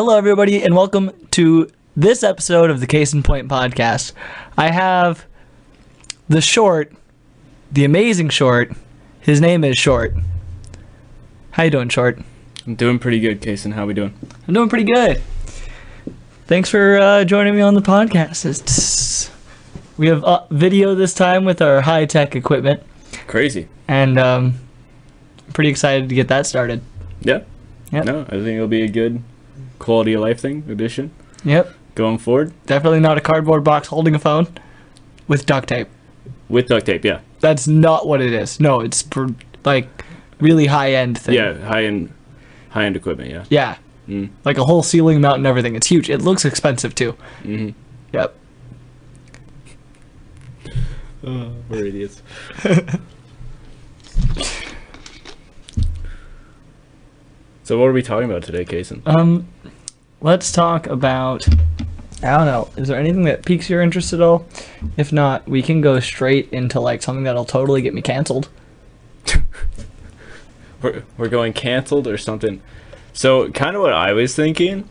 Hello, everybody, and welcome to this episode of the Case in Point podcast. I have the Short, the amazing Short. His name is Short. How you doing, Short? I'm doing pretty good, Kason. How we doing? I'm doing pretty good. Thanks for joining me on the podcast. We have video this time with our high-tech equipment. Crazy. And I'm pretty excited to get that started. Yeah. Yep. No, I think it'll be a good quality of life thing, addition. Yep. Going forward. Definitely not a cardboard box holding a phone with duct tape. With duct tape, yeah. That's not what it is. No, it's like really high-end thing. Yeah, high-end equipment, yeah. Yeah. Like a whole ceiling mount and everything. It's huge. It looks expensive too. Mm-hmm. Yep. We're idiots. So what are we talking about today, Kason? Let's talk about, I don't know, is there anything that piques your interest at all? If not, we can go straight into like something that'll totally get me canceled. We're going canceled or something. So kind of what I was thinking,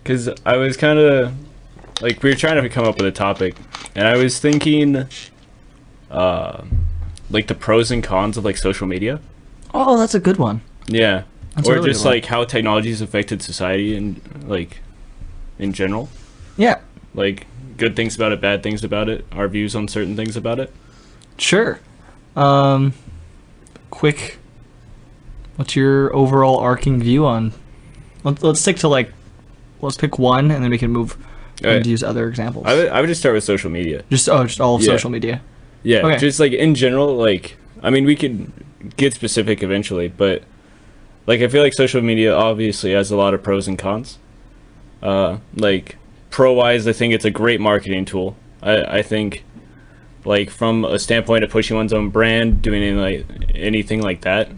because I was kind of like, we were trying to come up with a topic, and I was thinking like the pros and cons of like social media. Oh, that's a good one. Yeah. That's a or really just good one. like how technology has affected society and like in general. Yeah. Like good things about it, bad things about it, our views on certain things about it. Sure. Quick, what's your overall arcing view on, let's stick to like, let's pick one and then we can move and use other examples. I would just start with social media. Just all of social media. Yeah, Okay. just like in general, like, I mean, we could get specific eventually, but like I feel like social media obviously has a lot of pros and cons. Like pro-wise, I think it's a great marketing tool. I think like from a standpoint of pushing one's own brand, doing anything like that,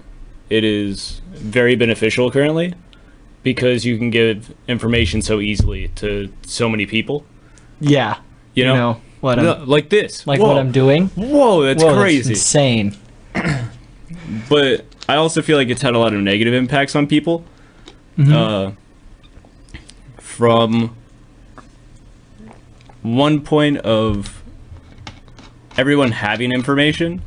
it is very beneficial currently because you can give information so easily to so many people. Yeah. You know what I'm, like this. like Whoa. what I'm doing. Whoa, that's crazy. That's insane. But I also feel like it's had a lot of negative impacts on people. From one point of everyone having information,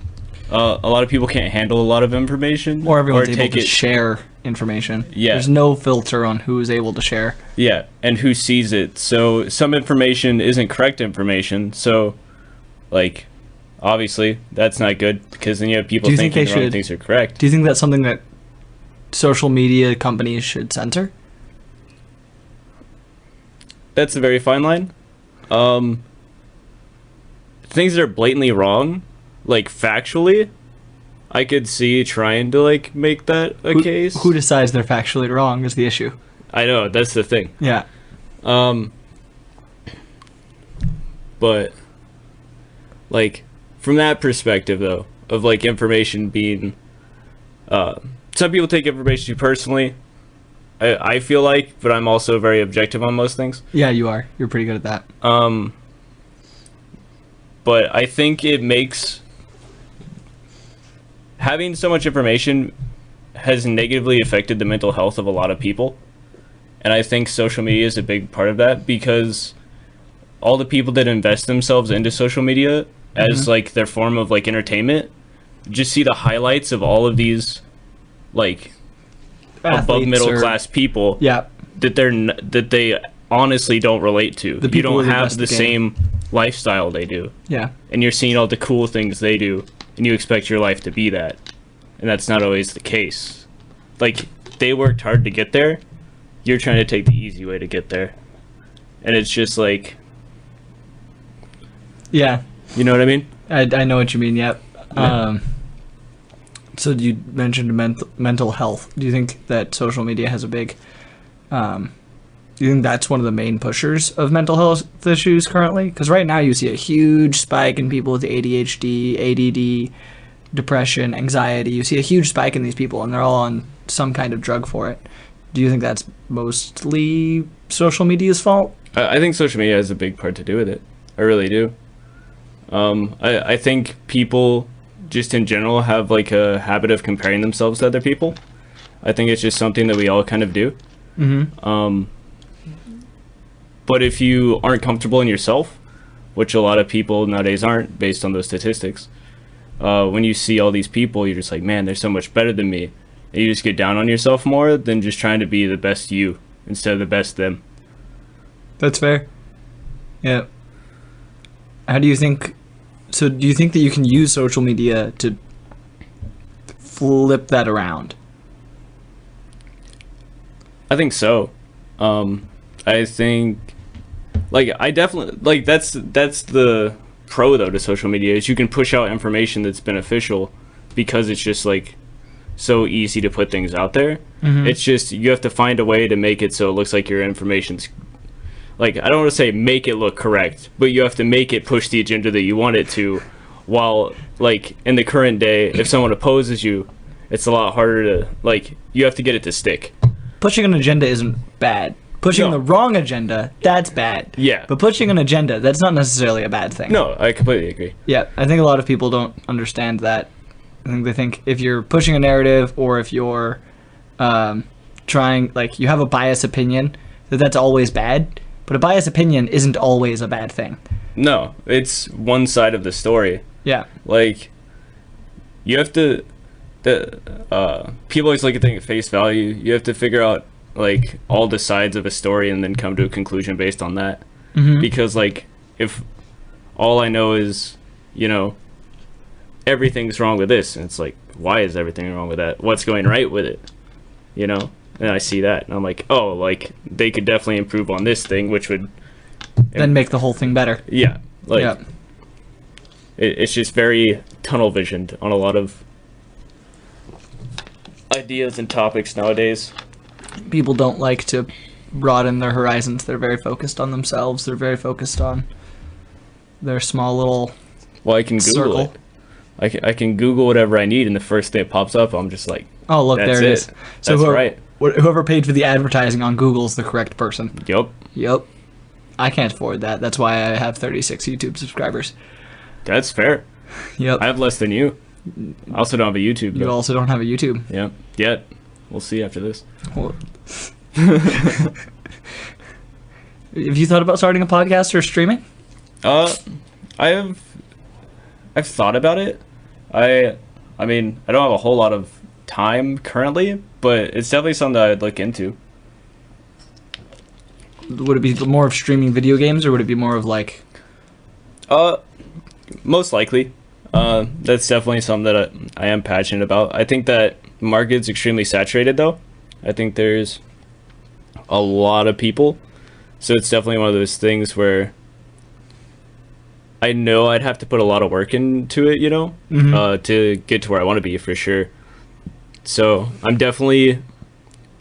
a lot of people can't handle a lot of information. Or everyone's able to share information. Yeah. There's no filter on who is able to share. Yeah, and who sees it. So some information isn't correct information. So, like, obviously, that's not good because then you have people thinking the wrong things are correct. Do you think that's something that social media companies should censor? That's a very fine line. Things that are blatantly wrong, like factually, I could see trying to like make that a case. Who decides they're factually wrong is the issue. I know, that's the thing. Yeah. But like from that perspective though, of like information being some people take information too personally. I feel like, but I'm also very objective on most things. Yeah, you are. You're pretty good at that. But I think it makes having so much information has negatively affected the mental health of a lot of people. And I think social media is a big part of that because all the people that invest themselves into social media as like their form of like entertainment just see the highlights of all of these like above middle class people that they honestly don't relate to. You don't have the same lifestyle they do. Yeah. And you're seeing all the cool things they do and you expect your life to be that. And that's not always the case. Like they worked hard to get there. You're trying to take the easy way to get there. And it's just like, yeah. You know what I mean? I know what you mean. Yep. Yeah. So you mentioned mental health. Do you think that social media has a big, do you think that's one of the main pushers of mental health issues currently? Because right now you see a huge spike in people with ADHD, ADD, depression, anxiety. You see a huge spike in these people, and they're all on some kind of drug for it. Do you think that's mostly social media's fault? I think social media has a big part to do with it. I really do. I think people just in general have like a habit of comparing themselves to other people. I think it's just something that we all kind of do. Mm-hmm. But if you aren't comfortable in yourself, which a lot of people nowadays aren't based on those statistics, when you see all these people, you're just like, man, they're so much better than me. And you just get down on yourself more than just trying to be the best you instead of the best them. That's fair. Yeah. How do you think... So do you think that you can use social media to flip that around? I think so. I think... I definitely... that's the pro, though, to social media, is you can push out information that's beneficial because it's just, so easy to put things out there. Mm-hmm. It's just, you have to find a way to make it so it looks like your information's... I don't want to say make it look correct, but you have to make it push the agenda that you want it to, while, in the current day, if someone opposes you, it's a lot harder to, you have to get it to stick. Pushing an agenda isn't bad. Pushing No. the wrong agenda, that's bad. Yeah. But pushing an agenda, that's not necessarily a bad thing. No, I completely agree. Yeah, I think a lot of people don't understand that. I think they think if you're pushing a narrative or if you're trying, you have a biased opinion, that's always bad. But a biased opinion isn't always a bad thing. No, it's one side of the story. Yeah. You have to... people always look at things at face value. You have to figure out, all the sides of a story and then come to a conclusion based on that. Mm-hmm. Because, if all I know is, everything's wrong with this, and it's why is everything wrong with that? What's going right with it? And I see that, and I'm like, oh, they could definitely improve on this thing, which would... Then make the whole thing better. Yeah. Yeah. It's just very tunnel-visioned on a lot of ideas and topics nowadays. People don't like to broaden their horizons. They're very focused on themselves. They're very focused on their small little Well, I can Google circle. it. I can Google whatever I need, and the first thing that pops up, I'm just like, Oh, look, that's there it is. So That's whoever, right. Whoever paid for the advertising on Google's the correct person. Yep. Yep. I can't afford that. That's why I have 36 YouTube subscribers. That's fair. Yep. I have less than you. I also don't have a YouTube, You though. also don't have a YouTube. Yeah. Yet. We'll see after this. Well, have you thought about starting a podcast or streaming? I've thought about it. I mean, I don't have a whole lot of time currently, but it's definitely something that I'd look into. Would it be more of streaming video games, or would it be more of Most likely. That's definitely something that I am passionate about. I think that the market's extremely saturated, though. I think there's a lot of people, so it's definitely one of those things where I know I'd have to put a lot of work into it, Mm-hmm. to get to where I want to be, for sure. So I'm definitely...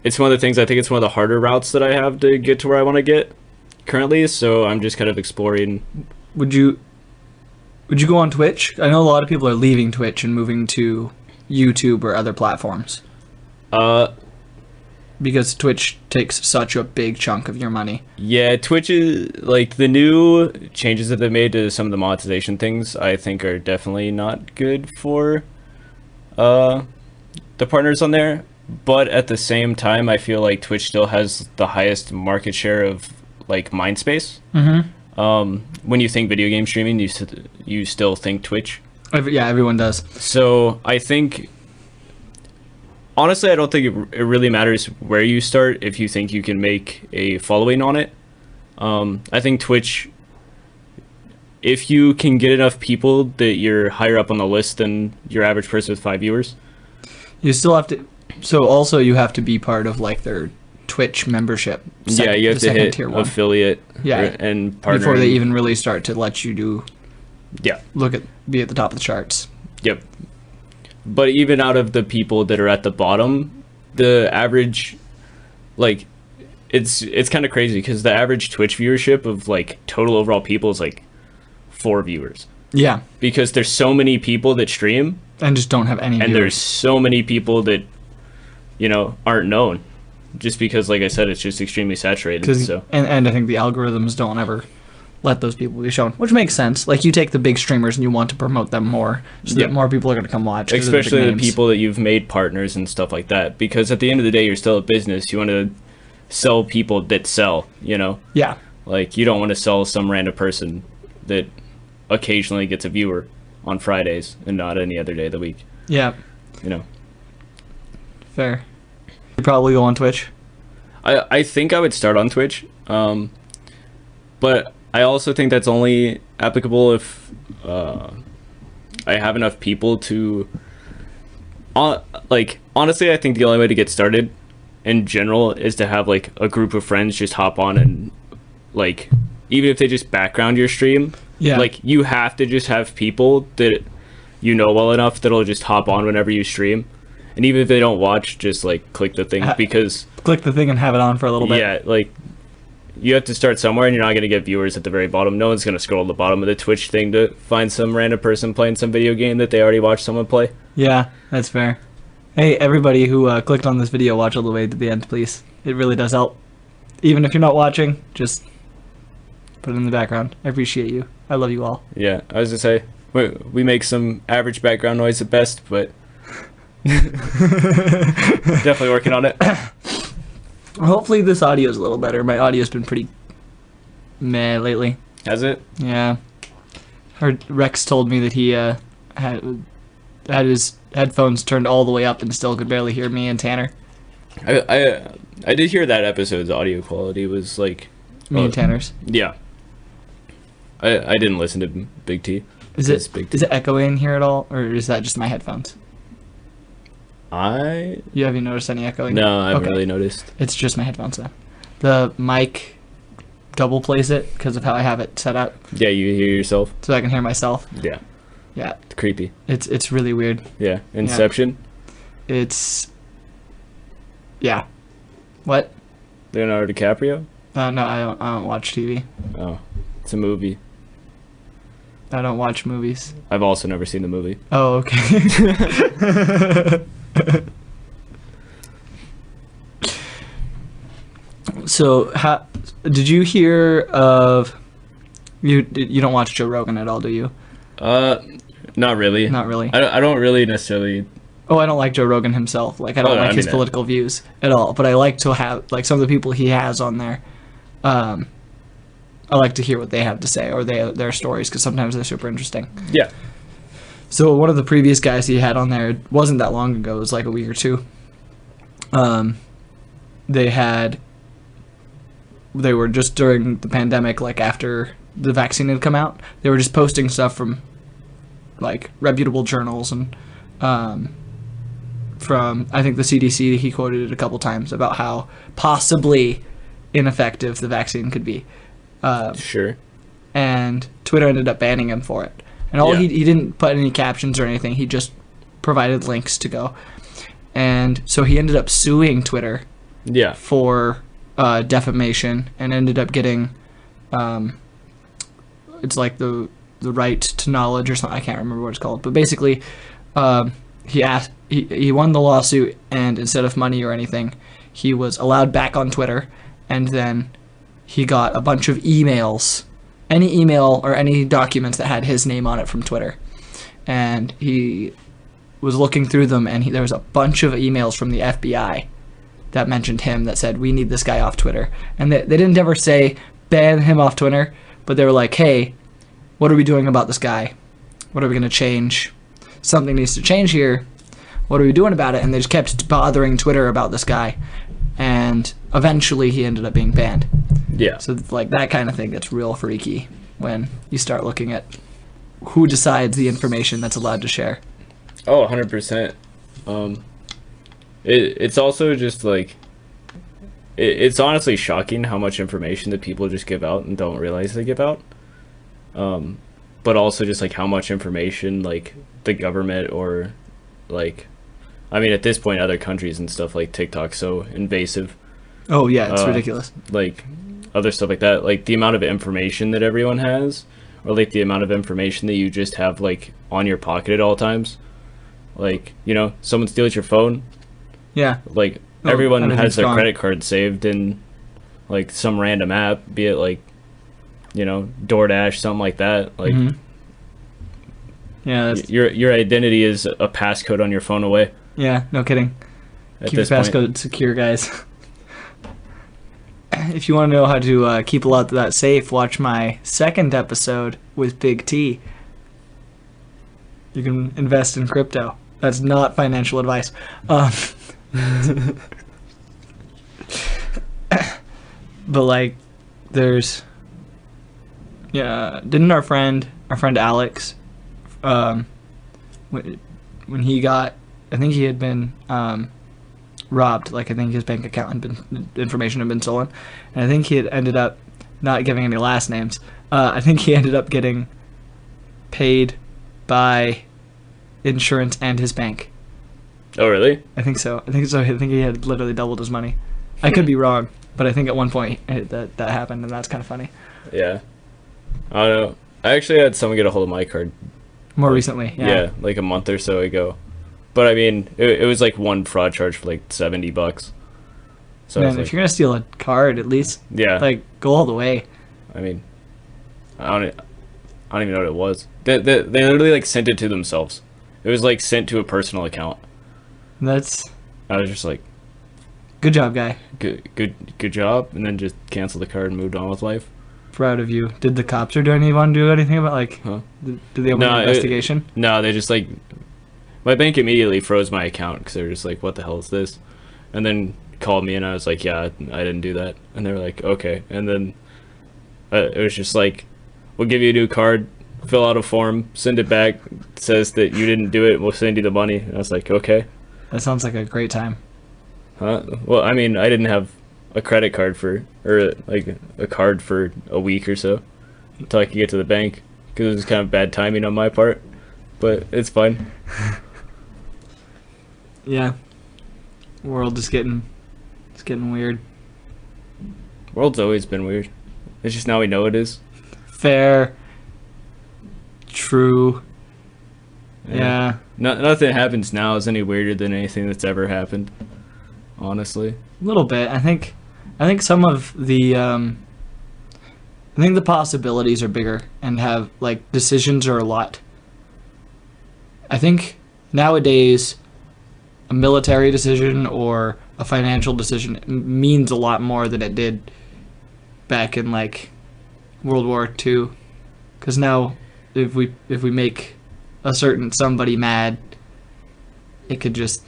It's one of the things, I think it's one of the harder routes that I have to get to where I want to get currently, so I'm just kind of exploring. Would you go on Twitch? I know a lot of people are leaving Twitch and moving to YouTube or other platforms. Because Twitch takes such a big chunk of your money. Yeah, Twitch is, the new changes that they made to some of the monetization things, I think are definitely not good for the partners on there. But at the same time, I feel like Twitch still has the highest market share of, mind space. Mm-hmm. When you think video game streaming, you still think Twitch. Yeah, everyone does. So I think... Honestly, I don't think it really matters where you start if you think you can make a following on it. I think Twitch, if you can get enough people that you're higher up on the list than your average person with 5 viewers. You still have to... So also you have to be part of their Twitch membership. Yeah, you have to hit tier one. affiliate Yeah, and partner. before they even really start to let you do... Yeah. Be at the top of the charts. Yep. But even out of the people that are at the bottom, the average, it's kind of crazy because the average Twitch viewership of total overall people is 4 viewers. Yeah. Because there's so many people that stream, And just don't have any and viewers. there's so many people that aren't known, just because, like I said, it's just extremely saturated. So And I think the algorithms don't ever let those people be shown, which makes sense. You take the big streamers and you want to promote them more, so that more people are going to come watch. 'cause of especially big the names. people that you've made partners and stuff like that, because at the end of the day, you're still a business. You want to sell people that sell, you know? Yeah. Like, you don't want to sell some random person that occasionally gets a viewer on Fridays and not any other day of the week, Yeah. you know? Fair. You probably go on Twitch. I think I would start on Twitch, but I also think that's only applicable if I have enough people to... like, honestly, I think the only way to get started in general is to have, like, a group of friends just hop on and, like, even if they just background your stream, Yeah. like, you have to just have people that you know well enough that'll just hop on whenever you stream. And even if they don't watch, just, like, click the thing, because... Click the thing and have it on for a little bit. Yeah, like, you have to start somewhere, and you're not going to get viewers at the very bottom. No one's going to scroll to the bottom of the Twitch thing to find some random person playing some video game that they already watched someone play. Yeah, that's fair. Hey, everybody who clicked on this video, watch all the way to the end, please. It really does help. Even if you're not watching, just put it in the background. I appreciate you. I love you all. Yeah, I was going to say, we make some average background noise at best, but definitely working on it. Hopefully this audio is a little better. My audio's been pretty meh lately. Has it? Yeah. Heard Rex told me that he had his headphones turned all the way up and still could barely hear me and Tanner. I did hear that episode's audio quality was like... Me and Tanner's. Yeah. I didn't listen to Big T. Is it echoing here at all, or is that just my headphones? You haven't noticed any echoing? No, I haven't really noticed. It's just my headphones then. The mic double plays it because of how I have it set up. Yeah, you hear yourself. So I can hear myself. Yeah. Yeah. It's creepy. It's really weird. Yeah. Inception. Yeah. Yeah. What? Leonardo DiCaprio? No, I don't watch TV. Oh, it's a movie. I don't watch movies. I've also never seen the movie. Oh, okay. So, did you hear of... You don't watch Joe Rogan at all, do you? Not really. Not really. I don't really necessarily... Oh, I don't like Joe Rogan himself. Like, I don't like his political views at all. But I like to have, like, some of the people he has on there. I like to hear what they have to say, or their stories, because sometimes they're super interesting. Yeah. So one of the previous guys he had on there, it wasn't that long ago, it was like a week or two. They were just during the pandemic, like after the vaccine had come out, they were just posting stuff from like reputable journals and from, I think, the CDC. He quoted it a couple times about how possibly ineffective the vaccine could be. Sure. And Twitter ended up banning him for it. And he didn't put any captions or anything. He just provided links to go. And so he ended up suing Twitter for defamation and ended up getting it's like the right to knowledge or something. I can't remember what it's called. But basically he won the lawsuit, and instead of money or anything, he was allowed back on Twitter, and then he got a bunch of emails, any email or any documents that had his name on it from Twitter. And he was looking through them, and there was a bunch of emails from the FBI that mentioned him, that said, we need this guy off Twitter. And they didn't ever say, ban him off Twitter, but they were like, hey, what are we doing about this guy? What are we going to change? Something needs to change here. What are we doing about it? And they just kept bothering Twitter about this guy. And eventually he ended up being banned. Yeah. So like that kind of thing gets real freaky when you start looking at who decides the information that's allowed to share. Oh, 100%. It's also just like, it's honestly shocking how much information that people just give out and don't realize they give out. But also just like how much information like the government or like, I mean, at this point, other countries and stuff like TikTok so invasive. Oh yeah, it's ridiculous. Like other stuff like that, like the amount of information that everyone has, or like the amount of information that you just have like on your pocket at all times. Like, you know, someone steals your phone. Yeah. Like everyone has their credit card saved in like some random app, be it like, you know, DoorDash, something like that. Like, yeah, your identity is a passcode on your phone away. Yeah, no kidding. Keep your passcode secure, guys. if you want to know how to keep a lot of that safe, watch my second episode with Big T. You can invest in crypto. That's not financial advice. But like, there's, didn't our friend Alex, when he got, I think he had been robbed. Like, I think his bank account had been, information had been stolen, and I think he had ended up not giving any last names. I think he ended up getting paid by insurance and his bank. Oh, really? I think so. I think he had literally doubled his money. I could be wrong, but I think at one point that happened, and that's kind of funny. Yeah. I don't know. I actually had someone get a hold of my card. More recently, yeah. Yeah, like a month or so ago. But I mean, it was like one fraud charge for like $70. So Man, if you're gonna steal a card, at least like go all the way. I mean, I don't even know what it was. They literally like sent it to themselves. It was like sent to a personal account. I was just like, good job, guy. Good job, and then just canceled the card and moved on with life. Proud of you. Did the cops or do anyone do anything about, like, did they open an investigation? No, they just like, my bank immediately froze my account because they were just like, what the hell is this? And then called me and I was like, yeah, I didn't do that. And they were like, okay. And then it was just like, we'll give you a new card, fill out a form, send it back, it says that you didn't do it, we'll send you the money. And I was like, okay. That sounds like a great time. Well, I mean, I didn't have a credit card or like a card for a week or so until I could get to the bank because it was kind of bad timing on my part, but it's fine. Yeah. World is getting weird. World's always been weird. It's just now we know it is. Fair. True. Yeah. Nothing happens now is any weirder than anything that's ever happened. Honestly. A little bit. I think some of the I think the possibilities are bigger and have, like, decisions are a lot. I think nowadays a military decision or a financial decision means a lot more than it did back in, like, World War II. Because now if we make a certain somebody mad, it could just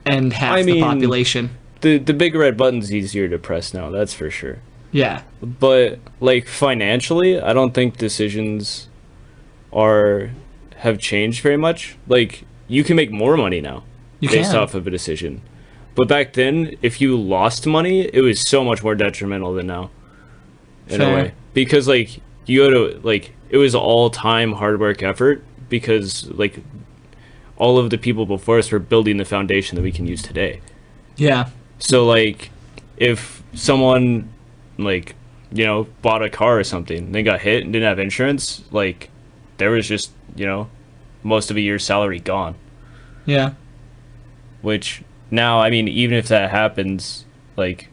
end half the population. The big red button's easier to press now, that's for sure. Yeah. But like financially, I don't think decisions have changed very much. Like, you can make more money now based off of a decision. But back then, if you lost money, it was so much more detrimental than now. In a way. Because like you go to, like, it was all time hard work effort because like all of the people before us were building the foundation that we can use today. Yeah. So like if someone, like, you know, bought a car or something, they got hit and didn't have insurance, like, there was just, you know, most of a year's salary gone. Yeah. Which now, I mean, even if that happens, like,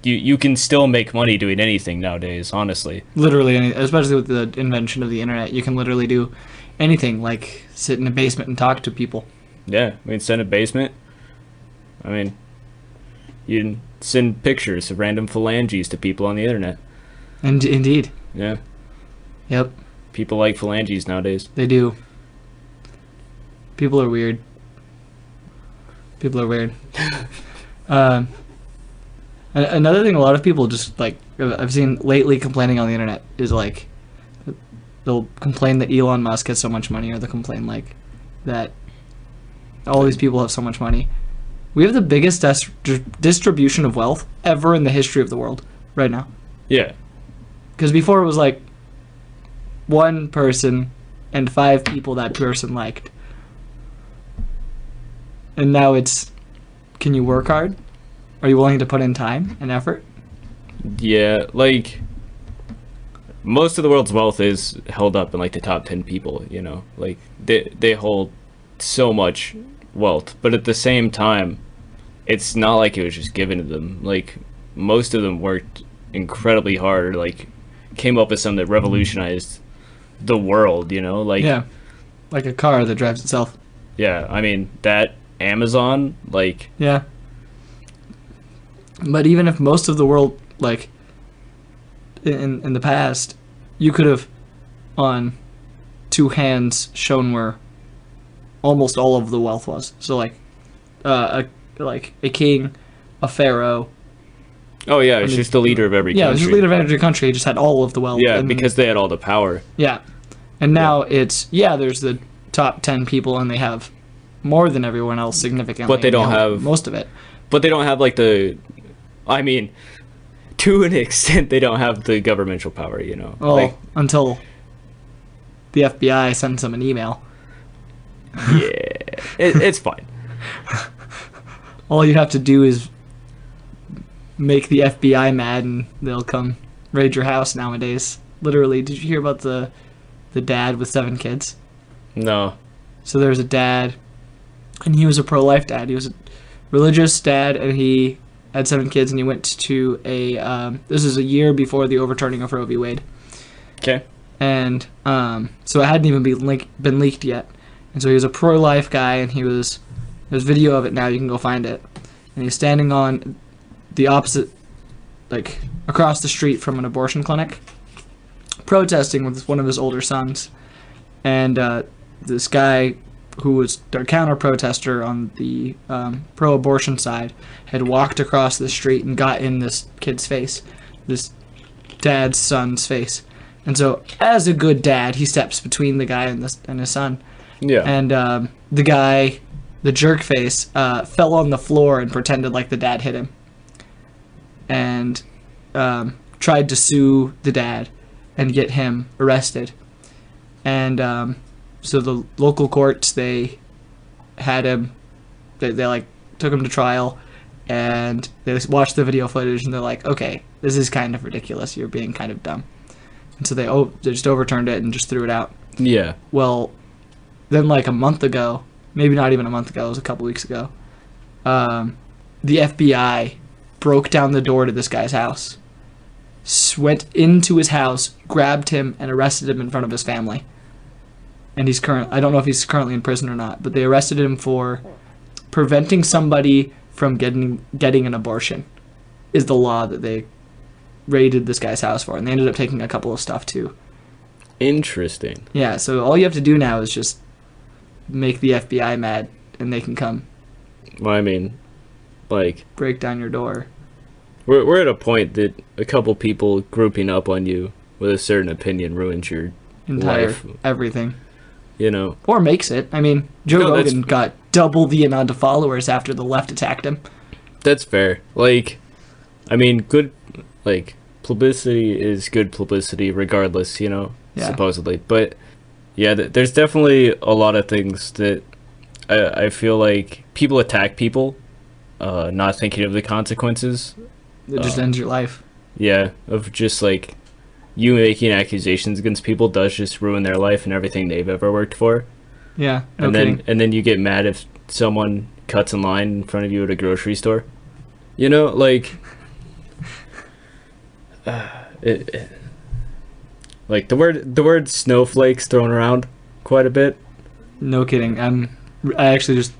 you can still make money doing anything nowadays, honestly. Literally anything, especially with the invention of the internet. You can literally do anything, like sit in a basement and talk to people. Yeah, I mean, send a basement. I mean, you can send pictures of random phalanges to people on the internet. And indeed. Yeah. Yep. People like phalanges nowadays. They do. People are weird. Another thing a lot of people just, like, I've seen lately complaining on the internet is, like, they'll complain that Elon Musk has so much money, or they'll complain, like, that all these people have so much money. We have the biggest distribution of wealth ever in the history of the world right now. Yeah. Because before it was, like, one person and 5 people that person liked. And now it's, can you work hard? Are you willing to put in time and effort? Yeah, like, most of the world's wealth is held up in, like, the top 10 people, you know? Like, they hold so much wealth, but at the same time, it's not like it was just given to them. Like, most of them worked incredibly hard, like, came up with something that revolutionized the world, you know? Like, yeah, like a car that drives itself. Yeah, I mean, that Amazon, like... Yeah. But even if most of the world, like, in the past, you could have, on two hands, shown where almost all of the wealth was. So, like, a king, a pharaoh. Oh yeah, it's just the leader of every country. Yeah, it was just the leader of every country. He just had all of the wealth. Yeah, because they had all the power. Yeah. And now there's the top 10 people, and they have more than everyone else significantly. But they don't have most of it. But they don't have, like, I mean, to an extent, they don't have the governmental power, you know? Well, until the FBI sends them an email. Yeah, it's fine. All you have to do is make the FBI mad, and they'll come raid your house nowadays. Literally, did you hear about the dad with 7 kids? No. So there's a dad, and he was a pro-life dad. He was a religious dad, and he had 7 kids, and he went to this is a year before the overturning of Roe v. Wade. Okay. And so it hadn't even been leaked yet. And so he was a pro-life guy, and there's video of it now, you can go find it. And he's standing on the opposite, like, across the street from an abortion clinic, protesting with one of his older sons. And this guy, who was a counter-protester on the pro-abortion side, had walked across the street and got in this kid's face, this dad's son's face. And so, as a good dad, he steps between the guy and his son. Yeah. And the guy, the jerk face, fell on the floor and pretended like the dad hit him. And tried to sue the dad and get him arrested. And so the local courts, they had him, they like took him to trial, and they watched the video footage, and they're like, okay, this is kind of ridiculous. You're being kind of dumb. And so they just overturned it and just threw it out. Yeah. Well, then like a month ago, maybe not even a month ago, it was a couple weeks ago, the FBI broke down the door to this guy's house, went into his house, grabbed him, and arrested him in front of his family. And I don't know if he's currently in prison or not, but they arrested him for preventing somebody from getting an abortion, is the law that they raided this guy's house for. And they ended up taking a couple of stuff too. Interesting. Yeah, so all you have to do now is just make the FBI mad, and they can come. Well, I mean, like, break down your door. We're at a point that a couple people grouping up on you with a certain opinion ruins your entire life. Everything. You know. Or makes it. I mean, Joe Rogan got double the amount of followers after the left attacked him. That's fair. Like, I mean, good, like, publicity is good publicity regardless, you know, supposedly. But, yeah, there's definitely a lot of things that I feel like people attack people, not thinking of the consequences. It just ends your life. Yeah, of just, like, you making accusations against people does just ruin their life and everything they've ever worked for. Yeah, and then you get mad if someone cuts in line in front of you at a grocery store. You know, like, like the word snowflakes thrown around quite a bit. No kidding. I actually just.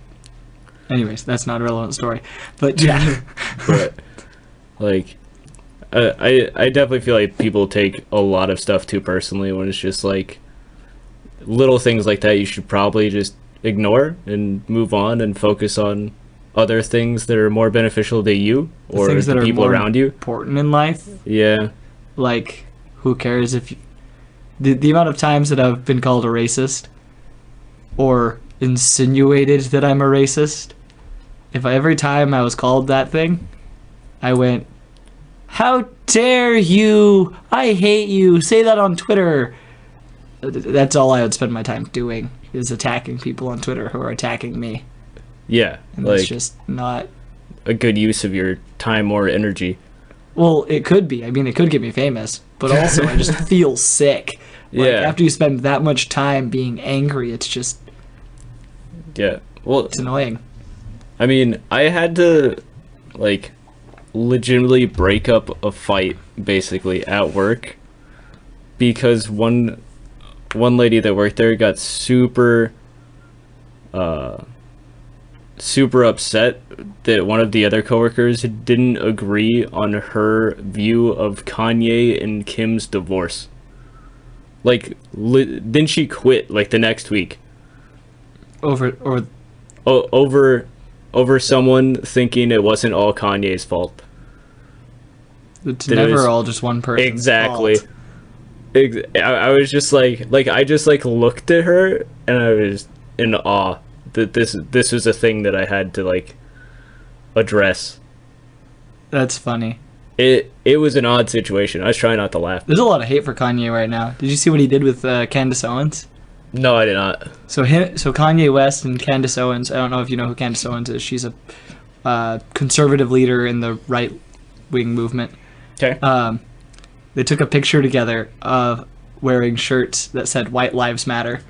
Anyways, that's not a relevant story, but yeah. But like, I definitely feel like people take a lot of stuff too personally when it's just like little things like that. You should probably just ignore and move on and focus on other things that are more beneficial to you or the people around you. Important in life. Yeah. Like, who cares if the amount of times that I've been called a racist or insinuated that I'm a racist. If every time I was called that thing, I went, "How dare you? I hate you. Say that on Twitter." That's all I would spend my time doing, is attacking people on Twitter who are attacking me. Yeah. And that's just not a good use of your time or energy. Well, it could be. I mean, it could get me famous, but also I just feel sick. Like, yeah. After you spend that much time being angry, it's just... Yeah. Well, it's annoying. I mean, I had to, like, legitimately break up a fight, basically, at work, because one lady that worked there got super super upset that one of the other coworkers didn't agree on her view of Kanye and Kim's divorce. Like, then she quit like the next week Over over someone thinking it wasn't all Kanye's fault. it's That it never was- all just one person's Exactly. fault. I was just like I just like looked at her and I was in awe that this was a thing that I had to like address. That's funny. It was an odd situation. I was trying not to laugh. There's a lot of hate for Kanye right now. Did you see what he did with Candace Owens? No, I did not. So Kanye West and Candace Owens. I don't know if you know who Candace Owens is. She's a conservative leader in the right wing movement. Okay. They took a picture together of wearing shirts that said "White Lives Matter,"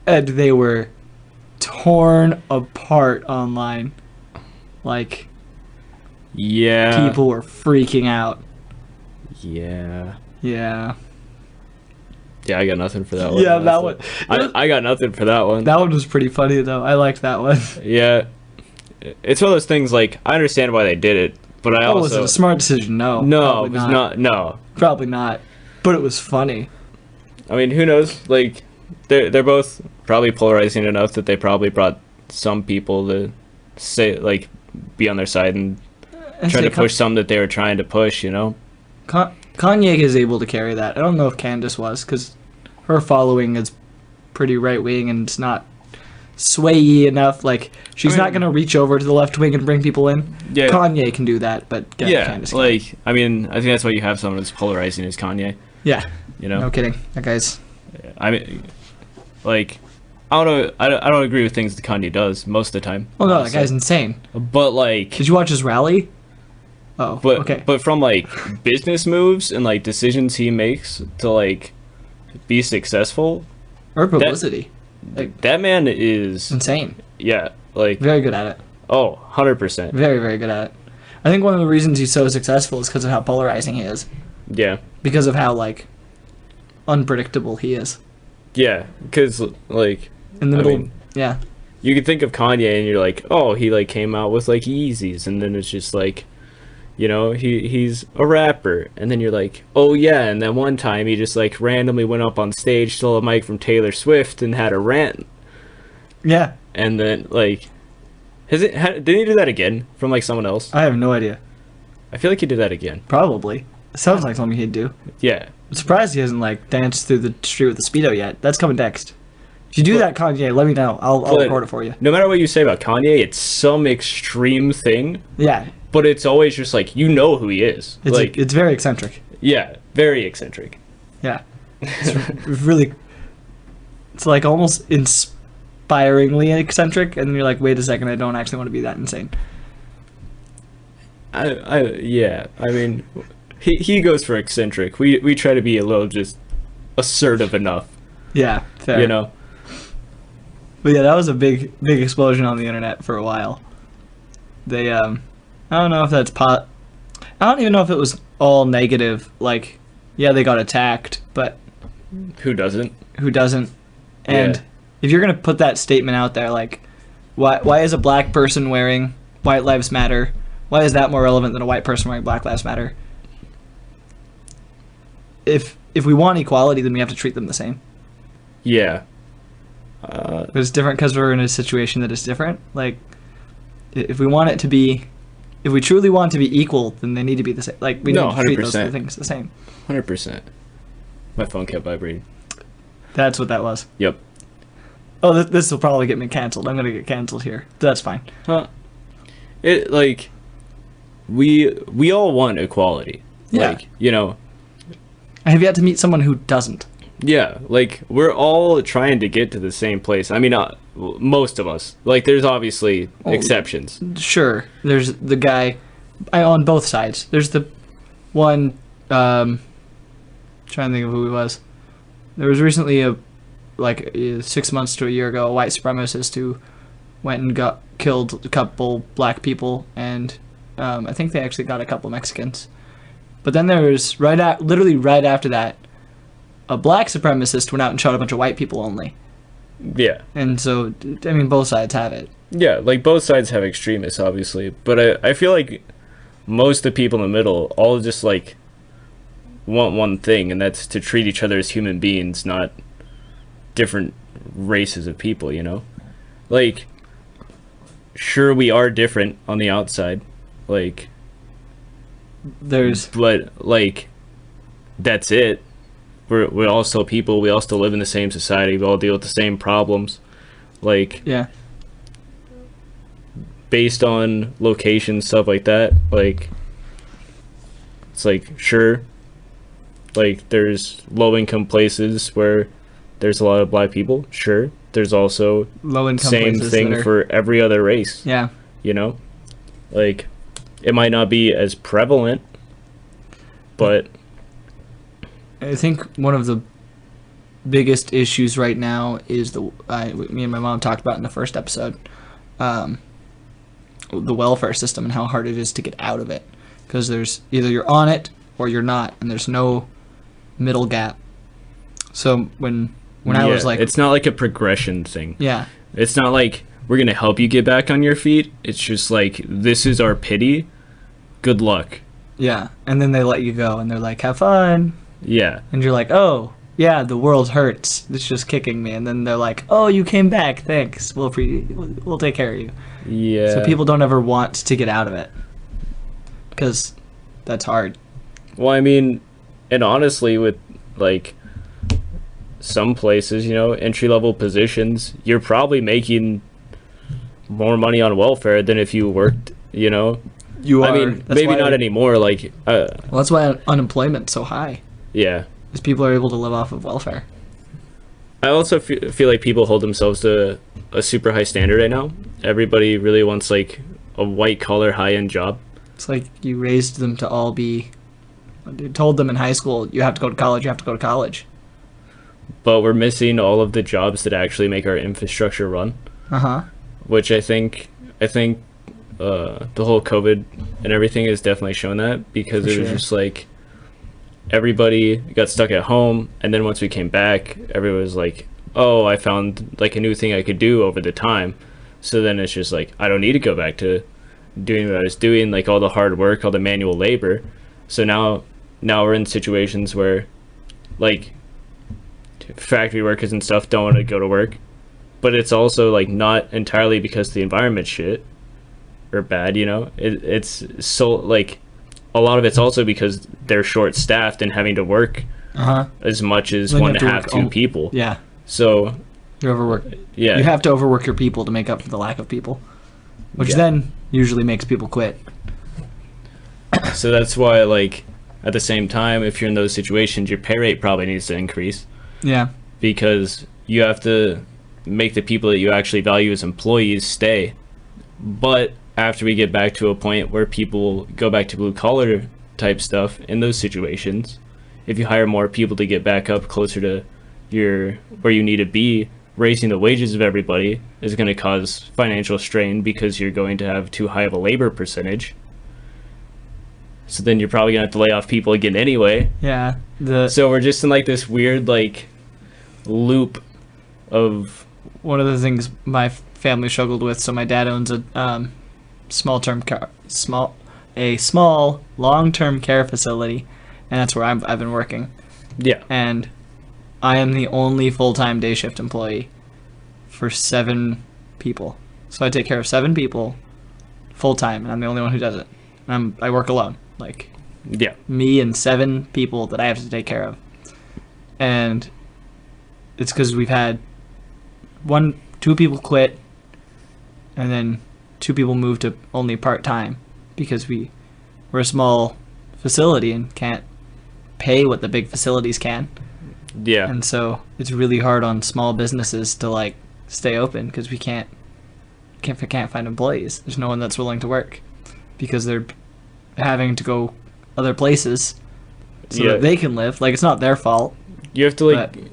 and they were torn apart online. Like, Yeah. people were freaking out. Yeah. Yeah. Yeah, I got nothing for that one. Yeah, that one. I got nothing for that one. That one was pretty funny though. I liked that one. Yeah. It's one of those things like I understand why they did it, but I Oh, was it also a smart decision? No. no, probably it was not. No. Probably not. But it was funny. I mean, who knows? Like, they're both probably polarizing enough that they probably brought some people to say like be on their side and try to push something that they were trying to push. You know? Kanye is able to carry that. I don't know if Candace was, because her following is pretty right wing and it's not swayy enough. Like, she's not gonna reach over to the left wing and bring people in. Yeah. Kanye can do that, but Yeah. Candace can't. Like, I mean, I think that's why you have someone that's polarizing as Kanye. Yeah. You know? No kidding. That guy's. I mean, like, I don't know. I don't agree with things that Kanye does most of the time. Oh no, that honestly. guy's insane. But like, Did you watch his rally? Oh. but okay. but from like business moves and like decisions he makes to like be successful, Or publicity. Like, that man is insane. yeah, like Very good at it. oh, 100%. Very, very good at it. I think one of the reasons he's so successful is because of how polarizing he is. Yeah, Because of how, like, unpredictable he is. yeah, because like In the I middle. mean, Yeah. you can think of Kanye and you're like, oh, he like came out with like Yeezys, and then it's just like, you know, he's a rapper, and then you're like, oh yeah, and then one time he just like randomly went up on stage, stole a mic from Taylor Swift, and had a rant, Yeah. and then like, didn't he do that again from like someone else? I have no idea. I feel like he did that again. Probably. It sounds like something he'd do. Yeah, I'm surprised he hasn't, like, danced through the street with the Speedo yet. That's coming next. If you do But- that, Kanye, let me know. I'll but- record it for you. no matter what you say about Kanye, it's some extreme thing, Yeah. but it's always just like you know who he is. It's, like, it's very eccentric. yeah, very eccentric. Yeah. It's really. It's, like, almost inspiringly eccentric, and you're like, wait a second, I don't actually want to be that insane. Yeah. I mean, he goes for eccentric. We try to be a little just assertive enough, Yeah, fair. you know. But yeah, that was a big explosion on the internet for a while. They, I don't know if that's I don't even know if it was all negative. Like, yeah, they got attacked, but Who doesn't? who doesn't? And Yeah. if you're gonna put that statement out there, like, why is a black person wearing White Lives Matter? Why is that more relevant than a white person wearing Black Lives Matter? If we want equality, then we have to treat them the same. Yeah. But it's different because we're in a situation that is different. Like, if we want it to be, if we truly want to be equal, then they need to be the same. Like, we No, need to treat those 100%. two things the same. 100%. My phone kept vibrating. That's what that was. Yep. Oh, this will probably get me canceled. I'm gonna get canceled here. That's fine. Huh. It like we all want equality. Yeah. Like, you know, I have yet to meet someone who doesn't. yeah, like we're all trying to get to the same place. I mean, most of us. Like, there's obviously Oh. exceptions. Sure, there's the guy on both sides. There's the one. Trying to think of who he was. There was recently 6 months to a year ago, a white supremacist who went and killed a couple black people, and I think they actually got a couple Mexicans. But then there was literally right after that, a black supremacist went out and shot a bunch of white people only. Yeah. And so, I mean, both sides have it. Yeah, like both sides have extremists, obviously, but I feel like most of the people in the middle all just like want one thing, and that's to treat each other as human beings, not different races of people, you know? Like, sure, we are different on the outside, like, There's but like, that's it. We're all still people. We all still live in the same society. We all deal with the same problems. Like, yeah, based on location, stuff like that. Like, it's like, sure, like there's low income places where there's a lot of black people. Sure, there's also low income same places thing that are, for every other race. yeah. You know, like it might not be as prevalent, but I think one of the biggest issues right now is me and my mom talked about in the first episode, the welfare system and how hard it is to get out of it, because there's either you're on it or you're not, and there's no middle gap. So when I was like, it's not like a progression thing. yeah, It's not like we're gonna help you get back on your feet. It's just like, this is our pity. Good luck. yeah, and then they let you go and they're like, have fun, Yeah. and you're like, oh yeah, the world hurts, it's just kicking me, and then they're like, oh, you came back, thanks, we'll take care of you. Yeah. So people don't ever want to get out of it because that's hard. Well, I mean, and honestly, with like some places, you know, entry level positions, you're probably making more money on welfare than if you worked, you know. You are. I mean, That's maybe why- not anymore. Like, Well, that's why unemployment's so high, yeah. is people are able to live off of welfare. I also feel like people hold themselves to a super high standard right now. Everybody really wants like a white collar, high end job. It's like you raised them to all be. You told them in high school, you have to go to college. You have to go to college. But we're missing all of the jobs that actually make our infrastructure run. Uh huh. Which I think the whole COVID and everything has definitely shown that, because For it was sure. just like everybody got stuck at home, and then once we came back, everyone was like, oh, I found like a new thing I could do over the time. So then it's just like, I don't need to go back to doing what I was doing, like all the hard work, all the manual labor. So now we're in situations where like factory workers and stuff don't want to go to work, but it's also like not entirely because the environment's shit or bad, you know. It's so like a lot of it's also because they're short staffed and having to work Uh huh. as much as Then you one have and to a half, work two people. Yeah. So You overwork. yeah, You have to overwork your people to make up for the lack of people, which Yeah. then usually makes people quit. so that's why, like, at the same time, if you're in those situations, your pay rate probably needs to increase, Yeah. because you have to make the people that you actually value as employees stay. But after we get back to a point where people go back to blue collar type stuff, in those situations, if you hire more people to get back up closer to where you need to be, raising the wages of everybody is going to cause financial strain, because you're going to have too high of a labor percentage. So then you're probably going to have to lay off people again anyway. Yeah. So we're just in like this weird like loop of One of the things my family struggled with. So my dad owns a small long-term care facility, and that's where I've been working. yeah. And I am the only full-time day shift employee for 7 people. So I take care of 7 people full-time, and I'm the only one who does it. I work alone, like Yeah. me and 7 people that I have to take care of. And it's because we've had 2 people quit, and then 2 people move to only part-time, because we're a small facility and can't pay what the big facilities can. Yeah. And so it's really hard on small businesses to like stay open, because we can't find employees. There's no one that's willing to work, because they're having to go other places so Yeah. that they can live. Like, it's not their fault. You have to like But-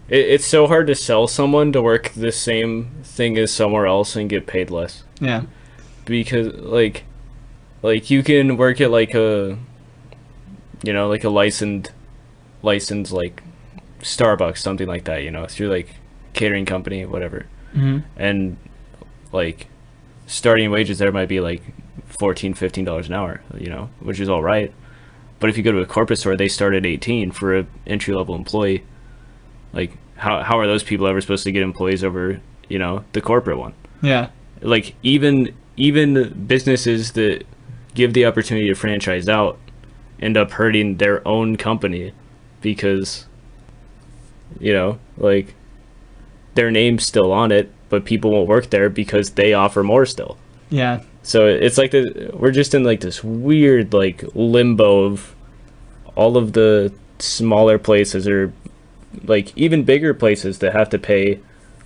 it's so hard to sell someone to work the same thing as somewhere else and get paid less, Yeah. because like you can work at like a, you know, like a licensed like Starbucks, something like that, you know, through like catering company, whatever. Mm-hmm. And like starting wages there might be like $14-15 an hour, you know, which is all right. But if you go to a corporate store, they start at 18 for an entry level employee. Like, how are those people ever supposed to get employees over, you know, the corporate one? Yeah. Like, even businesses that give the opportunity to franchise out end up hurting their own company because, you know, like, their name's still on it, but people won't work there because they offer more still. Yeah. So it's like we're just in like this weird like limbo of all of the smaller places or like even bigger places that have to pay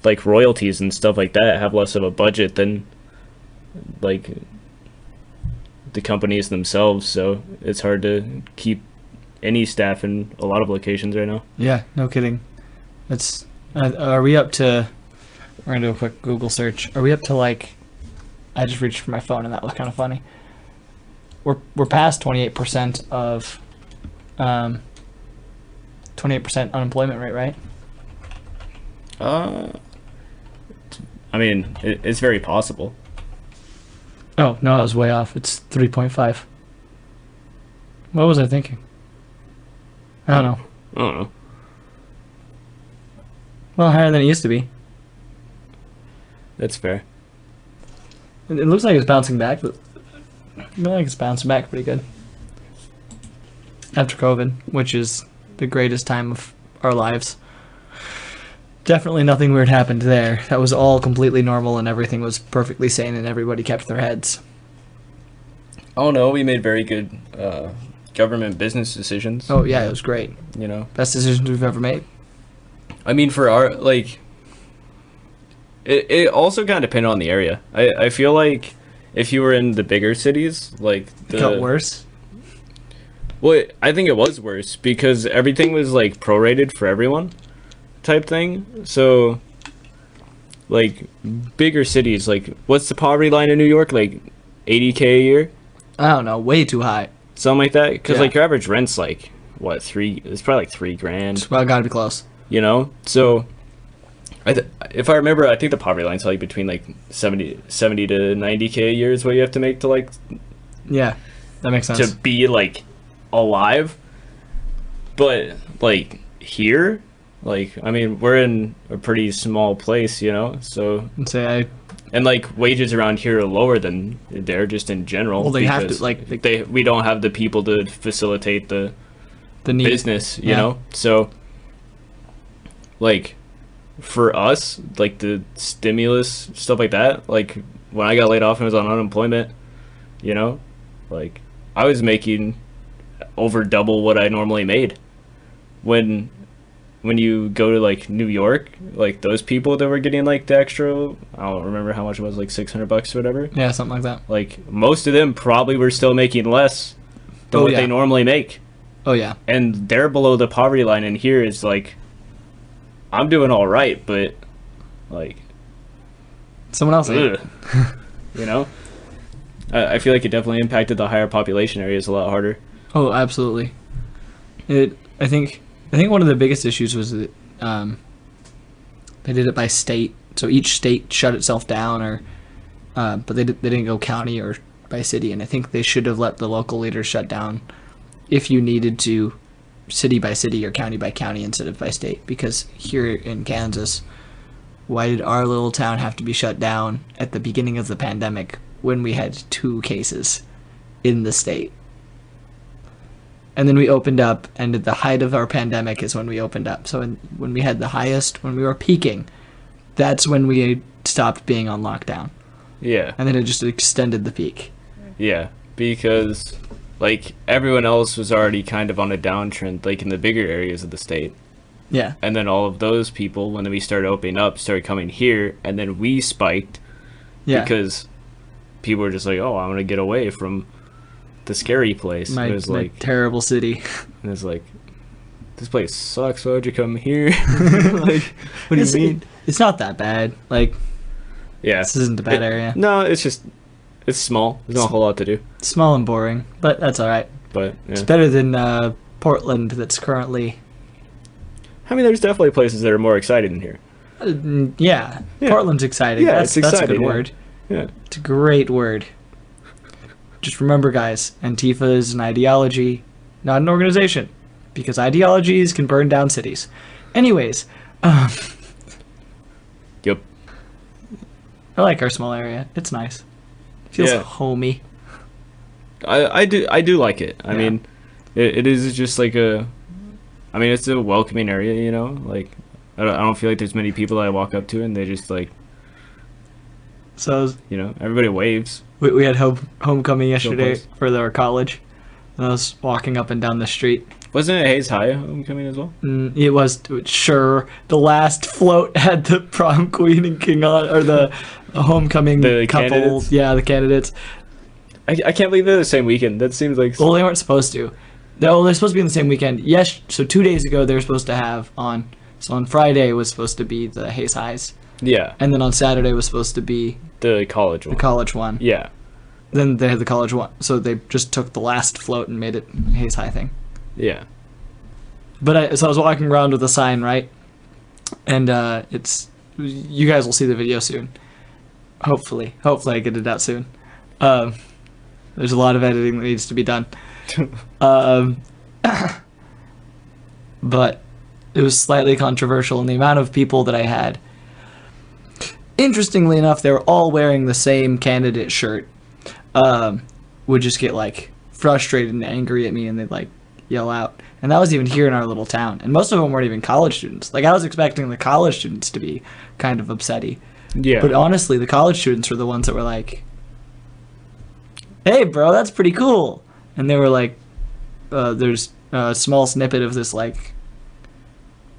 like royalties and stuff like that have less of a budget than like the companies themselves. So it's hard to keep any staff in a lot of locations right now. Yeah, no kidding. That's are we up to, we're gonna do a quick Google search. Are we up to like, I just reached for my phone and that was kind of funny. We're past 28% of 28% unemployment rate, right? I mean, it's very possible. Oh, no, I was way off. It's 3.5. What was I thinking? I don't know. I don't know. Well, higher than it used to be. That's fair. It looks like it's bouncing back, but I feel like it's bouncing back pretty good. After COVID, which is the greatest time of our lives. Definitely nothing weird happened there. That was all completely normal and everything was perfectly sane and everybody kept their heads. Oh no, we made very good government business decisions. Oh yeah, it was great. You know, Best decisions we've ever made. I mean, for our like, it also kind of depended on the area. I feel like if you were in the bigger cities, like It got worse. Well, I think it was worse because everything was like prorated for everyone, type thing. So, like bigger cities, like what's the poverty line in New York? Like $80K a year, I don't know, way too high. something like that. Because Yeah. like your average rent's like what it's probably like $3,000. Well, gotta be close. You know, so if I remember, I think the poverty line's like between like 70 to 90K a year is what you have to make to like Yeah, that makes sense. to be like alive. But like here, like I mean, we're in a pretty small place, you know, so And say and like wages around here are lower than there just in general. Well, they have to, because like, we don't have the people to facilitate the need. business, you Yeah. know, so like for us, like the stimulus stuff like that, like when I got laid off and was on unemployment, you know, like I was making over double what I normally made. When you go to like New York, like those people that were getting like the extra, I don't remember how much it was, like $600 or whatever, Yeah, something like that. like most of them probably were still making less than what yeah. they normally make, Oh yeah. and they're below the poverty line, and here is like I'm doing all right, but like Someone else ate it. ugh, you know, I feel like it definitely impacted the higher population areas a lot harder. Oh, absolutely. I think one of the biggest issues was that they did it by state. So each state shut itself down, or but they didn't go county or by city. And I think they should have let the local leaders shut down if you needed to, city by city or county by county instead of by state. Because here in Kansas, why did our little town have to be shut down at the beginning of the pandemic when we had 2 cases in the state? And then we opened up, and at the height of our pandemic is when we opened up. So when we had the highest, when we were peaking, that's when we stopped being on lockdown. Yeah, And then it just extended the peak. yeah, because like everyone else was already kind of on a downtrend, like in the bigger areas of the state. Yeah. And then all of those people, when we started opening up, started coming here, and then we spiked Yeah. because people were just like, "Oh, I want to get away from the scary place." my, It was my like, terrible city. and it's like, this place sucks. Why would you come here? Like, what do you mean? It's not that bad. Like, Yeah, this isn't a bad area. No, it's small. There's not a whole lot to do. It's small and boring, but that's all right. But It's yeah. better than Portland, that's currently... I mean, there's definitely places that are more exciting than here. Yeah. Yeah. Portland's exciting. Yeah, That's it's a good exciting, yeah. word. Yeah. It's a great word. Just remember, guys, Antifa is an ideology, not an organization, because ideologies can burn down cities. Anyways, Yep. I like our small area. It's nice. Feels Yeah. homey. I do like it. I Yeah. mean, it is just like it's a welcoming area, you know? Like, I don't feel like there's many people that I walk up to and they just like, So you know, everybody waves. we had homecoming yesterday place. for our college. And I was walking up and down the street. Wasn't it Hayes High homecoming as well? It was, sure, the last float had the prom queen and king on, or the homecoming The couple. candidates? Yeah, the candidates. I can't believe they're the same weekend. That seems like Well, they weren't supposed to. They're supposed to be on the same weekend. Yes, so 2 days ago they were supposed to have on. So on Friday was supposed to be the Hayes Highs, yeah, and then on Saturday was supposed to be the college the one. college one. Yeah, Then they had the college one, so they just took the last float and made it Hayes High thing. yeah. But so I was walking around with a sign, right? And it's, you guys will see the video soon. Hopefully I get it out soon. There's a lot of editing that needs to be done. But it was slightly controversial in the amount of people that I had. Interestingly enough, they were all wearing the same candidate shirt. Would just get like frustrated and angry at me, and they'd like yell out. And that was even here in our little town. And most of them weren't even college students. Like, I was expecting the college students to be kind of upsetty. Yeah. But honestly, the college students were the ones that were like, "Hey, bro, that's pretty cool." And they were like, there's a small snippet of this like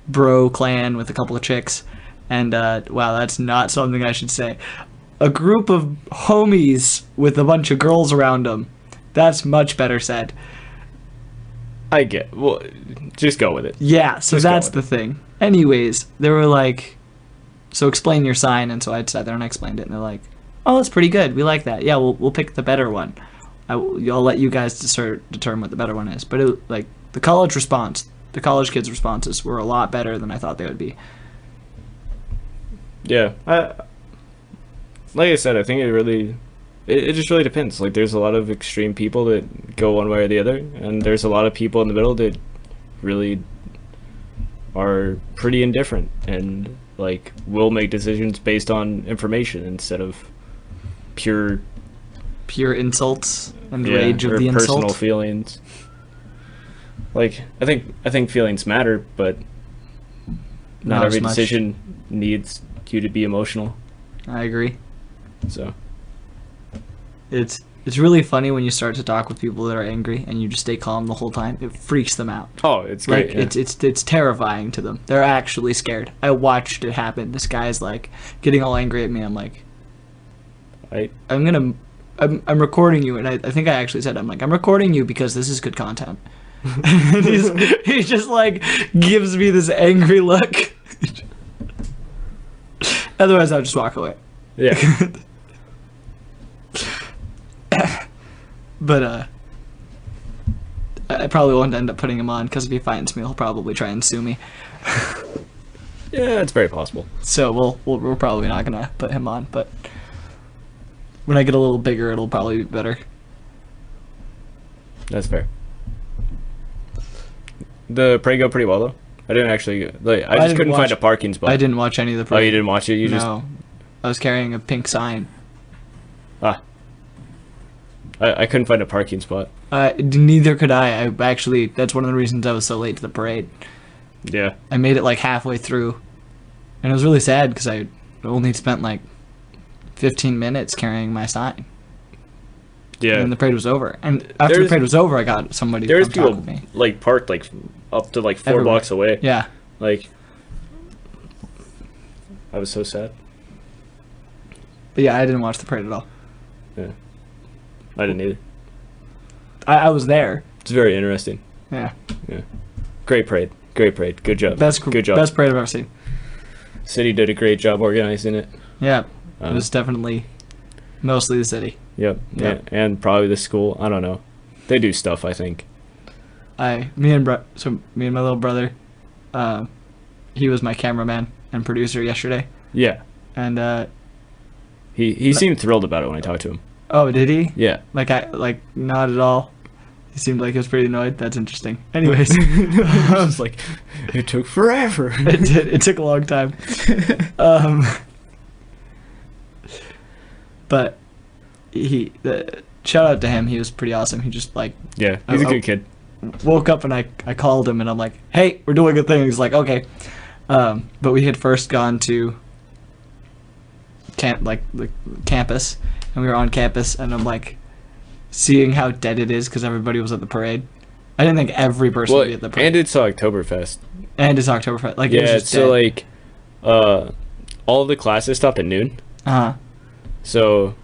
bro clan with a couple of chicks. And wow, that's not something I should say. A group of homies with a bunch of girls around them. That's much better said. Well, just go with it. Yeah, so Just go that's with the thing. Anyways, they were like, "So explain your sign." And so I sat there and I explained it, and they're like, "Oh, that's pretty good. We like that. Yeah, we'll pick the better one. I'll let you guys determine what the better one is." But the college kids' responses were a lot better than I thought they would be. Yeah. Like I said, I think it just really depends. Like, there's a lot of extreme people that go one way or the other, and there's a lot of people in the middle that really are pretty indifferent and like will make decisions based on information instead of pure insults and rage of or the personal insult. feelings. Like, I think feelings matter, but not Not every as much. decision needs you to be emotional. I agree. So It's really funny when you start to talk with people that are angry and you just stay calm the whole time. It freaks them out. it's great. Like, it's terrifying to them. They're actually scared. I watched it happen. This guy's like getting all angry at me. I'm like, I'm recording you, and I think I actually said, I'm recording you because this is good content. And he just like gives me this angry look. Otherwise, I'll just walk away. Yeah. But I probably won't end up putting him on because if he finds me, he'll probably try and sue me. Yeah, it's very possible. So we're probably not gonna put him on. But when I get a little bigger, it'll probably be better. That's fair. The parade go pretty well though. I didn't actually I just couldn't find a parking spot. I didn't watch any of the Oh, parade. you didn't watch it? No, I was carrying a pink sign. I couldn't find a parking spot. Neither could I. Actually, that's one of the reasons I was so late to the parade. Yeah. I made it like halfway through, and it was really sad because I only spent like 15 minutes carrying my sign. Yeah. And then the parade was over. And after the parade was over, I got somebody to There's come talk people with me. like parked like up to like 4 Everywhere. blocks away. Yeah. Like, I was so sad. But yeah, I didn't watch the parade at all. Yeah. I didn't either. I was there. It's very interesting. Yeah. Yeah. Great parade. Great parade. Good job. Good job. Best parade I've ever seen. City did a great job organizing it. Yeah. It was definitely mostly the city. Yep. Yep. Yeah, and probably the school. I don't know. They do stuff, I think. Me and my little brother, he was my cameraman and producer yesterday, Yeah. and He seemed thrilled about it when I talked to him. oh, did he? Yeah. Like not at all. He seemed like he was pretty annoyed. That's interesting. Anyways, It's like, it took forever. it did. It took a long time. But shout out to him. He was pretty awesome. He just like Yeah, he's a good kid. woke up and I called him and I'm like, hey, we're doing a thing. He's like, okay. But we had first gone to the campus, and we were on campus, and I'm like seeing how dead it is because everybody was at the parade. I didn't think every person would be at the parade. And it's Oktoberfest. And it's Oktoberfest. Like, it was Yeah, just so dead. like, all the classes stopped at noon. Uh-huh. So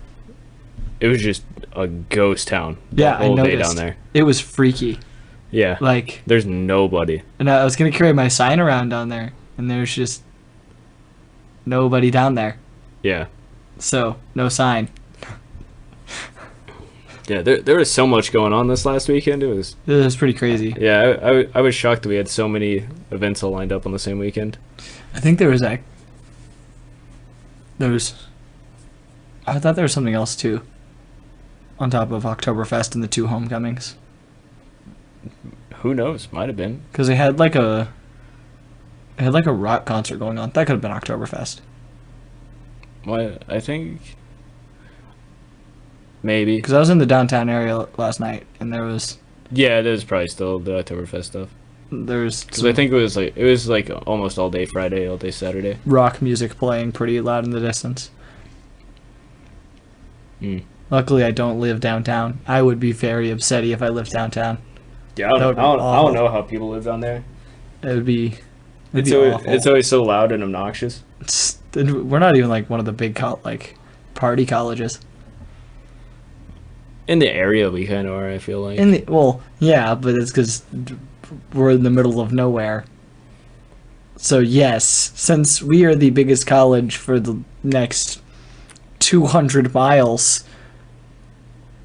it was just a ghost town Yeah, the whole I day noticed. down there. It was freaky. Yeah. Like, There's nobody. and I was gonna carry my sign around down there, and there's just nobody down there. Yeah. So no sign. Yeah, there was so much going on this last weekend. It was It was pretty crazy. yeah. I was shocked that we had so many events all lined up on the same weekend. I think there was I thought there was something else too. On top of Oktoberfest and the 2 homecomings, Who knows? Might have been. because they had like a rock concert going on. That could have been Oktoberfest. What I think maybe. Because I was in the downtown area last night, and there was Yeah, there's probably still the Oktoberfest stuff. Because I some think it was like almost all day Friday, all day Saturday. rock music playing pretty loud in the distance. Mm. Luckily, I don't live downtown. I would be very upset if I lived downtown. Yeah, That would be I awful. don't know how people live down there. It'd be It's awful. it's always so loud and obnoxious. We're not even like one of the big party colleges. In the area, we kind of are. I feel like. Yeah, but it's because we're in the middle of nowhere. So yes, since we are the biggest college for the next 200 miles,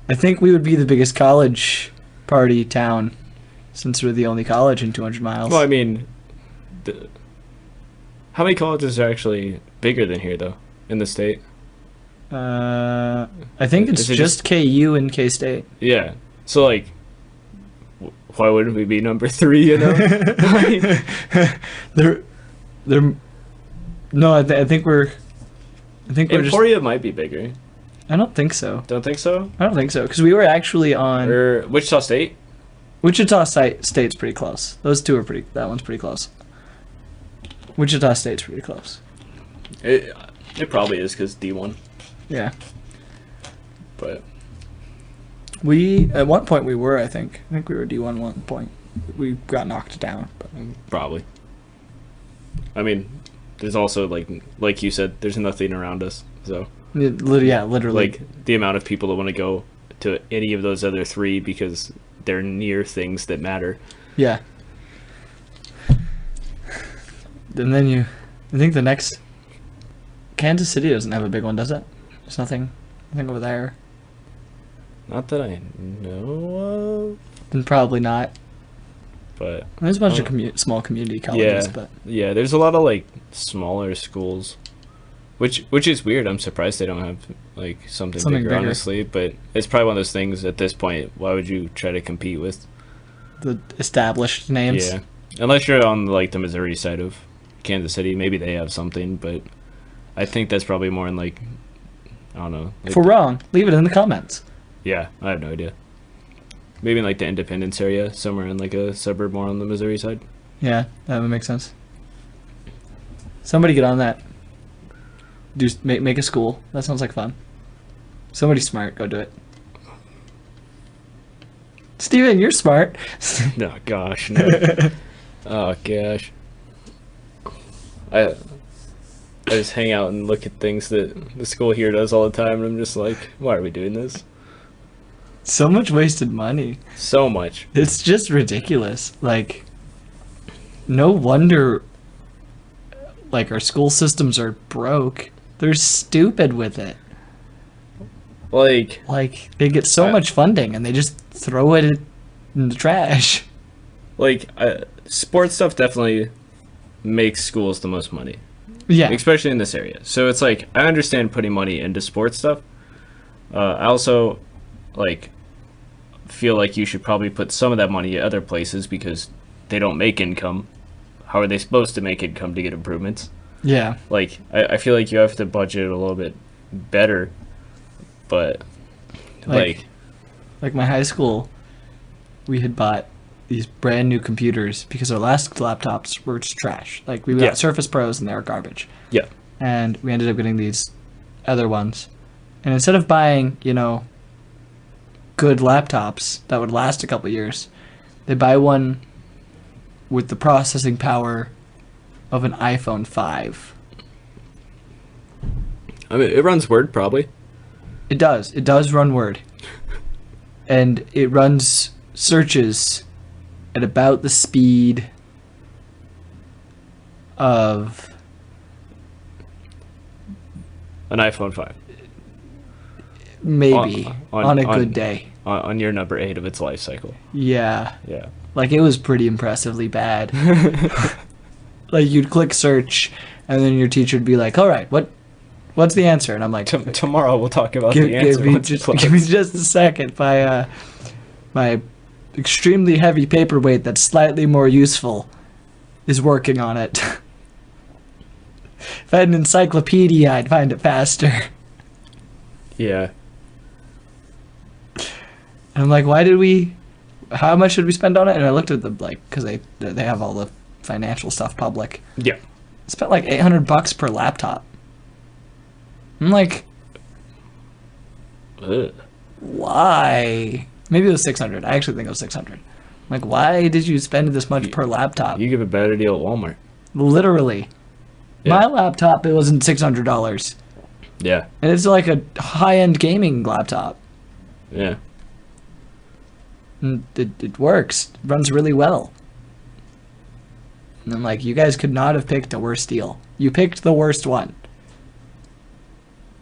I think we would be the biggest college party town, since we're the only college in 200 miles. Well, I mean, how many colleges are actually bigger than here, though, in the state? I think it's Is it just KU and K-State. Yeah. So, like, why wouldn't we be number 3, you know? they're no, I think we're just. Emporia might be bigger. I don't think so. Don't think so? I don't think so, because we were actually on Or Wichita State? Wichita State's pretty close. Those two are that one's pretty close. Wichita State's pretty close. It probably is because D1. Yeah. But We at one point we were, I think we were D1 one point. We got knocked down, but probably. I mean, there's also, like you said, there's nothing around us. So, yeah, literally. like, the amount of people that want to go to any of those other 3 because they're near things that matter. Yeah. And then I think the next Kansas City doesn't have a big one, does it? There's nothing over there. Not that I know of, And probably not. but There's a bunch of small community colleges, yeah, but yeah. There's a lot of like smaller schools, which is weird. I'm surprised they don't have like something bigger, honestly. But it's probably one of those things at this point. Why would you try to compete with the established names. Yeah, unless you're on like the Missouri side of Kansas City, maybe they have something. But I think that's probably more in like, I don't know. Like, If we're wrong, leave it in the comments. yeah, I have no idea. Maybe in like the Independence area, somewhere in like a suburb more on the Missouri side. Yeah, that would make sense. Somebody get on that. Make a school. That sounds like fun. Somebody smart, go do it. Steven, you're smart. No, gosh, no. Oh gosh. I just hang out and look at things that the school here does all the time, and I'm just like, why are we doing this? So much wasted money. So much. It's just ridiculous. Like, no wonder like our school systems are broke. They're stupid with it. Like They get so much funding and they just throw it in the trash. sports stuff definitely makes schools the most money, Yeah. especially in this area. So it's like I understand putting money into sports stuff. I also like feel like you should probably put some of that money at other places because they don't make income. How are they supposed to make income to get improvements? Yeah. Like I feel like you have to budget a little bit better, but Like my high school, we had bought these brand new computers because our last laptops were just trash. Like we got Yeah. Surface Pros and they were garbage. yeah, And we ended up getting these other ones. And instead of buying, good laptops that would last a couple years, they buy one with the processing power of an iPhone 5. I mean it runs Word probably. It does. It does run Word. And it runs searches at about the speed of An iPhone 5 maybe on a good day. on your number 8 of its life cycle. Yeah. Yeah. Like it was pretty impressively bad. Like you'd click search and then your teacher would be like, "All right, what's the answer?" And I'm like, Tomorrow we'll talk about give, the answer. give me just a second. My extremely heavy paperweight that's slightly more useful is working on it. If I had an encyclopedia, I'd find it faster. Yeah. And I'm like, how much should we spend on it? And I looked at the, because they have all the financial stuff public. Yeah. I spent like $800 per laptop. I'm like, Ugh. why? Maybe it was 600. I actually think it was 600. I'm like, why did you spend this much per laptop? You give a better deal at Walmart. Literally. Yeah. My laptop, it wasn't $600. Yeah. And it's like a high-end gaming laptop. Yeah. And it works. It runs really well. And I'm like, you guys could not have picked a worse deal. You picked the worst one.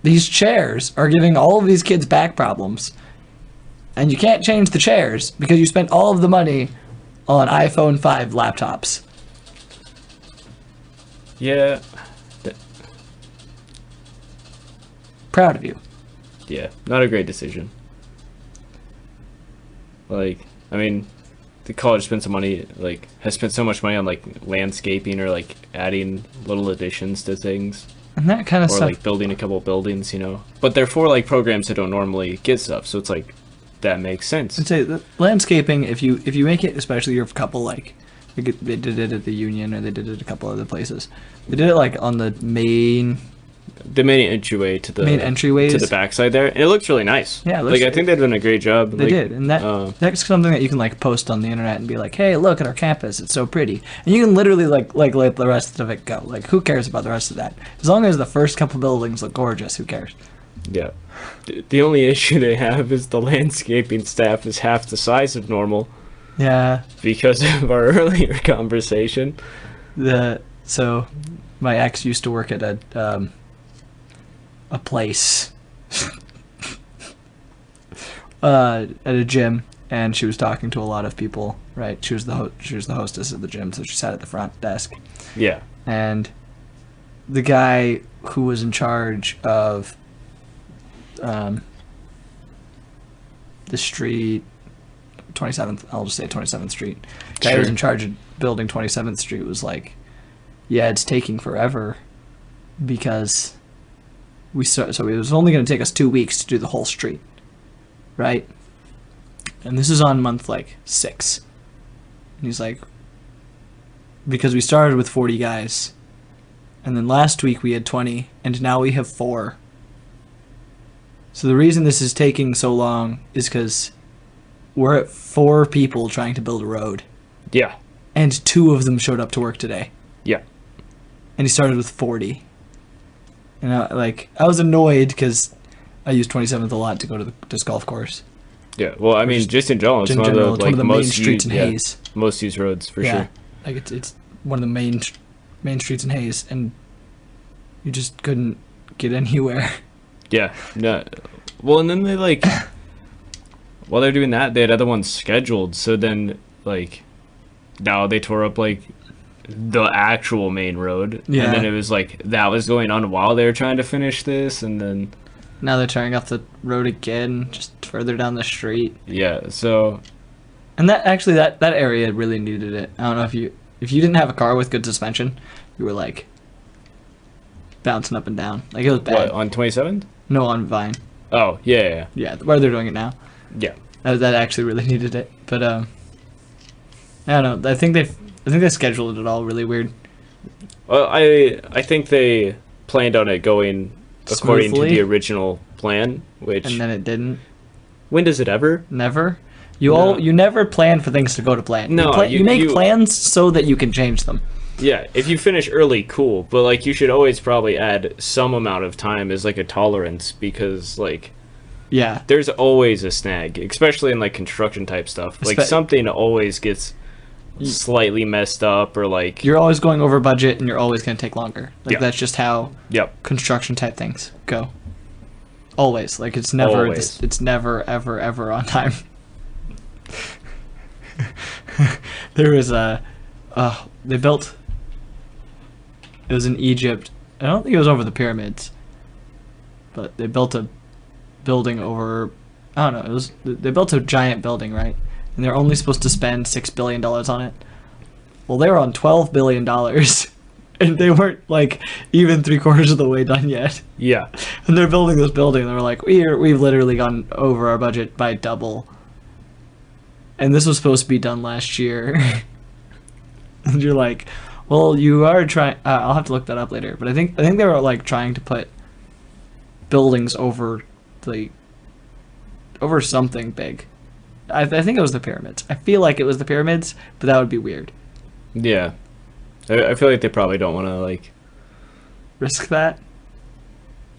These chairs are giving all of these kids back problems. And you can't change the chairs because you spent all of the money on iPhone 5 laptops. Yeah. Proud of you. Yeah. Not a great decision. Like, I mean, the college spent some money, like, has spent so much money on, like, landscaping or, like, adding little additions to things. And that kind of Or, stuff. like, building a couple buildings, you know? But they're for, like, programs that don't normally get stuff, so it's like, that makes sense. I'd say the landscaping, if you make it, especially your couple, like they did it at the Union or they did it at a couple other places. They did it like on the main entryway to the entryways to the backside there, and it looks really nice. Yeah, it looks like I great. think they've done a great job. They like, did, and that's something that you can like post on the internet and be like, "Hey, look at our campus; it's so pretty." And you can literally like let the rest of it go. Like, who cares about the rest of that? As long as the first couple buildings look gorgeous, who cares? Yeah. The only issue they have is the landscaping staff is half the size of normal Yeah. because of our earlier conversation. So my ex used to work at a place at a gym, and she was talking to a lot of people. Right, she was the hostess of the gym, so she sat at the front desk. Yeah. And the guy who was in charge of the street, 27th, I'll just say 27th Street. Guy who was Sure. in charge of building 27th Street was like, yeah, it's taking forever because so it was only going to take us 2 weeks to do the whole street, right? And this is on month like 6. And he's like, because we started with 40 guys, and then last week we had 20, and now we have 4. So the reason this is taking so long is because we're at 4 people trying to build a road, Yeah. and 2 of them showed up to work today. Yeah. And he started with 40. And I was annoyed because I use 27th a lot to go to this golf course. Yeah. Well, I mean, just in general, it's In one general, of it's the one of the main most streets used, in Hayes. most used roads for sure. Like it's one of the main streets in Hayes, and you just couldn't get anywhere. Yeah. No. Well, and then they like while they're doing that, they had other ones scheduled. So then like now they tore up like the actual main road. Yeah. And then it was like that was going on while they were trying to finish this, and then Now they're tearing off the road again, just further down the street. yeah. So And that area really needed it. I don't know if you didn't have a car with good suspension, you were like bouncing up and down. Like it was bad. what, on 27th? No, on Vine. Oh yeah. Yeah, where they're doing it now. Yeah. That actually really needed it. But I don't know. I think they scheduled it all really weird. Well, I think they planned on it going according to Smoothly. the original plan, which And then it didn't. when does it ever? Never. No. You never plan for things to go to plan. No, you make you- plans so that you can change them. Yeah, if you finish early, cool. But like, you should always probably add some amount of time as like a tolerance, because like Yeah. there's always a snag, especially in like construction type stuff. Like something always gets slightly messed up, or like You're always going over budget, and you're always going to take longer. Like Yeah. that's just how yep. construction type things go. Always. Like it's never. Always. It's never ever on time. There was they built. It was in Egypt. I don't think it was over the pyramids. But they built a building over. I don't know. They built a giant building, right? And they're only supposed to spend $6 billion on it. Well, they were on $12 billion, and they weren't like even 3/4 of the way done yet. Yeah. And they're building this building, and they're like, we've literally gone over our budget by double. And this was supposed to be done last year. And you're like, well, you are trying. I'll have to look that up later. But I think they were like trying to put buildings over something big. I think it was the pyramids. I feel like it was the pyramids, but that would be weird. Yeah. I feel like they probably don't want to like. Risk that?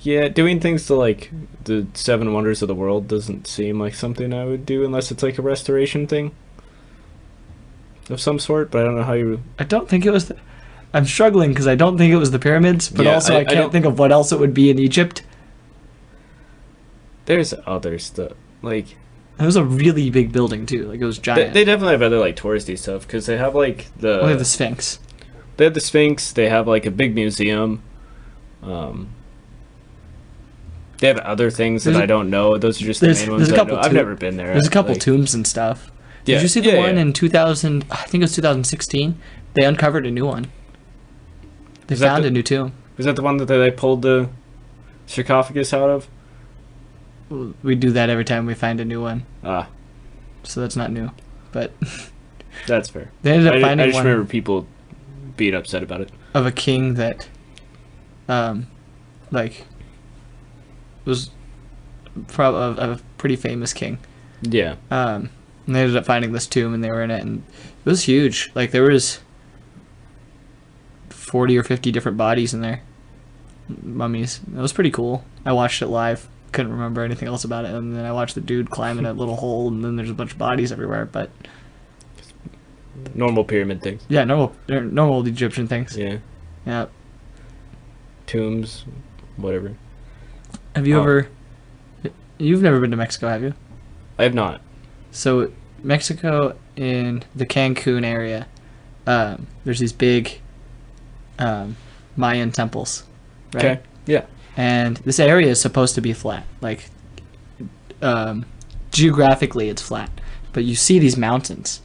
Yeah, doing things to like the Seven Wonders of the World doesn't seem like something I would do unless it's like a restoration thing of some sort. But I don't know how you. I don't think it was. I'm struggling because I don't think it was the pyramids, but Yeah, also I I can't don't- think of what else it would be in Egypt. There's other stuff like. It was a really big building too. Like it was giant. They definitely have other like touristy stuff, because they have like Well, they have the Sphinx. they have the Sphinx. They have like a big museum. They have other things that There's a- I don't know. Those are just the there's- main there's ones. a that I couple know. I've too- never been there. There's a couple like, tombs and stuff. Yeah, Did you see the yeah, one yeah. in 2000? I think it was 2016. They uncovered a new one. They Is that found the- a new tomb. Is that the one that they pulled the sarcophagus out of? We do that every time we find a new one, Ah, so that's not new. But that's fair. they ended up I finding just one remember people being upset about it. of a king that, like, was a pretty famous king. Yeah. And they ended up finding this tomb, and they were in it, and it was huge. Like there was 40 or 50 different bodies in there, mummies. It was pretty cool. I watched it live. Couldn't remember anything else about it, and then I watched the dude climb in a little hole, and then there's a bunch of bodies everywhere. But Normal pyramid things. yeah, normal Egyptian things. Yeah. Yeah. Tombs, whatever. Have you Oh. ever? You've never been to Mexico, have you? I have not. So Mexico, in the Cancun area, there's these big Mayan temples, right? Okay. Yeah. And this area is supposed to be flat. Like, geographically, it's flat. But you see these mountains.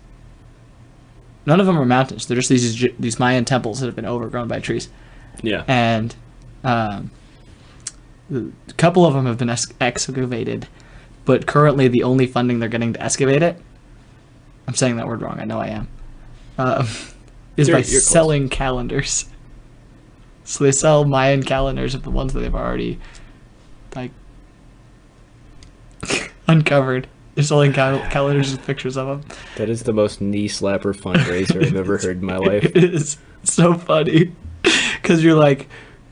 None of them are mountains. They're just these Mayan temples that have been overgrown by trees. Yeah. And a couple of them have been excavated. But currently, the only funding they're getting to excavate it, I'm saying that word wrong. I know I am. Is You're by close. selling calendars. So they sell Mayan calendars of the ones that they've already, like, uncovered. They're selling calendars with pictures of them. That is the most knee slapper fundraiser I've ever heard in my life. It is so funny, because you're like,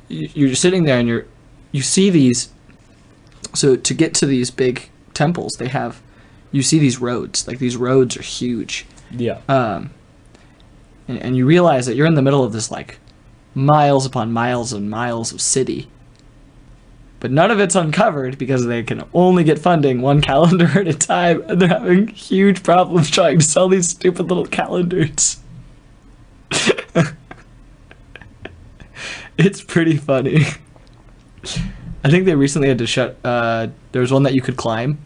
you're sitting there and you see these. So to get to these big temples, you see these roads. Like these roads are huge. Yeah. And you realize that you're in the middle of this like miles upon miles and miles of city. But none of it's uncovered because they can only get funding one calendar at a time, and they're having huge problems trying to sell these stupid little calendars. It's pretty funny. I think they recently had to shut. There was one that you could climb.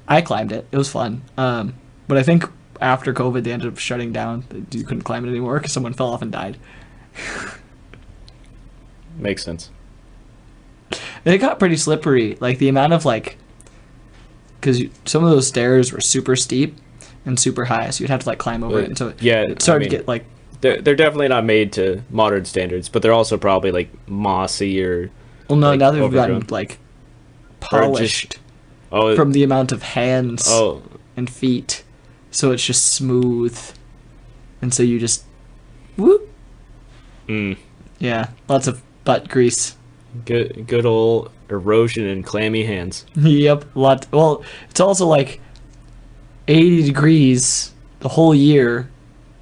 I climbed it. It was fun. But I think after COVID, they ended up shutting down. You couldn't climb it anymore because someone fell off and died. Makes sense. And it got pretty slippery. Like the amount of like, because some of those stairs were super steep and super high, so you'd have to like climb over it. And so yeah, it started to get like. They're definitely not made to modern standards, but they're also probably like mossy or. Well, no, like, now they've overgrown. gotten like polished Oh, from the amount of hands oh, and feet, so it's just smooth, and so you just, whoop. Yeah, lots of butt grease. good old erosion and clammy hands. Yep, lot. Well, it's also like 80 degrees the whole year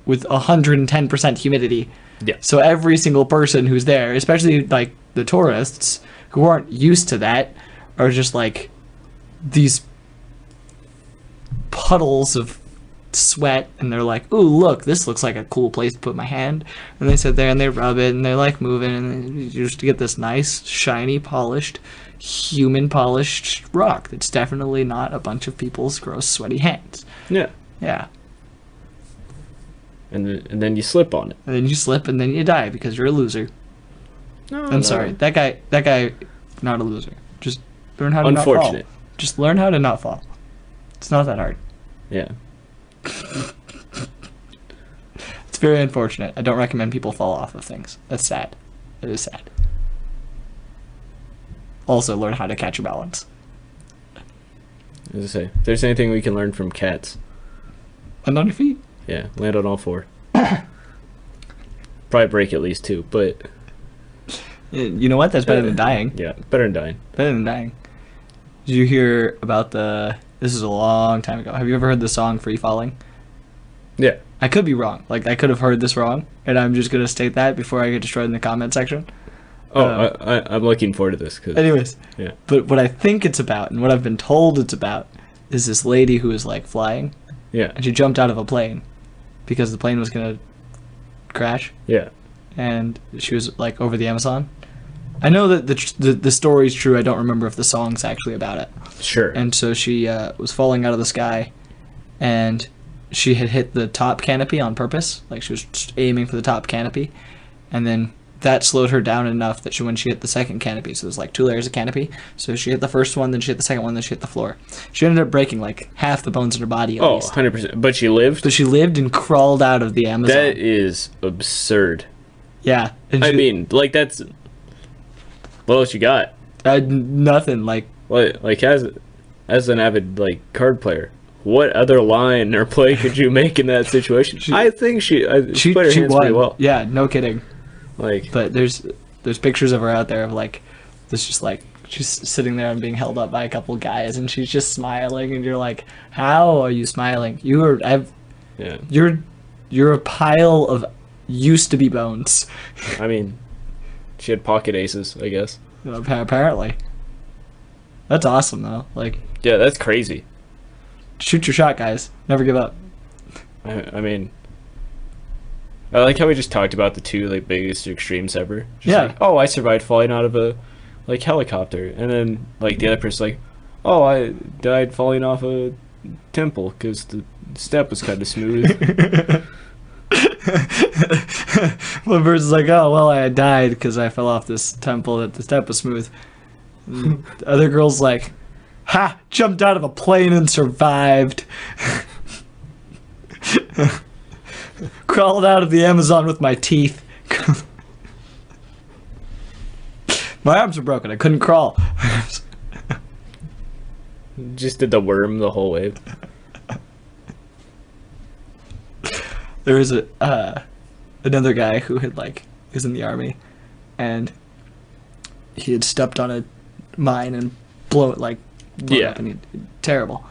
with 110% humidity. Yeah. So every single person who's there, especially like the tourists who aren't used to that, are just like these puddles of sweat, and they're like, "Ooh, look, this looks like a cool place to put my hand." And they sit there and they rub it and they like moving, and you just get this nice, shiny, polished, human polished rock that's definitely not a bunch of people's gross, sweaty hands. Yeah. Yeah. And then you slip on it. And then you slip and then you die because you're a loser. No, I'm sorry. That guy, not a loser. Just learn how to not fall. Unfortunate. Just learn how to not fall. It's not that hard. Yeah. It's very unfortunate. I don't recommend people fall off of things. That's sad. It is sad. Also, learn how to catch your balance. As I say, if there's anything we can learn from cats, Land on your feet. yeah, land on all four. Probably break at least two, but You know what? That's better than dying. yeah, better than dying. Better than dying. Did you hear about the... This is a long time ago. Have you ever heard the song Free Falling? Yeah. I could be wrong. Like, I could have heard this wrong, and I'm just going to state that before I get destroyed in the comment section. Oh, I'm looking forward to this. Anyways. Yeah. But what I think it's about, and what I've been told it's about, is this lady who is, like, flying, Yeah. and she jumped out of a plane because the plane was going to crash, Yeah. and she was, like, over the Amazon. I know that the story's true. I don't remember if the song's actually about it. Sure. And so she was falling out of the sky, and she had hit the top canopy on purpose. Like, she was just aiming for the top canopy, and then that slowed her down enough that when she hit the second canopy, so there's like 2 layers of canopy, so she hit the first one, then she hit the second one, then she hit the floor. She ended up breaking like half the bones in her body at least. 100%. But she lived? But she lived and crawled out of the Amazon. That is absurd. Yeah. And I mean, like, that's... What else you got? nothing. Like As an avid, like, card player, what other line or play could you make in that situation? I think she put her hands won. pretty well. Yeah, no kidding. Like, But there's pictures of her out there of like this, just like she's sitting there and being held up by a couple guys, and she's just smiling, and you're like, how are you smiling? yeah. You're a pile of used to be bones. I mean, she had pocket aces, I guess. Apparently. That's awesome though. Like, Yeah, that's crazy. shoot your shot, guys. Never give up. I mean, I like how we just talked about the two like biggest extremes ever. Just Yeah. Like, oh, I survived falling out of a like helicopter, and then like the other person's like, oh, I died falling off a temple because the step was kind of smooth. One person's like, oh, well, I died because I fell off this temple that the step was smooth. And the other girl's like, ha, jumped out of a plane and survived. Crawled out of the Amazon with my teeth. My arms were broken. I couldn't crawl. Just did the worm the whole way. There was another guy who had like was in the army, and he had stepped on a mine and blown Yeah. up, and terrible.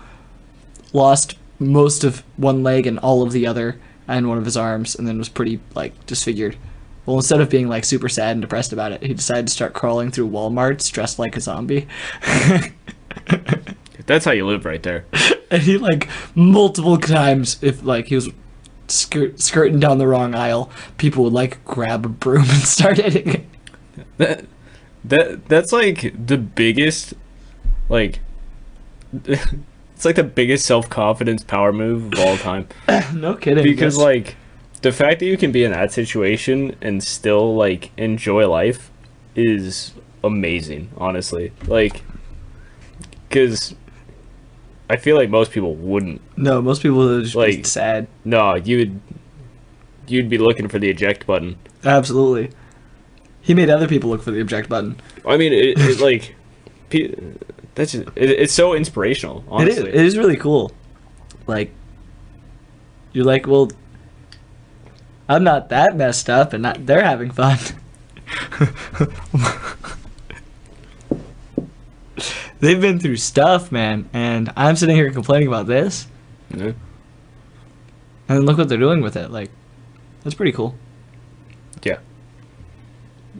Lost most of one leg and all of the other, and one of his arms, and then was pretty like disfigured. Well, instead of being like super sad and depressed about it, he decided to start crawling through Walmarts dressed like a zombie. That's how you live right there. And he like multiple times, if like he was skirting down the wrong aisle, people would like grab a broom and start hitting it. That's like the biggest, like, it's like the biggest self-confidence power move of all time. No kidding. Because like the fact that you can be in that situation and still like enjoy life is amazing, honestly. Like, because I feel like most people wouldn't. No, most people would just be Like- sad. No, you'd be looking for the eject button. Absolutely. He made other people look for the eject button. I mean, it like, that's just, it's so inspirational. Honestly, It is really cool. Like, you're like, well, I'm not that messed up, and they're having fun. They've been through stuff, man, and I'm sitting here complaining about this, Yeah. and look what they're doing with it. Like, that's pretty cool. Yeah.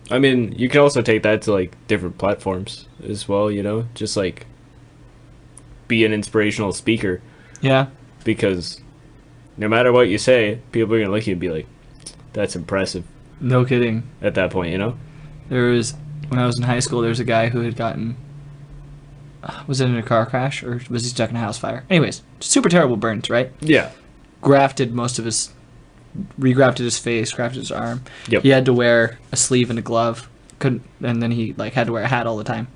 I mean, you can also take that to like different platforms as well, you know? Just like be an inspirational speaker, Yeah. because no matter what you say, people are going to look at you and be like, that's impressive No kidding. at that point, you know? There was, when I was in high school, there was a guy who had gotten, was it in a car crash, or was he stuck in a house fire? Anyways, super terrible burns, right? Yeah. Grafted most of his, regrafted his face, grafted his arm. Yep. He had to wear a sleeve and a glove, couldn't, and then he like had to wear a hat all the time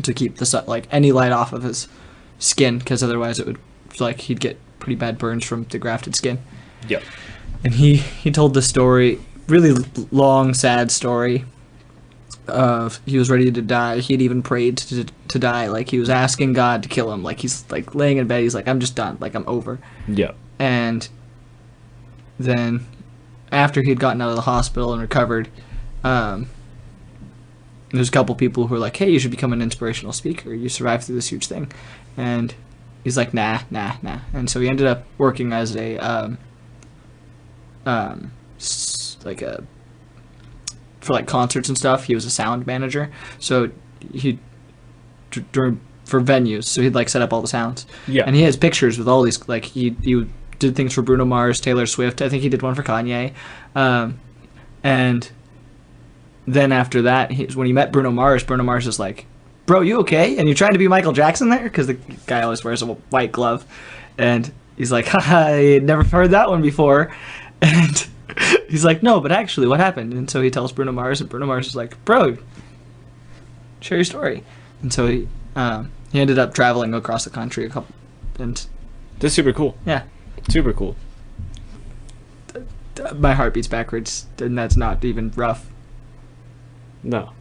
to keep the like any light off of his skin, because otherwise it would, like, he'd get pretty bad burns from the grafted skin. Yep. And he told the story, really long, sad story of he was ready to die. He'd even prayed to die. Like, he was asking God to kill him. Like, he's like laying in bed. He's like, I'm just done. Like, I'm over. Yeah. And then after he'd gotten out of the hospital and recovered, there's a couple people who were like, hey, you should become an inspirational speaker. You survived through this huge thing. And he's like, nah. And so he ended up working as a like a, for like concerts and stuff. He was a sound manager, so he during for venues, so he'd like set up all the sounds. Yeah. And he has pictures with all these, like, he did things for Bruno Mars, Taylor Swift. I think he did one for Kanye. And then after that, when he met Bruno Mars was like, bro, you okay? And you're trying to be Michael Jackson there? Because the guy always wears a white glove. And he's like, haha, I had never heard that one before. And he's like, no, but actually, what happened? And so he tells Bruno Mars, and Bruno Mars is like, bro, share your story. And so he ended up traveling across the country and That's super cool. yeah, Super cool. my heart beats backwards, and that's not even rough. No.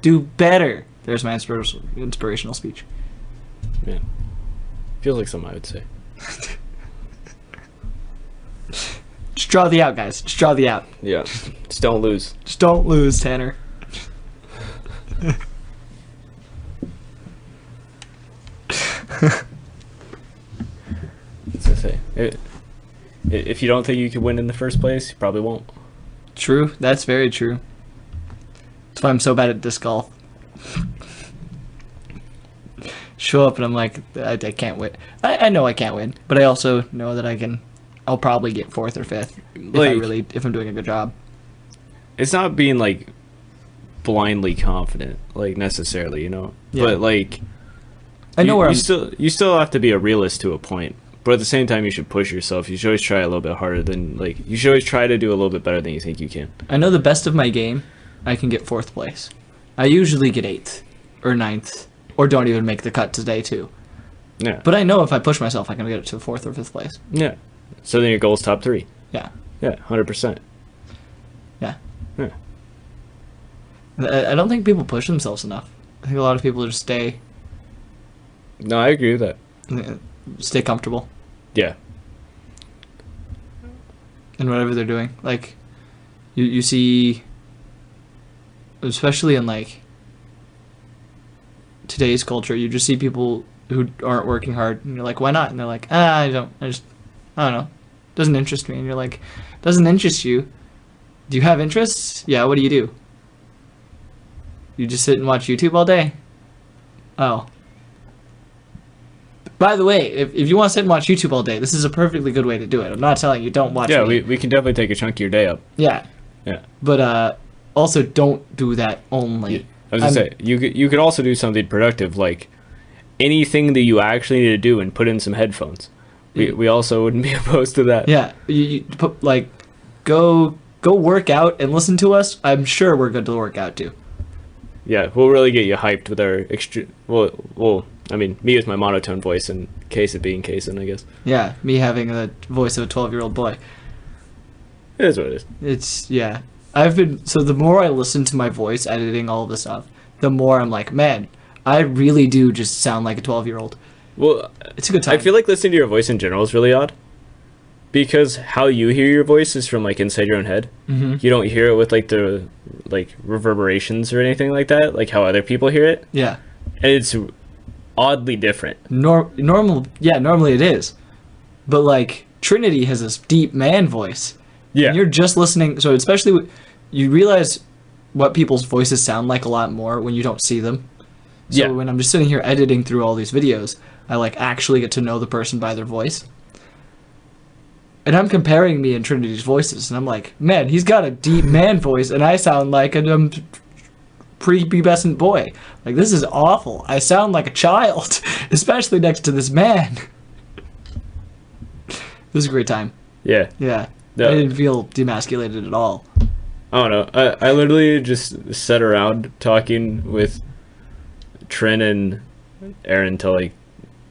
Do better. There's my inspirational speech. Yeah. Feels like something I would say. Just draw the out, guys. Just draw the out. Yeah. Just don't lose. Just don't lose, Tanner. That's what I say. If you don't think you could win in the first place, you probably won't. True. That's very true. That's why I'm so bad at disc golf. Show up and I'm like, I can't win. I know I can't win, but I also know that I'll probably get 4th or 5th if I'm doing a good job. It's not being like blindly confident, like necessarily, you know. Yeah. But like, I know where I'm. you still have to be a realist to a point. But at the same time, you should push yourself. You should always try a little bit harder than you should always try to do a little bit better than you think you can. I know the best of my game, I can get 4th place. I usually get 8th or 9th, or don't even make the cut today too. Yeah. But I know if I push myself, I can get it to 4th or 5th place. Yeah. So then your goal is top 3. Yeah. Yeah, 100%. Yeah. Yeah. I don't think people push themselves enough. I think a lot of people just stay No, I agree with that. comfortable Yeah. in whatever they're doing. Like, you see, especially in like today's culture, you just see people who aren't working hard, and you're like, why not? And they're like, I don't know, doesn't interest me. And you're like, doesn't interest you? Do you have interests? Yeah. What do? You just sit and watch YouTube all day? Oh. By the way, if you want to sit and watch YouTube all day, this is a perfectly good way to do it. I'm not telling you don't watch Yeah, me. we can definitely take a chunk of your day up. Yeah. Yeah. But also don't do that only. I was gonna say you could also do something productive, like anything that you actually need to do, and put in some headphones. We also wouldn't be opposed to that. Yeah, you put like go work out and listen to us. I'm sure we're good to work out too. Yeah, we'll really get you hyped with our well, I mean, me with my monotone voice and Case it being Kason, I guess. Yeah, me having the voice of a 12-year-old boy. It is what it is. It's yeah. The more I listen to my voice editing all of this stuff, the more I'm like, man, I really do just sound like a 12-year-old. Well, It's a good time. I feel like listening to your voice in general is really odd, because how you hear your voice is from like inside your own head. Mm-hmm. You don't hear it with like the reverberations or anything like that, like how other people hear it, Yeah. and it's oddly different. Normally it is. But like Trinity has this deep man voice. Yeah, And you're just listening, so especially you realize what people's voices sound like a lot more when you don't see them. So Yeah. when I'm just sitting here editing through all these videos, I like actually get to know the person by their voice. And I'm comparing me and Trinity's voices, and I'm like, man, he's got a deep man voice, and I sound like a prepubescent boy. Like, this is awful. I sound like a child, especially next to this man. It was a great time. yeah. Yeah. Yeah. I didn't feel demasculated at all. I don't know. I literally just sat around talking with Trin and Aaron till like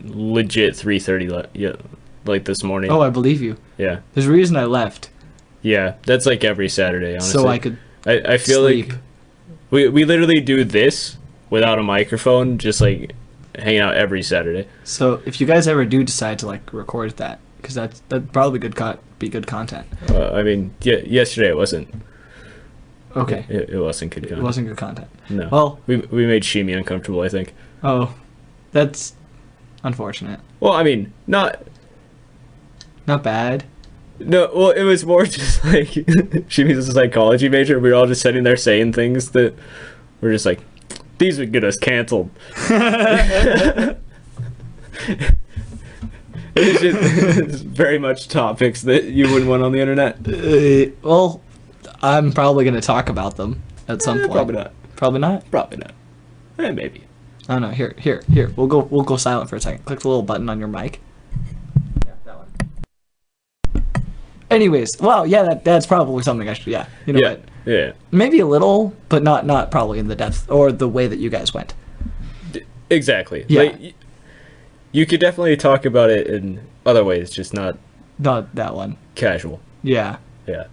legit 3:30 like this morning. Oh, I believe you. Yeah. There's a reason I left. Yeah, that's like every Saturday, honestly. So I could I feel sleep. like we literally do this without a microphone, just like hanging out every Saturday. So if you guys ever do decide to like record that, because that'd probably be good content. I mean, yesterday it wasn't. Okay. It wasn't good content. It wasn't good content. No. Well, we made Shimi uncomfortable, I think. oh, that's unfortunate. Well, I mean, not. Not bad. No, well, it was more just like Shimi's a psychology major. We were all just sitting there saying things that were just like, these would get us canceled. It's very much topics that you wouldn't want on the internet. Well, I'm probably going to talk about them at some point. Probably not. Probably not? Probably not. Maybe. I don't know. Here. We'll go silent for a second. Click the little button on your mic. Yeah, that one. Anyways, well, yeah, that's probably something I should. Yeah, you know what? Yeah. Maybe a little, but not probably in the depth or the way that you guys went. Exactly. Yeah. Like, you could definitely talk about it in other ways, just not Not that one. casual. Yeah. Yeah.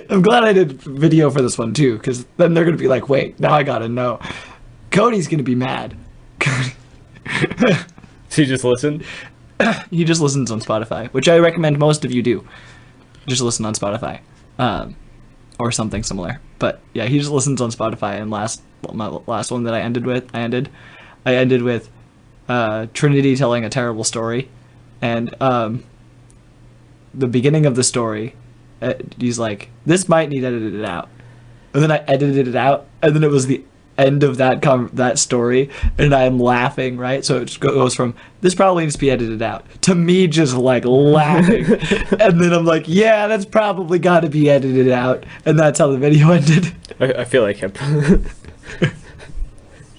I'm glad I did video for this one too, because then they're gonna be like, wait, now I gotta know. Cody's gonna be mad. Cody. So you just listen? He just listens on Spotify, which I recommend most of you do. Just listen on Spotify, or something similar. But yeah, he just listens on Spotify. And my last one that I ended with Trinity telling a terrible story, and the beginning of the story, he's like, "This might need edited out," and then I edited it out, and then it was the end of that story, and I'm laughing, right? So it goes from this probably needs to be edited out to me just like laughing, and then I'm like, yeah, that's probably got to be edited out, and that's how the video ended. I feel like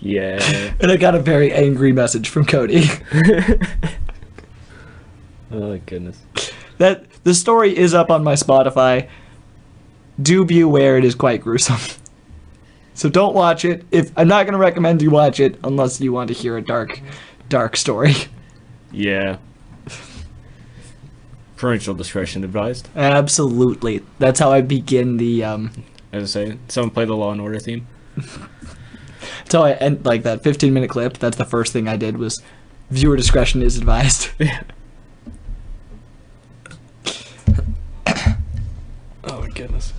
yeah. And I got a very angry message from Cody. Oh goodness. That the story is up on my Spotify. Do be aware it is quite gruesome. So don't watch it. I'm not going to recommend you watch it unless you want to hear a dark story. Yeah. Parental discretion advised. Absolutely. That's how I begin the As I say, someone play the Law and Order theme. That's how I end like that 15-minute clip. That's the first thing I did was viewer discretion is advised. Yeah. Oh my goodness.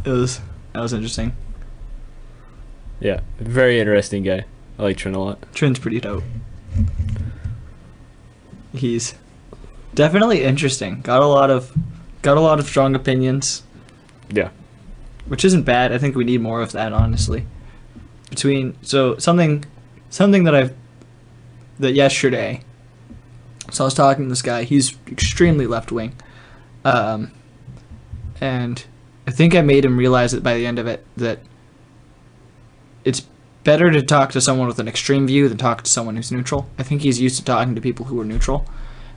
That was interesting. Yeah, very interesting guy. I like Trin a lot. Trin's pretty dope. He's definitely interesting. Got a lot of strong opinions, Yeah. which isn't bad. I think we need more of that, honestly. Something that yesterday So I was talking to this guy. He's extremely left wing, and I think I made him realize it by the end of it that it's better to talk to someone with an extreme view than talk to someone who's neutral. I think he's used to talking to people who are neutral,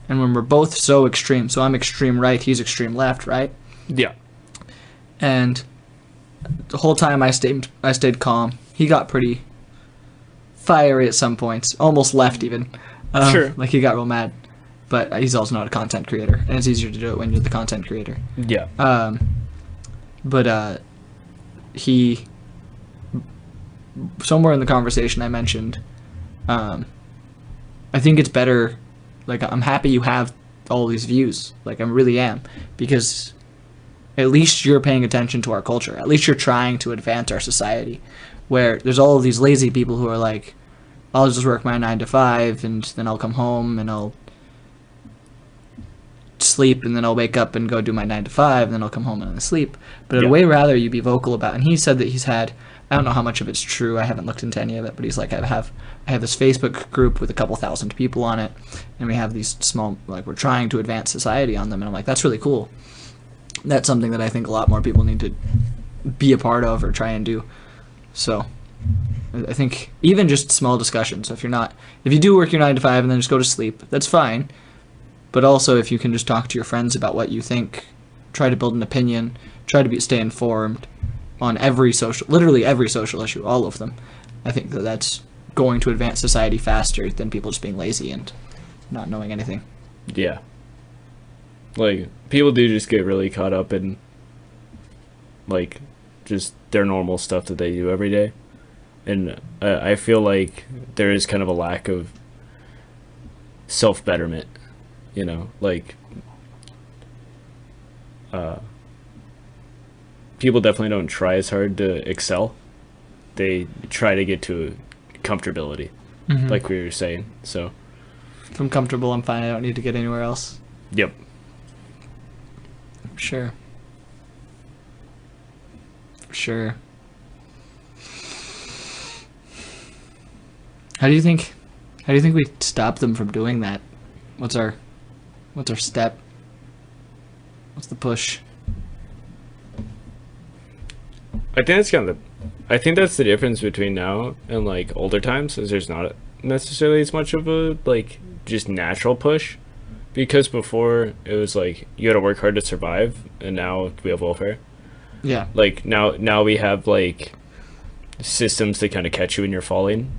and when we're both so extreme, so I'm extreme right, he's extreme left, right? Yeah. And the whole time I stayed calm. He got pretty fiery at some points, almost left even. Sure. Like he got real mad. But he's also not a content creator, and it's easier to do it when you're the content creator. Yeah. But he, somewhere in the conversation I mentioned, I think it's better, like, I'm happy you have all these views, like, I really am, because at least you're paying attention to our culture, at least you're trying to advance our society, where there's all of these lazy people who are like, I'll just work my 9 to 5, and then I'll come home, and I'll sleep, and then I'll wake up and go do my 9 to 5, and then I'll come home and I'll sleep. But I'd way rather you be vocal about, and he said that he's had, I don't know how much of it's true, I haven't looked into any of it, but he's like, I have this Facebook group with a couple thousand people on it, and we have these small, like, we're trying to advance society on them, and I'm like, that's really cool. That's something that I think a lot more people need to be a part of or try and do. So I think even just small discussions, if you do work your 9 to 5 and then just go to sleep, that's fine. But also, if you can just talk to your friends about what you think, try to build an opinion, try to stay informed on literally every social issue, all of them. I think that's going to advance society faster than people just being lazy and not knowing anything. Yeah. Like, people do just get really caught up in, like, just their normal stuff that they do every day. And I feel like there is kind of a lack of self-betterment. You know, like, people definitely don't try as hard to excel. They try to get to comfortability, like we were saying. So, if I'm comfortable, I'm fine. I don't need to get anywhere else. Yep. Sure. How do you think we stop them from doing that? What's our step? What's the push? I think that's the difference between now and, like, older times, is there's not necessarily as much of a, like, just natural push, because before it was like you had to work hard to survive, and now we have welfare. Yeah. Like, now we have, like, systems to kind of catch you when you're falling,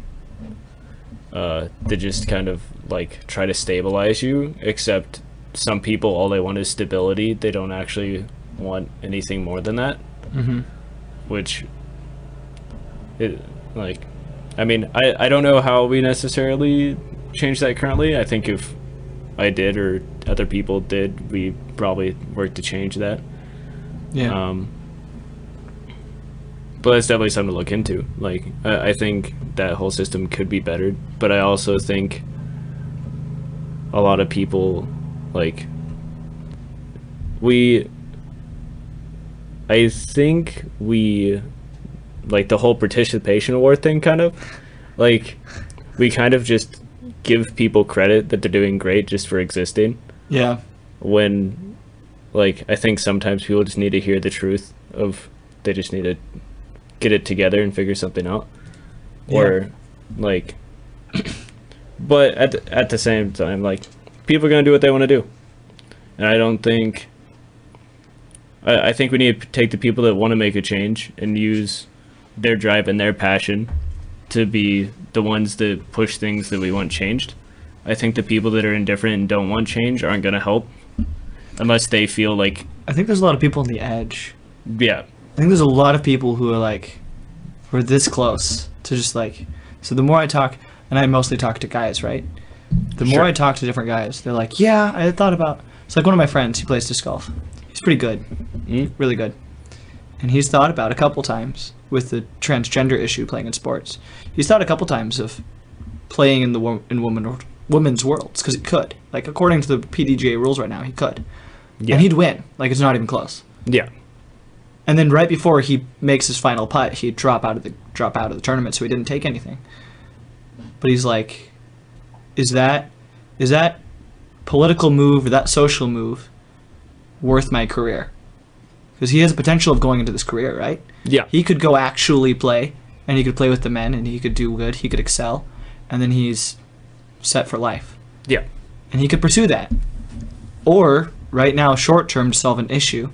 that just kind of, like, try to stabilize you, except some people, all they want is stability. They don't actually want anything more than that. Which, I mean, I don't know how we necessarily change that currently. I think if I did or other people did, we probably work to change that. Yeah. But it's definitely something to look into. Like, I think that whole system could be bettered, but I also think a lot of people, like, I think like, the whole participation award thing, kind of, like, we kind of just give people credit that they're doing great just for existing. Yeah. When, like, I think sometimes people just need to hear the truth of, they just need to get it together and figure something out. Yeah. Or, like, but at the same time, like, people are going to do what they want to do. And I don't think, I think we need to take the people that want to make a change and use their drive and their passion to be the ones that push things that we want changed. I think the people that are indifferent and don't want change aren't going to help unless they feel like... I think there's a lot of people on the edge. Yeah. I think there's a lot of people who are, like, who are this close to just, like... So the more I talk, and I mostly talk to guys, right? The more I talk to different guys, they're like, yeah, I thought about... It's like one of my friends, he plays disc golf. He's pretty good. Really good. And he's thought about a couple times with the transgender issue playing in sports. He's thought a couple times of playing in the women's worlds, because he could. Like, according to the PDGA rules right now, he could. Yeah. And he'd win. Like, it's not even close. Yeah. And then right before he makes his final putt, he'd drop out of the tournament, so he didn't take anything. But he's like, is that political move or that social move worth my career? Because he has the potential of going into this career, right? Yeah. He could go actually play, and he could play with the men, and he could do good, he could excel, and then he's set for life. Yeah. And he could pursue that. Or, right now, short term, to solve an issue,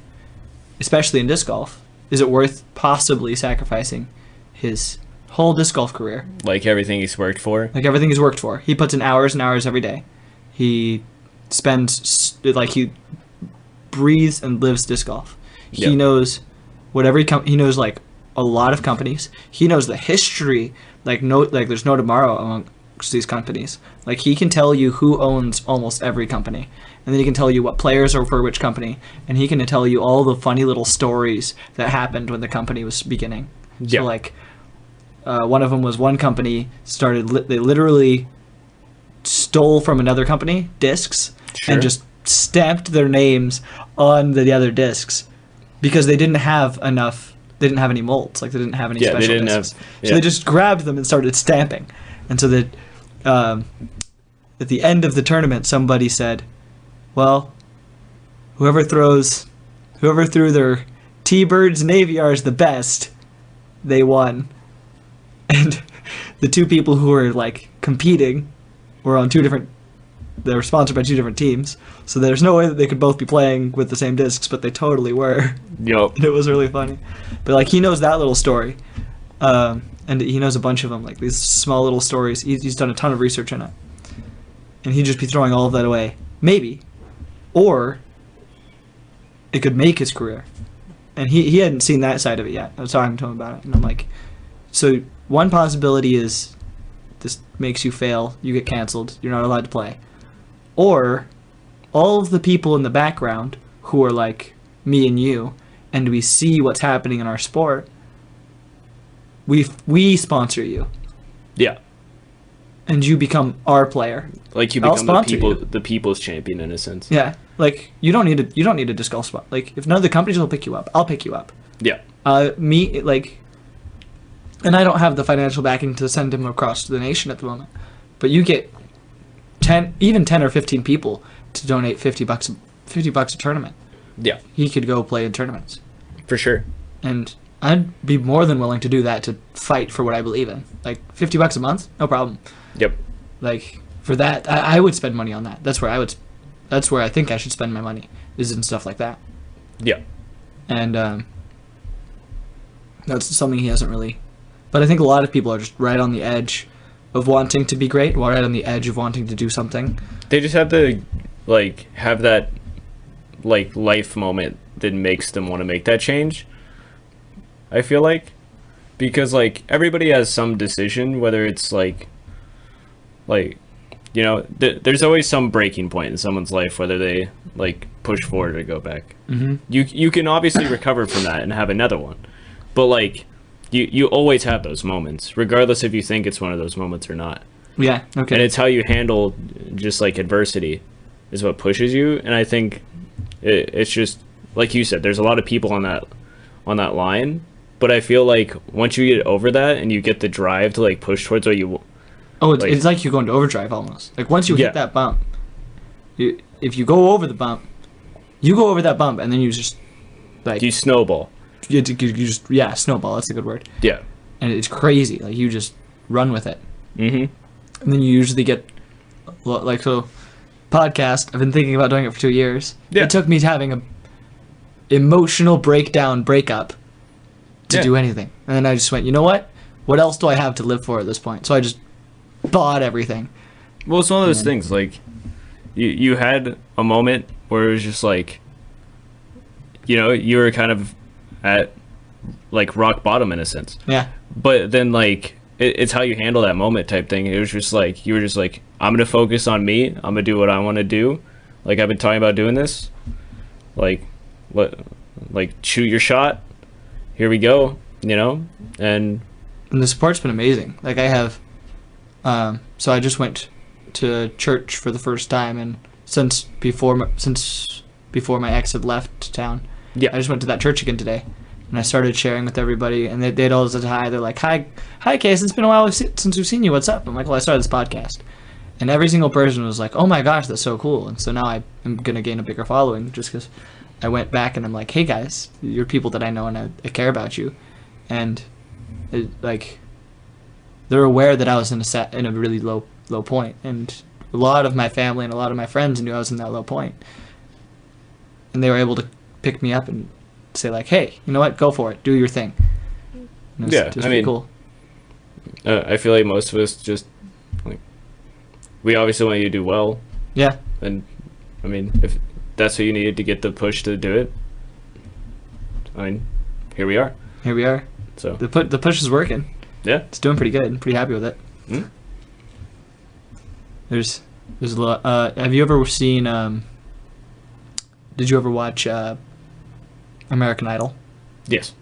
especially in disc golf, is it worth possibly sacrificing his whole disc golf career? Like everything he's worked for. Like everything he's worked for. He puts in hours and hours every day. He spends, like, he breathes and lives disc golf. He Yep. knows what every he knows, like, a lot of companies. He knows the history, like there's no tomorrow amongst these companies. Like, he can tell you who owns almost every company, and then he can tell you what players are for which company, and he can tell you all the funny little stories that happened when the company was beginning. Yeah. So, like, one of them was one company started. They literally stole from another company discs Sure. and just stamped their names on the other discs because they didn't have enough. They didn't have any molds. Like, they didn't have any Yeah, they special didn't discs. have- So yeah. they just grabbed them and started stamping. And so that at the end of the tournament, somebody said, "Well, whoever threw their T-Birds and AVRs the best, they won." And the two people who were, like, competing were on they were sponsored by two different teams, so there's no way that they could both be playing with the same discs, but they totally were. Yup. And it was really funny. But, like, he knows that little story, and he knows a bunch of them, like these small little stories. He's done a ton of research in it, and he'd just be throwing all of that away, maybe, or it could make his career. And he hadn't seen that side of it yet. I was talking to him about it, and I'm like, so one possibility is this makes you fail, you get canceled, you're not allowed to play. Or all of the people in the background who are like me and you, and we see what's happening in our sport, we sponsor you, Yeah. and you become our player. Like, you I'll become sponsor you. the people's champion in a sense. Yeah, like you don't need a disc golf spot. Like, if none of the companies will pick you up, I'll pick you up. Yeah. And I don't have the financial backing to send him across the nation at the moment, but you get 10 or 15 people to donate $50 a tournament. Yeah. He could go play in tournaments, For sure. and I'd be more than willing to do that to fight for what I believe in. Like, $50 a month, no problem. Yep. Like, for that, I would spend money on that. That's where I think I should spend my money, is in stuff like that. Yeah. And that's something he hasn't really. But I think a lot of people are just right on the edge of wanting to be great, or right on the edge of wanting to do something. They just have to, like, have that, like, life moment that makes them want to make that change, I feel like. Because, like, everybody has some decision, whether it's, like, you know, there's always some breaking point in someone's life, whether they, like, push forward or go back. Mm-hmm. You can obviously recover from that and have another one. But, like, you always have those moments, regardless if you think it's one of those moments or not. Yeah, okay. And it's how you handle just, like, adversity is what pushes you. And I think it's just, like you said, there's a lot of people on that line. But I feel like once you get over that and you get the drive to, like, push towards what you... Oh, it's like you're going to overdrive almost. Like, once you Yeah. hit that bump, if you go over the bump, you go over that bump, and then you just, like... You snowball. You just, yeah, snowball, that's a good word. Yeah. And it's crazy. Like, you just run with it. Mm-hmm. And then you usually get, like, so, podcast, I've been thinking about doing it for 2 years. Yeah. It took me having a emotional breakup to Yeah. do anything. And then I just went, you know what? What else do I have to live for at this point? So I just bought everything. Well, it's one of those things, like, you had a moment where it was just like, you know, you were kind of at, like, rock bottom in a sense. Yeah. But then, like, it's how you handle that moment type thing. It was just like, you were just like, I'm going to focus on me. I'm going to do what I want to do. Like, I've been talking about doing this. Like, shoot your shot. Here we go, you know? And And the support's been amazing. Like, I have, so I just went to church for the first time, and since before my ex had left town, yeah, I just went to that church again today, and I started sharing with everybody, and they'd all said hi. They're like, hi, Case, it's been a while since we've seen you. What's up? I'm like, well, I started this podcast, And every single person was like, oh my gosh, that's so cool. And so now I'm going to gain a bigger following just because I went back and I'm like, hey guys, you're people that I know and I care about you. And like, they're aware that I was in a really low point. And a lot of my family and a lot of my friends knew I was in that low point. And they were able to pick me up and say like, hey, you know what, go for it, do your thing. And it was pretty cool. I feel like most of us just, like, we obviously want you to do well. Yeah. And, I mean, if that's what you needed to get the push to do it, I mean, here we are. Here we are. So the push is working. Yeah. It's doing pretty good. I'm pretty happy with it. Mm. There's a lot. Have you ever seen, did you ever watch American Idol? Yes.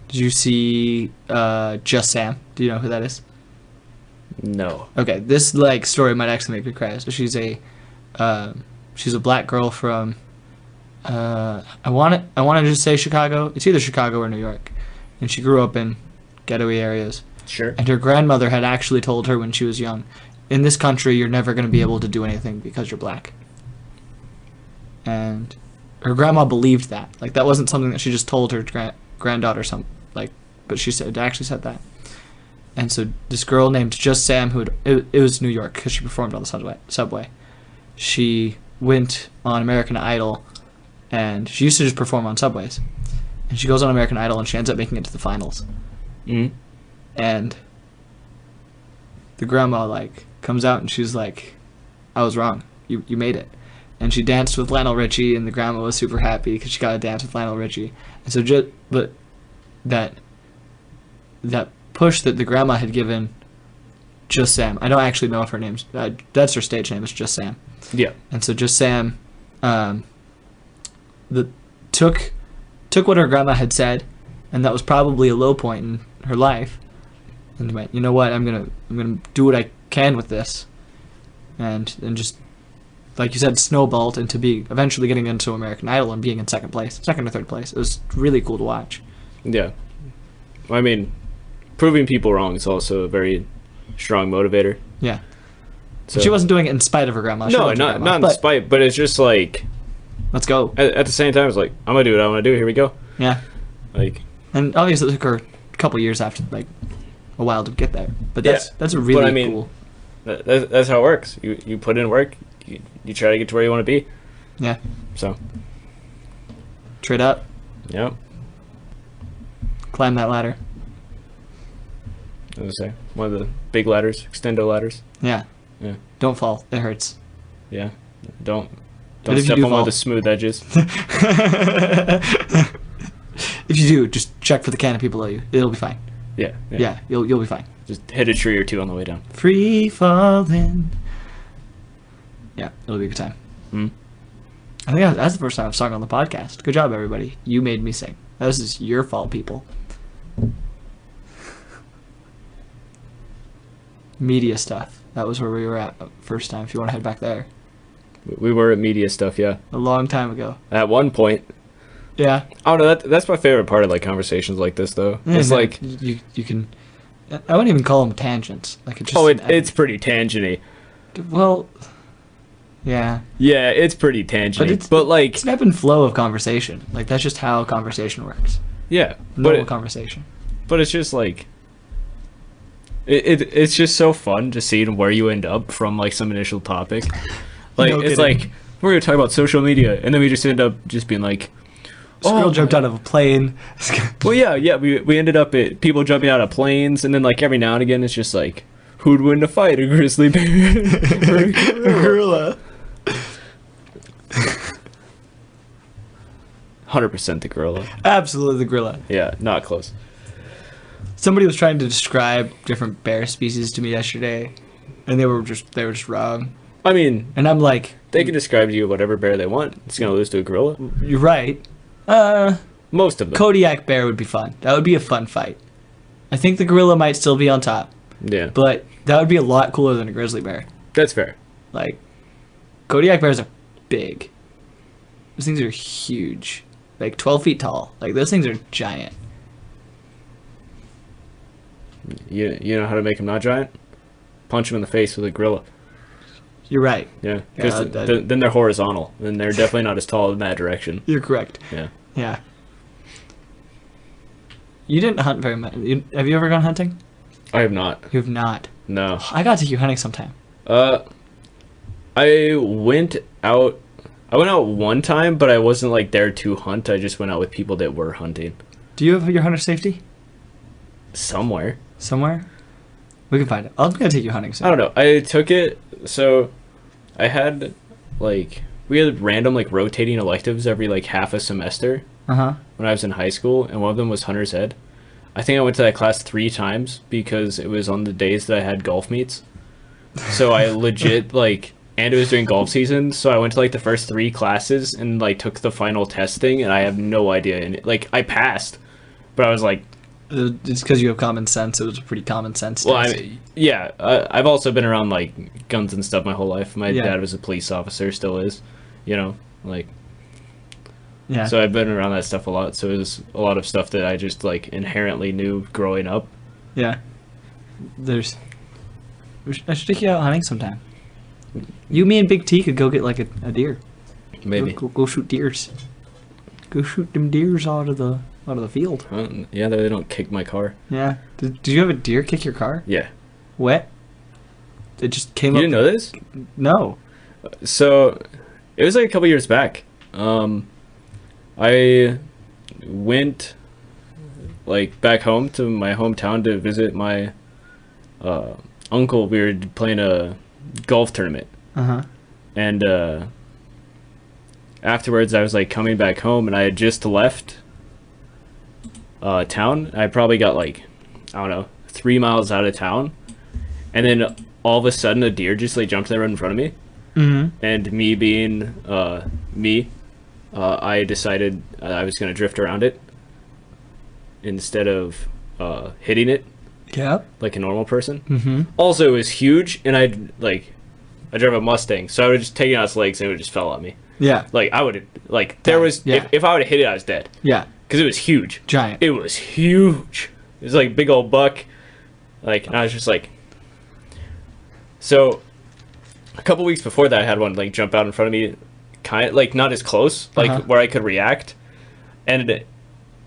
Did you see Just Sam? Do you know who that is? No. Okay, this like story might actually make me cry. So she's a black girl from I want to just say Chicago. It's either Chicago or New York, and she grew up in ghetto-y areas. Sure. And her grandmother had actually told her when she was young, in this country you're never going to be able to do anything because you're black. And her grandma believed that. Like, that wasn't something that she just told her granddaughter but she actually said that. And so this girl named Just Sam, it was New York because she performed on the subway. She went on American Idol, and she used to just perform on subways. And she goes on American Idol, and she ends up making it to the finals. Mm. And the grandma like comes out and she's like, I was wrong. You made it. And she danced with Lionel Richie, and the grandma was super happy because she got to dance with Lionel Richie. And so but that push that the grandma had given Just Sam, I don't actually know if her name's that's her stage name, it's Just Sam. Yeah. And so Just Sam took what her grandma had said, and that was probably a low point in her life, and went, you know what, I'm gonna do what I can with this, and just like you said, snowballed into eventually getting into American Idol and being in second or third place. It was really cool to watch. Yeah. I mean, proving people wrong is also a very strong motivator. Yeah. So She wasn't doing it in spite of her grandma. No, not in spite, but it's just like, let's go. At the same time, it's like, I'm gonna do what I want to do. Here we go. Yeah. Like, and obviously it took her a couple years after, like, a while to get there. But that's a really cool. That's how it works. You put in work. You try to get to where you want to be. Yeah. So. Trade up. Yep. Climb that ladder. I was gonna say, one of the big ladders, extendo ladders. Yeah. Yeah. Don't fall. It hurts. Yeah. Don't But step on one of the smooth edges. If you do, just check for the canopy below you. It'll be fine. Yeah. Yeah, you'll be fine. Just hit a tree or two on the way down. Free falling. Yeah, it'll be a good time. Mm. I think that's the first time I've sung on the podcast. Good job, everybody. You made me sing. This is your fault, people. Media stuff. That was where we were at first time, if you want to head back there. We were at media stuff, yeah. A long time ago. At one point. Yeah. Oh no, that's my favorite part of like conversations like this though. Yeah, it's like you can. I wouldn't even call them tangents. Like it just. Oh, it's pretty tangenty. Well. Yeah. Yeah, it's pretty tangenty. But like it's an ebb and flow of conversation. Like that's just how conversation works. Yeah. Normal conversation. But it's just like. It's just so fun to see where you end up from like some initial topic. Like it's like we're gonna talk about social media, and then we just end up just being like, this girl jumped out of a plane. Well, yeah. We ended up at people jumping out of planes, and then like every now and again, it's just like, who'd win a fight, a grizzly bear or a gorilla? 100% the gorilla. Absolutely the gorilla. Yeah, not close. Somebody was trying to describe different bear species to me yesterday, and they were just wrong. I mean, and I'm like, they can describe to you whatever bear they want. It's gonna lose to a gorilla. You're right. Most of them. Kodiak bear would be fun. That would be a fun fight. I think the gorilla might still be on top. Yeah. But that would be a lot cooler than a grizzly bear. That's fair. Like, Kodiak bears are big. Those things are huge. Like 12 feet tall. Like those things are giant. You know how to make them not giant? Punch them in the face with a gorilla. You're right. Yeah, because Yeah, then they're horizontal, and they're definitely not as tall in that direction. You're correct. Yeah. Yeah. You didn't hunt very much. Have you ever gone hunting? I have not. You have not. No. I got to take you hunting sometime. I went out. I went out one time, but I wasn't like there to hunt. I just went out with people that were hunting. Do you have your hunter safety? Somewhere. Somewhere? We can find it. I'm gonna take you hunting soon. I don't know. I took it. So I had we had random rotating electives every half a semester when I was in high school, and one of them was hunter's ed. I think I went to that class 3 times because it was on the days that I had golf meets. So I legit and it was during golf season, so I went to the first 3 classes and took the final testing, and I have no idea. And I passed, but I was like, it's because you have common sense. It was a pretty common sense test. Well, I've also been around guns and stuff my whole life. My dad was a police officer, still is, yeah. So I've been around that stuff a lot. So it was a lot of stuff that I just inherently knew growing up. Yeah. I should take you out hunting sometime. You, me, and Big T could go get a deer. Maybe go shoot deers. Go shoot them deers out of the field. Yeah, they don't kick my car. Yeah. Did you have a deer kick your car? Yeah. Wet? It just came You up. didn't know this? No. So it was a couple years back. I went back home to my hometown to visit my uncle. We were playing a golf tournament. And afterwards I was coming back home, and I had just left town. I probably got I don't know, 3 miles out of town, and then all of a sudden a deer just jumped there right in front of me. And me being me, I decided I was going to drift around it instead of hitting it. Yeah. Like a normal person. Also, it was huge, and I drove a Mustang, so I would just take it on its legs and it would just fell on me. Yeah. I would there was if I would have hit it, I was dead. Yeah. Because it was huge. Giant. It was huge. It was big old buck. And I was just so a couple weeks before that, I had one jump out in front of me, kind of not as close, where I could react, and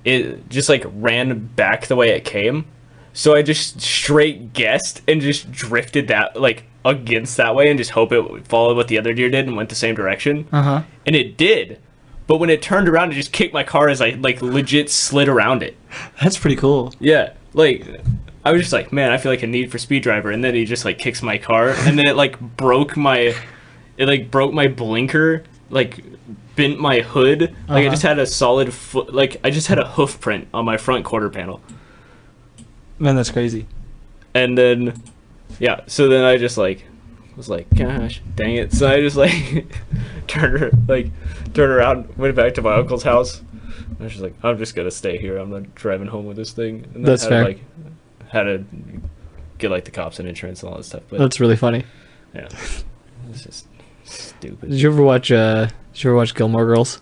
it just ran back the way it came. So I just straight guessed and just drifted that against that way and just hope it followed what the other deer did and went the same direction. And it did. But when it turned around, it just kicked my car as I legit slid around it. That's pretty cool. Yeah. I was just man, I feel like a Need for Speed driver, and then he just kicks my car, and then it broke my blinker, bent my hood. I just had a solid foot, I just had a hoof print on my front quarter panel. Man, that's crazy. And then so then I just was gosh dang it. So I just turned around, went back to my uncle's house. I was just I'm just gonna stay here. I'm not driving home with this thing. And that's fair. Had to get the cops and insurance and all that stuff. But that's really funny. Yeah, it's just stupid. Did you ever watch Gilmore Girls?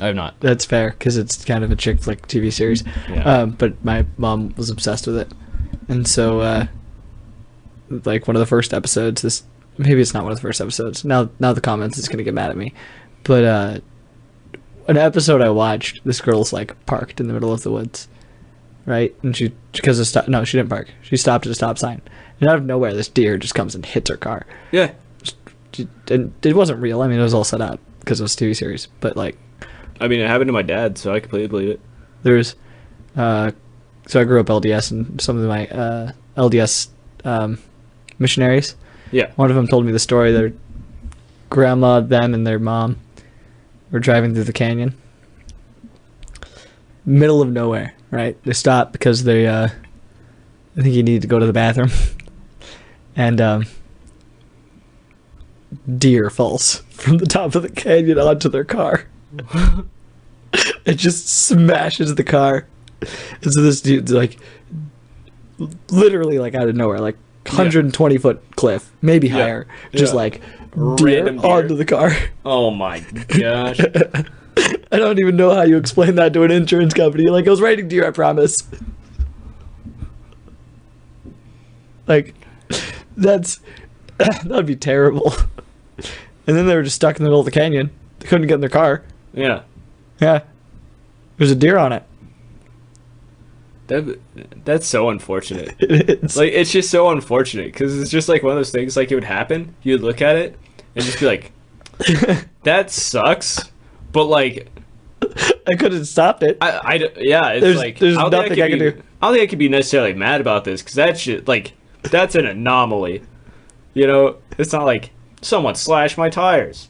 I have not. That's fair, because it's kind of a chick flick TV series. Yeah. But my mom was obsessed with it, and so one of the first episodes. Maybe it's not one of the first episodes. Now the comments is gonna get mad at me, but an episode I watched, this girl's parked in the middle of the woods, right? And she didn't park. She stopped at a stop sign, and out of nowhere, this deer just comes and hits her car. Yeah. And it wasn't real. I mean, it was all set up because it was a TV series, but I mean, it happened to my dad, so I completely believe it. There's, so I grew up LDS, and some of my LDS missionaries. Yeah. One of them told me the story. Their grandma, them, and their mom were driving through the canyon, middle of nowhere. Right? They stopped because they, I think he needed to go to the bathroom, and deer falls from the top of the canyon onto their car. It just smashes the car, and so this dude's literally out of nowhere, 120-foot cliff, maybe higher, just deer onto the car. Oh my gosh. I don't even know how you explain that to an insurance company. It was riding deer, I promise. That's That would be terrible. And then they were just stuck in the middle of the canyon. They couldn't get in their car. Yeah. Yeah. There's a deer on it. That's so unfortunate. It is. Like, it's just so unfortunate because it's just like one of those things. Like, it would happen. You'd look at it and just be like, "That sucks," but like, I couldn't stop it. yeah. It's like there's I don't think nothing I can do. I don't think I could be necessarily mad about this because that shit, like, that's an anomaly. You know, it's not like someone slashed my tires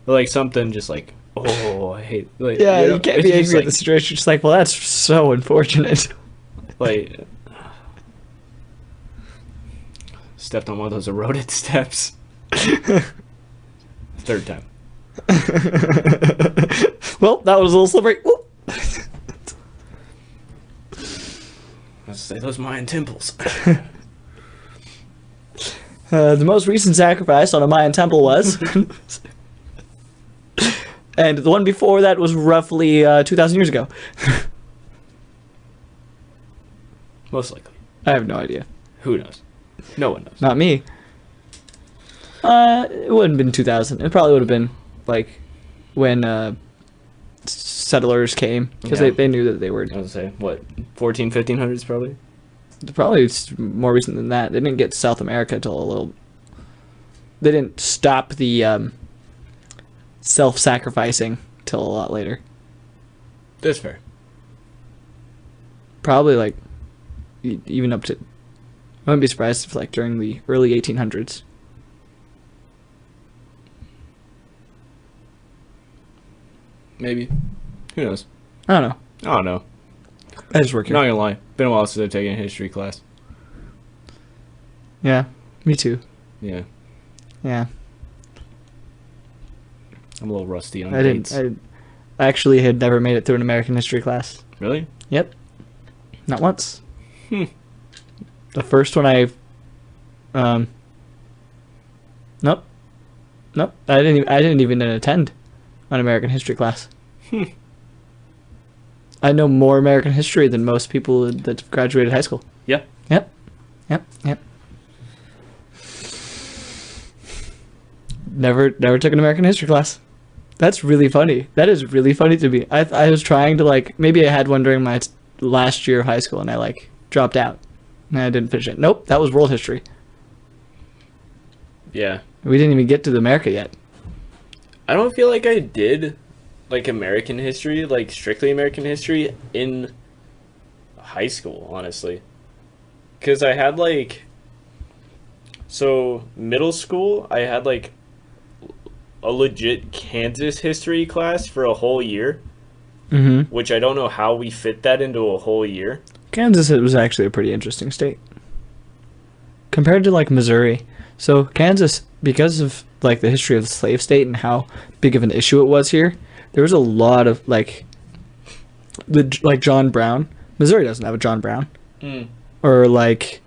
or like something just like, oh, I hate. Like, Yeah, you know, you can't it's be just angry at like- the situation. You're just like, well, that's so unfortunate. Like, stepped on one of those eroded steps. Third time. Well, that was a little slippery. Whoop. Let's say those Mayan temples. The most recent sacrifice on a Mayan temple was... and the one before that was roughly 2,000 years ago. Most likely. I have no idea. Who knows? No one knows. Not me. It wouldn't have been 2,000. It probably would have been, like, when settlers came. Because Yeah. they knew that they were... I was gonna say, what, 1500s probably? Probably it's more recent than that. They didn't get to South America till a little... They didn't stop the self-sacrificing till a lot later. That's fair. Probably, like, even up to... I wouldn't be surprised if, like, during the early 1800s. Maybe. Who knows? I don't know. I don't know. I just work Not here. gonna lie. Been a while since I've taken a history class. Yeah, me too. Yeah. Yeah. I'm a little rusty on I dates. I actually had never made it through an American history class. Really? Yep. Not once. Hmm. The first one nope. Nope. I didn't even attend an American history class. I know more American history than most people that graduated high school. Yeah. Yep. Yep. Never took an American history class. That's really funny. That is really funny to me. I was trying to, like, maybe I had one during my last year of high school and I, like, dropped out. And I didn't finish it. Nope, that was world history. Yeah. We didn't even get to the America yet. I don't feel like I did, like, American history, like, strictly American history in high school, honestly. Because I had, like... So, middle school, I had, like, a legit Kansas history class for a whole year. Mm-hmm. Which I don't know how we fit that into a whole year. Kansas was actually a pretty interesting state. Compared to, like, Missouri. So, Kansas, because of, like, the history of the slave state and how big of an issue it was here, there was a lot of, like, John Brown. Missouri doesn't have a John Brown. Mm. Or, like,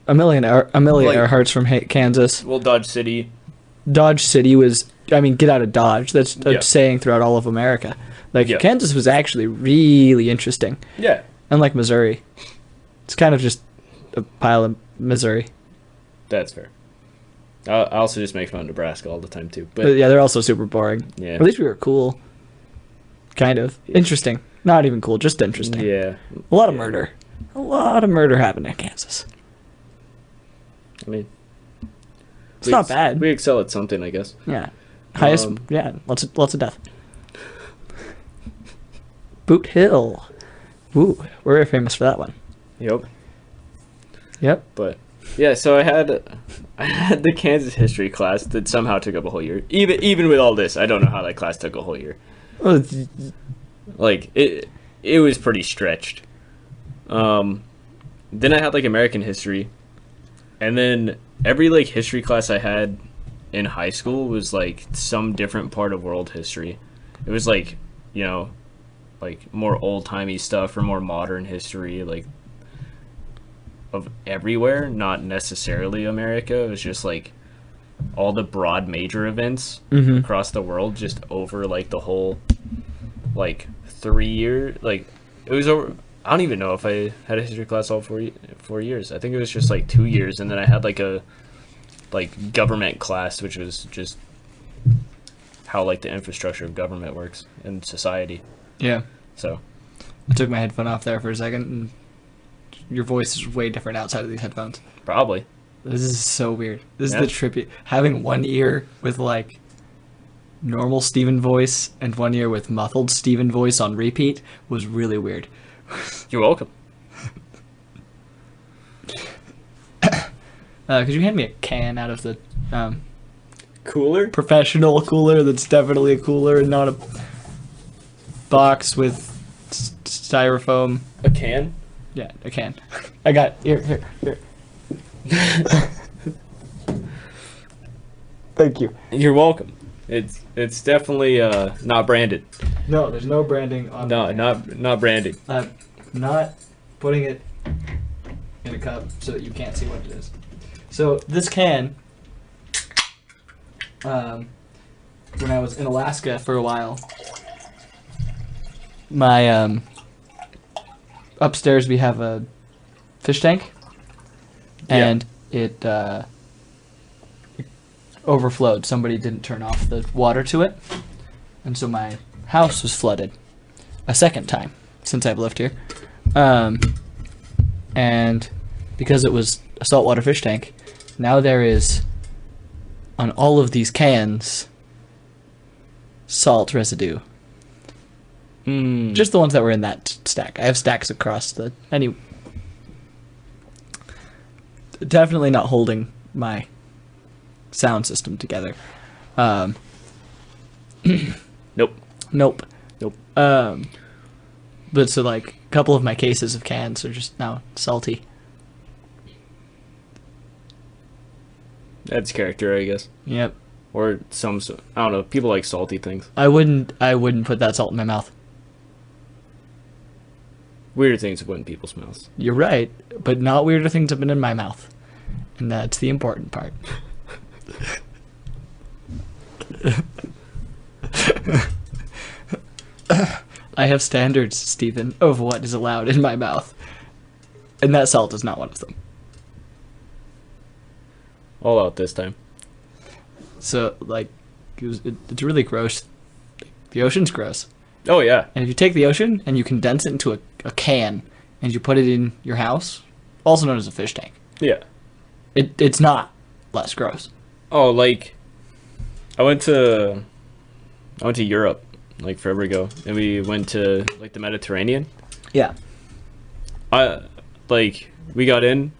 Amelia Like- Earhart's from Kansas. Well, Dodge City. Dodge City was, I mean, get out of Dodge. That's a Yeah. saying throughout all of America. Like, Yeah. Kansas was actually really interesting. Yeah. Unlike Missouri. It's kind of just a pile of Missouri. That's fair. I also just make fun of Nebraska all the time, too. But But, yeah, they're also super boring. yeah. At least we were cool. Kind of. Interesting. Not even cool, just interesting. Yeah. A lot of Yeah. murder. A lot of murder happened in Kansas. I mean... It's not bad. We excel at something, I guess. Yeah. Highest, yeah, lots of death. Boot Hill. Ooh, we're famous for that one. Yep. Yep. But yeah, so I had the Kansas history class that somehow took up a whole year. Even with all this, I don't know how that class took a whole year. Oh, Like it was pretty stretched. Then I had like American history, and then every like history class I had in high school was like some different part of world history. It was like, you know, like more old-timey stuff or more modern history, like of everywhere, not necessarily America. It was just like all the broad major events Mhm. across the world, just over like the whole like 3 year, like it was over. I don't even know if I had a history class all 4 years. I think it was just like 2 years, and then I had like a like government class, which was just how like the infrastructure of government works in society. Yeah. So I took my headphone off there for a second, and your voice is way different outside of these headphones. probably. This is so weird. This Yeah. is the trippy. Having one ear with like normal Steven voice and one ear with muffled Steven voice on repeat was really weird. You're welcome. Could you hand me a can out of the Cooler? professional cooler that's definitely a cooler and not a box with styrofoam? A can? Yeah, a can. I got here. Thank you. You're welcome. It's definitely not branded. No, there's no branding on. No, not branded. I'm not putting it in a cup so that you can't see what it is. So this can, when I was in Alaska for a while, my upstairs we have a fish tank, and it overflowed. Somebody didn't turn off the water to it, and so my house was flooded a second time since I've lived here. And because it was a saltwater fish tank, now there is, on all of these cans, salt residue. Just the ones that were in that stack. I have stacks across the... Definitely not holding my sound system together. Nope. Nope. Nope. But so like a couple of my cases of cans are just now salty. That's character, I guess. Yep. Or I don't know. People like salty things. I wouldn't put that salt in my mouth. Weirder things have went in people's mouths. You're right, but not weirder things have been in my mouth. And that's the important part. I have standards, Stephen, of what is allowed in my mouth. And that salt is not one of them. All out this time. So, like, it's really gross. The ocean's gross. Oh, yeah. And if you take the ocean and you condense it into a can and you put it in your house, also known as a fish tank, Yeah. it's not less gross. Oh, like, I went to Europe, like, forever ago, and we went to, like, the Mediterranean. Yeah. We got in,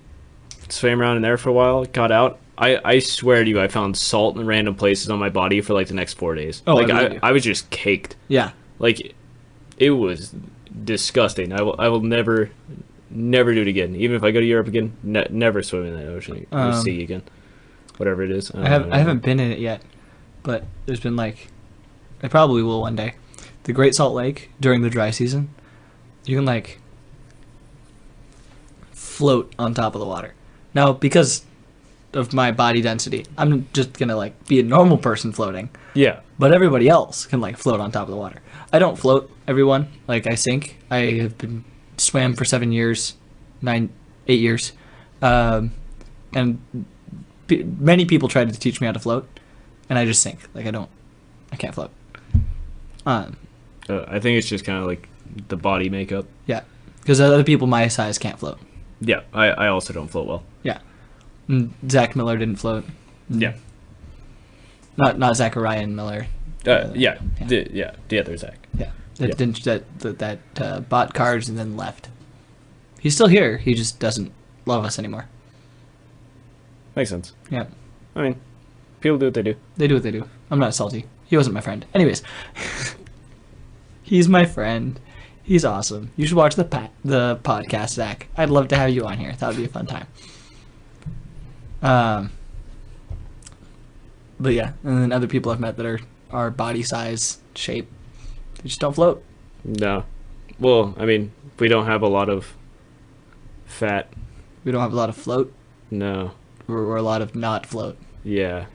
swam around in there for a while, got out. I swear to you, I found salt in random places on my body for, like, the next 4 days. Oh, like, I believe you. I was just caked. Yeah. Like, it was disgusting. I will never do it again. Even if I go to Europe again, never swim in that ocean or sea again. Whatever it is. I haven't been in it yet, but there's been like, I probably will one day. The Great Salt Lake during the dry season, you can like float on top of the water. Now, because of my body density, I'm just gonna like be a normal person floating. Yeah. But everybody else can like float on top of the water. I don't float, everyone. Like I sink. I have been swam for 8 years, and many people tried to teach me how to float, and I just sink. Like I can't float. I think it's just kind of like the body makeup. Yeah, because other people my size can't float. Yeah, I also don't float well. Yeah, and Zach Miller didn't float. Yeah. Not Zachariah Miller. Yeah. There's Zach. Yeah, that Yeah. didn't that bought cars and then left. He's still here. He just doesn't love us anymore. Makes sense. Yeah, I mean, people do what they do. they do what they do. I'm not salty. He wasn't my friend. Anyways, he's my friend. He's awesome. You should watch the podcast, Zach. I'd love to have you on here. That would be a fun time. But yeah, and then other people I've met that are body size, shape, they just don't float. No. Well, I mean, we don't have a lot of fat. We don't have a lot of float, No. or a lot of not float. Yeah.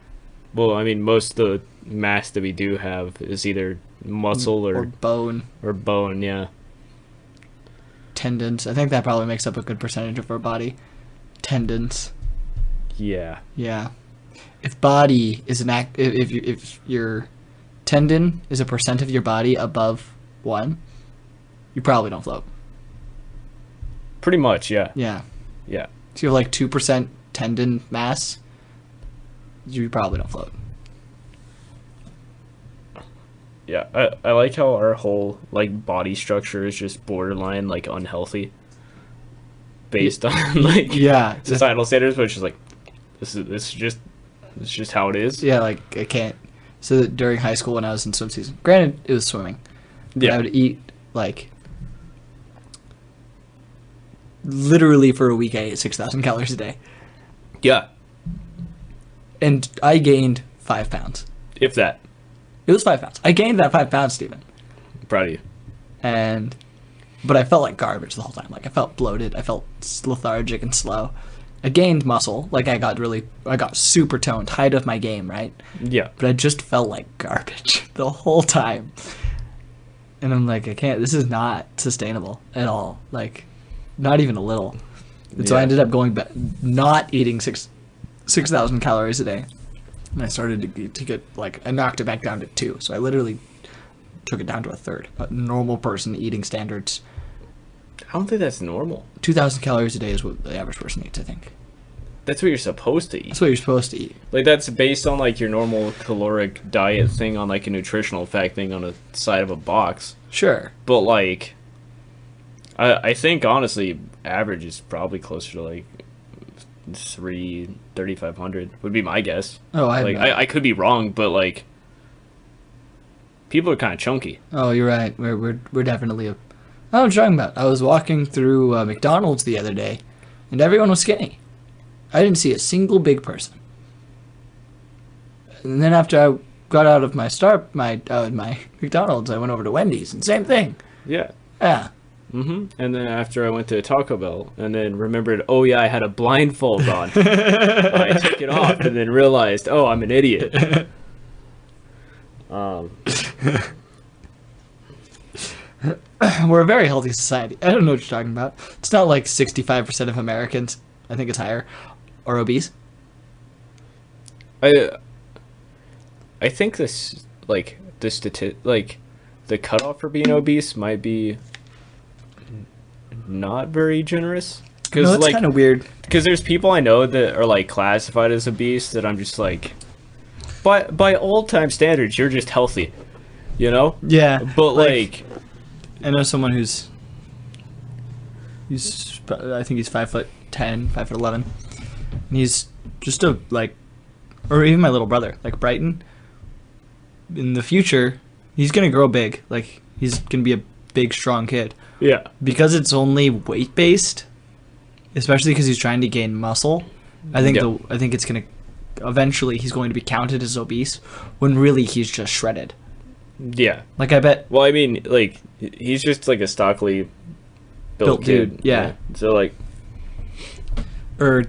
Well, I mean, most of the mass that we do have is either muscle Or or bone, bone, yeah. tendons. I think that probably makes up a good percentage of our body. Tendons. Yeah. Yeah. if body is an act, if your tendon is a percent of your body above 1, you probably don't float. Pretty much, yeah. Yeah. Yeah. So you have like 2% tendon mass, you probably don't float. Yeah, I like how our whole like body structure is just borderline like unhealthy based on like Yeah. societal standards, but it's just like this is just how it is. Yeah, like I can't. So during high school when I was in swim season, granted it was swimming, but Yeah. I would eat like literally for a week I ate 6,000 calories a day, Yeah. and I gained 5 pounds. If that. It was 5 pounds. I gained that 5 pounds, Steven. I'm proud of you. But I felt like garbage the whole time. Like I felt bloated. I felt lethargic and slow. I gained muscle. Like I got super toned, height of my game, right? Yeah. But I just felt like garbage the whole time. And I'm like, I can't. This is not sustainable at all. Like, not even a little. And so I Yeah. ended up going back, not eating 6,000 calories a day. And I started to get, like, I knocked it back down to 2. So I literally took it down to a third. A normal person eating standards, I don't think that's normal. 2,000 calories a day is what the average person eats, I think. That's what you're supposed to eat. That's what you're supposed to eat. Like that's based on like your normal caloric diet thing on like a nutritional fact thing on the side of a box. Sure. But like I think honestly average is probably closer to like 3,500 would be my guess. Oh, Like I could be wrong, but like people are kind of chunky. Oh, you're right. We're definitely a. I don't know what you're talking about. I was walking through McDonald's the other day, and everyone was skinny. I didn't see a single big person. And then after I got out of my my McDonald's, I went over to Wendy's, and same thing. Yeah. Yeah. And then after I went to Taco Bell and then remembered, oh yeah, I had a blindfold on. I took it off and then realized, oh, I'm an idiot. We're a very healthy society. I don't know what you're talking about. It's not like 65% of Americans, I think it's higher, are obese. I think this like the cutoff for being obese might be not very generous because No, that's kind of weird. because there's people I know that are like classified as obese that I'm just like by old time standards you're just healthy, you know? Yeah. But like I know someone who's I think he's 5'10", 5'11", and he's just a like, or even my little brother, like Brighton. In the future, he's gonna grow big. Like he's gonna be a big, strong kid. yeah. Because it's only weight based, especially because he's trying to gain muscle. I think Yeah. I think it's gonna eventually he's going to be counted as obese when really he's just shredded. Yeah. Like I bet Well, I mean, like he's just like a stockily built dude, kid. yeah. So like or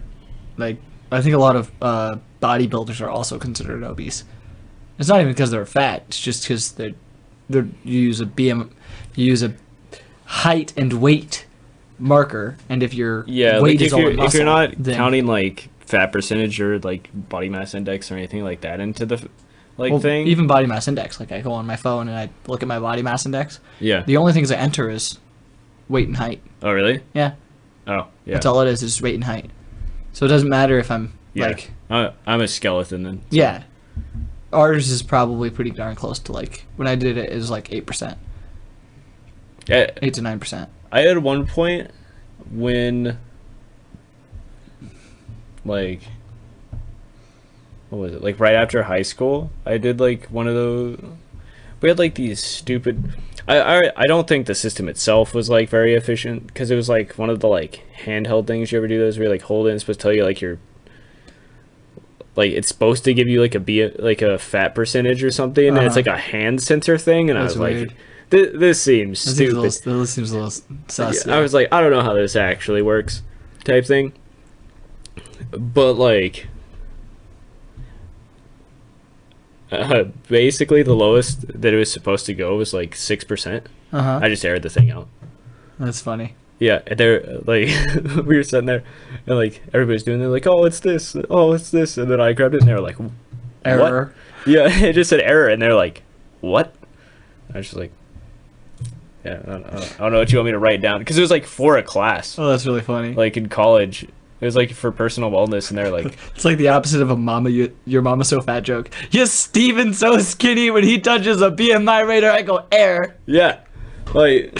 like I think a lot of bodybuilders are also considered obese. It's not even because they're fat. It's just because you use a you use a height and weight marker, and if your yeah, weight like is all in if muscle, you're not then, counting like fat percentage or like body mass index or anything like that into the well, thing. even body mass index. Like I go on my phone and I look at my body mass index. Yeah. The only things I enter is weight and height. Oh really? Yeah, Oh yeah. that's all it is weight and height. So it doesn't matter if I'm Yeah. like I'm a skeleton then. So. yeah. Ours is probably pretty darn close to like when I did it, it was like 8%, 8 to 9%. I had one point when like what was it? Like right after high school, I did like one of those. We had like these stupid. I don't think the system itself was like very efficient because it was like one of the like handheld things you ever do those where you like hold it and it's supposed to tell you like your like it's supposed to give you like a fat percentage or something and it's like a hand sensor thing and That's I was weird. like this seems stupid. This seems a little sus. I was like, I don't know how this actually works, type thing. But like, basically the lowest that it was supposed to go was like 6%. Uh-huh. I just aired the thing out. That's funny. Yeah, and they're like, we were sitting there, and like everybody's doing. They're like, "Oh, it's this. Oh, it's this." And then I grabbed it, and they were like, "What?" Error. Yeah, it just said error, and they're like, "What?" I was just like, "Yeah, I don't know what you want me to write down," because it was like for a class, Oh, that's really funny. like in college. It was like for personal wellness, and they're like, It's like the opposite of a mama. Your mama's so fat joke. Yes, Steven's so skinny when he touches a BMI radar. I go error. "Yeah," like.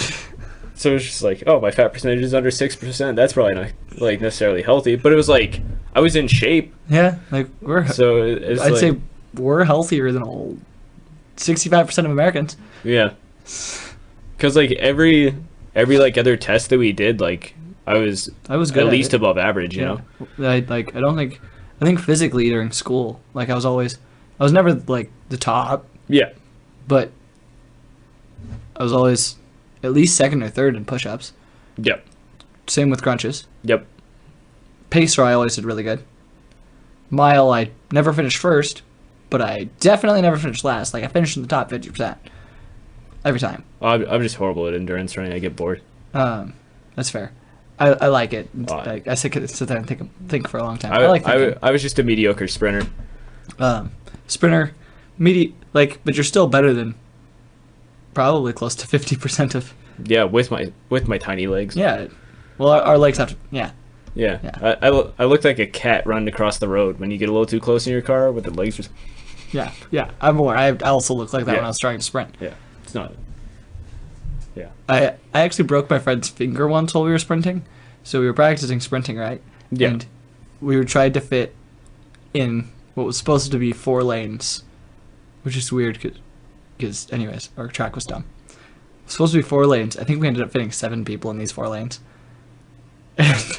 So it's just like, oh, my fat percentage is under 6%. That's probably not like necessarily healthy, but it was like I was in shape. Yeah, like we're. So it's I'd like, say we're healthier than all 65% of Americans. yeah, because like every like other test that we did, like I was good at at least it. above average. You know, I think physically during school, like I was never like the top, yeah, but I was always at least second or third in push-ups. yep, Same with crunches. yep, Pacer I always did really good. Mile I never finished first, but I definitely never finished last. Like I finished in the top 50% every time. I'm just horrible at endurance running. I get bored. That's fair. I like it. Oh, Like, I sit there and think for a long time. I like thinking. I was just a mediocre sprinter. Sprinter, but you're still better than probably close to 50% of. Yeah, with my tiny legs. Yeah. Well, our legs have to. Yeah. Yeah. Yeah. I looked like a cat running across the road when you get a little too close in your car with the legs just. Yeah. Yeah. I'm aware. I also looked like that Yeah. when I was trying to sprint. Yeah, it's not. Yeah. I actually broke my friend's finger once while we were sprinting. So we were practicing sprinting, right? Yeah. And we were trying to fit in what was supposed to be 4 lanes, which is weird because anyways, our track was dumb. It was supposed to be 4 lanes. I think we ended up fitting 7 people in these 4 lanes. And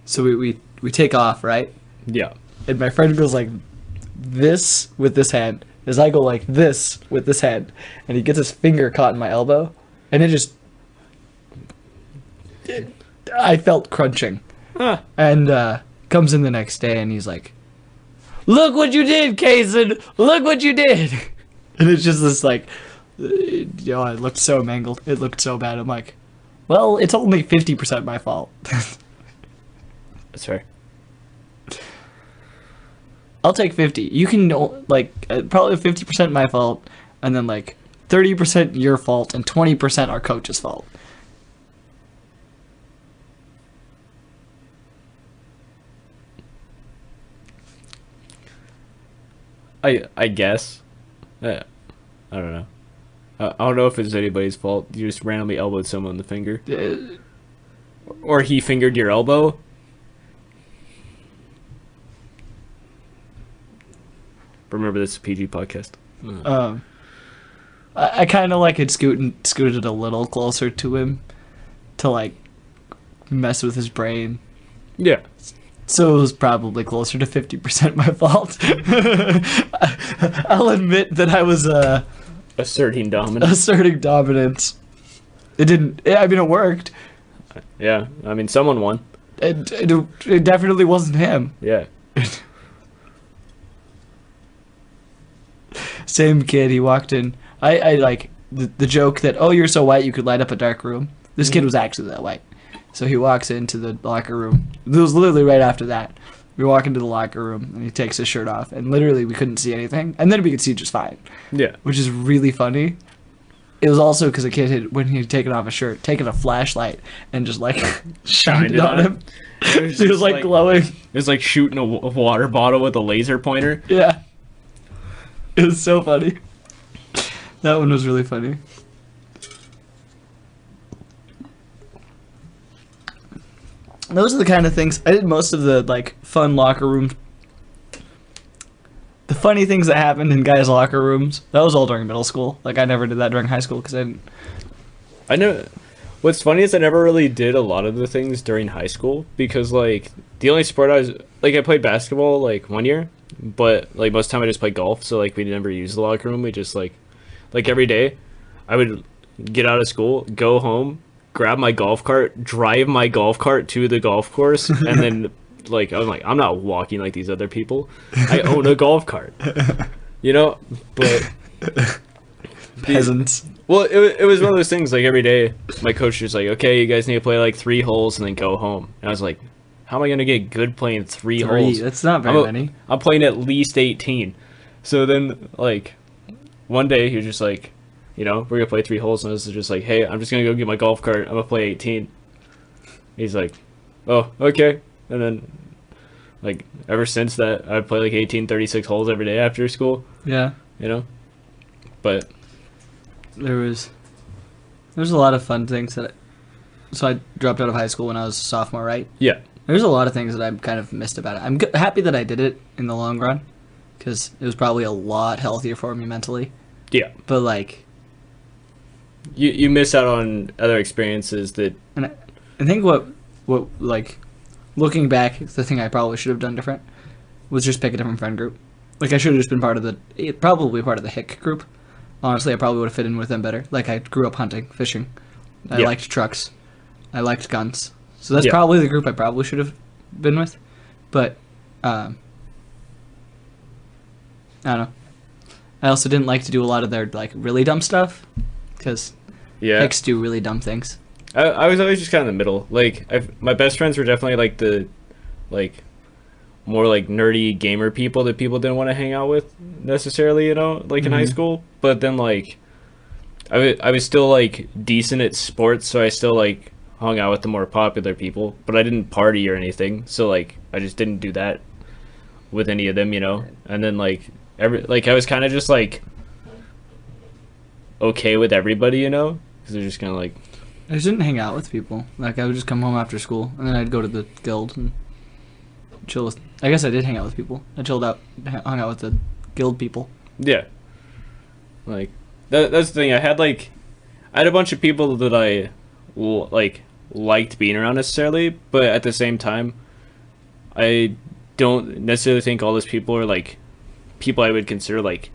so we take off, right? Yeah. And my friend goes like this with this hand, as I go like this with this hand, and he gets his finger caught in my elbow, and I felt crunching. Huh. And comes in the next day, and he's like, "Look what you did, Kaysen! Look what you did!" And it's just this like, it looked so mangled. It looked so bad. I'm like, well, it's only 50% my fault. That's fair. I'll take 50. You can probably 50% my fault, and then like 30% your fault, and 20% our coach's fault. I guess. I don't know. I don't know if it's anybody's fault. You just randomly elbowed someone in the finger, or he fingered your elbow. Remember, this is a PG podcast. I kind of like had scooted a little closer to him to like mess with his brain. Yeah. So it was probably closer to 50% my fault. I'll admit that I was Asserting dominance. asserting dominance. It didn't. I mean, it worked. Yeah. I mean, someone won. It definitely wasn't him. Yeah. Same kid. He walked in. I like the joke that, oh, you're so white you could light up a dark room. This kid was actually that white. So he walks into the locker room. It was literally right after that. We walk into the locker room, and he takes his shirt off, and literally we couldn't see anything. And then we could see just fine. Yeah. Which is really funny. It was also because a kid had, when he had taken off his shirt, taken a flashlight and just like shined it on him. He was just like glowing. It was like shooting a water bottle with a laser pointer. Yeah. It was so funny. That one was really funny. Those are the kind of things I did. Most of the like fun locker room, the funny things that happened in guys' locker rooms. That was all during middle school. Like I never did that during high school because I didn't. I know. What's funny is I never really did a lot of the things during high school because like the only sport I played basketball like 1 year, but like most of the time I just played golf. So like we never used the locker room. We just like every day, I would get out of school, go home, grab my golf cart, drive my golf cart to the golf course, and then I'm not walking like these other people. I own a golf cart, you know. But Peasants. Well, it was one of those things, like, every day, my coach was like, okay, you guys need to play, like, 3 holes and then go home. And I was like, how am I going to get good playing 3 holes? That's not very many. I'm playing at least 18. So then, like, one day, he was just like, you know, we're going to play 3 holes. And I was just like, hey, I'm just going to go get my golf cart. I'm going to play 18. He's like, oh, okay. And then, like, ever since that, I play, like, 18, 36 holes every day after school. Yeah. You know? But... There's a lot of fun things so I dropped out of high school when I was a sophomore, right? Yeah. There's a lot of things that I've kind of missed about it. I'm happy that I did it in the long run, because it was probably a lot healthier for me mentally. Yeah. But, like... You miss out on other experiences that... And I think what, like, looking back, the thing I probably should have done different was just pick a different friend group. Like, I should have just been probably part of the Hick group. Honestly, I probably would have fit in with them better. Like, I grew up hunting, fishing. I liked trucks. I liked guns. So that's probably the group I probably should have been with. But, I don't know. I also didn't like to do a lot of their, like, really dumb stuff. Because Hicks do really dumb things. I was always just kind of in the middle. Like, my best friends were definitely, like, the, like... more like nerdy gamer people that people didn't want to hang out with necessarily, you know, like in high school. But then like I was still like decent at sports, so I still like hung out with the more popular people, but I didn't party or anything, so like I just didn't do that with any of them, you know. And then like I was kind of just like okay with everybody, you know, because they're just kind of like, I just didn't hang out with people. Like, I would just come home after school and then I'd go to the guild and chill with... I guess I did hang out with people. I chilled out, hung out with the guild people. Yeah. Like, that's the thing. I had a bunch of people that I, like, liked being around necessarily, but at the same time, I don't necessarily think all those people are, like, people I would consider, like,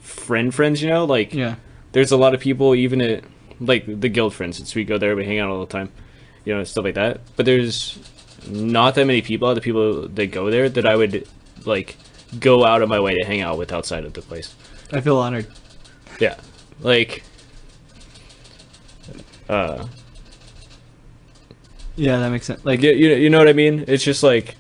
friends, you know? Like, yeah. There's a lot of people, even at, like, the guild, for instance. We go there, we hang out all the time, you know, stuff like that. But there's not that many people, the people that go there, that I would, like, go out of my way to hang out with outside of the place. I feel honored. Yeah. Like, yeah, that makes sense. Like, you know what I mean? It's just like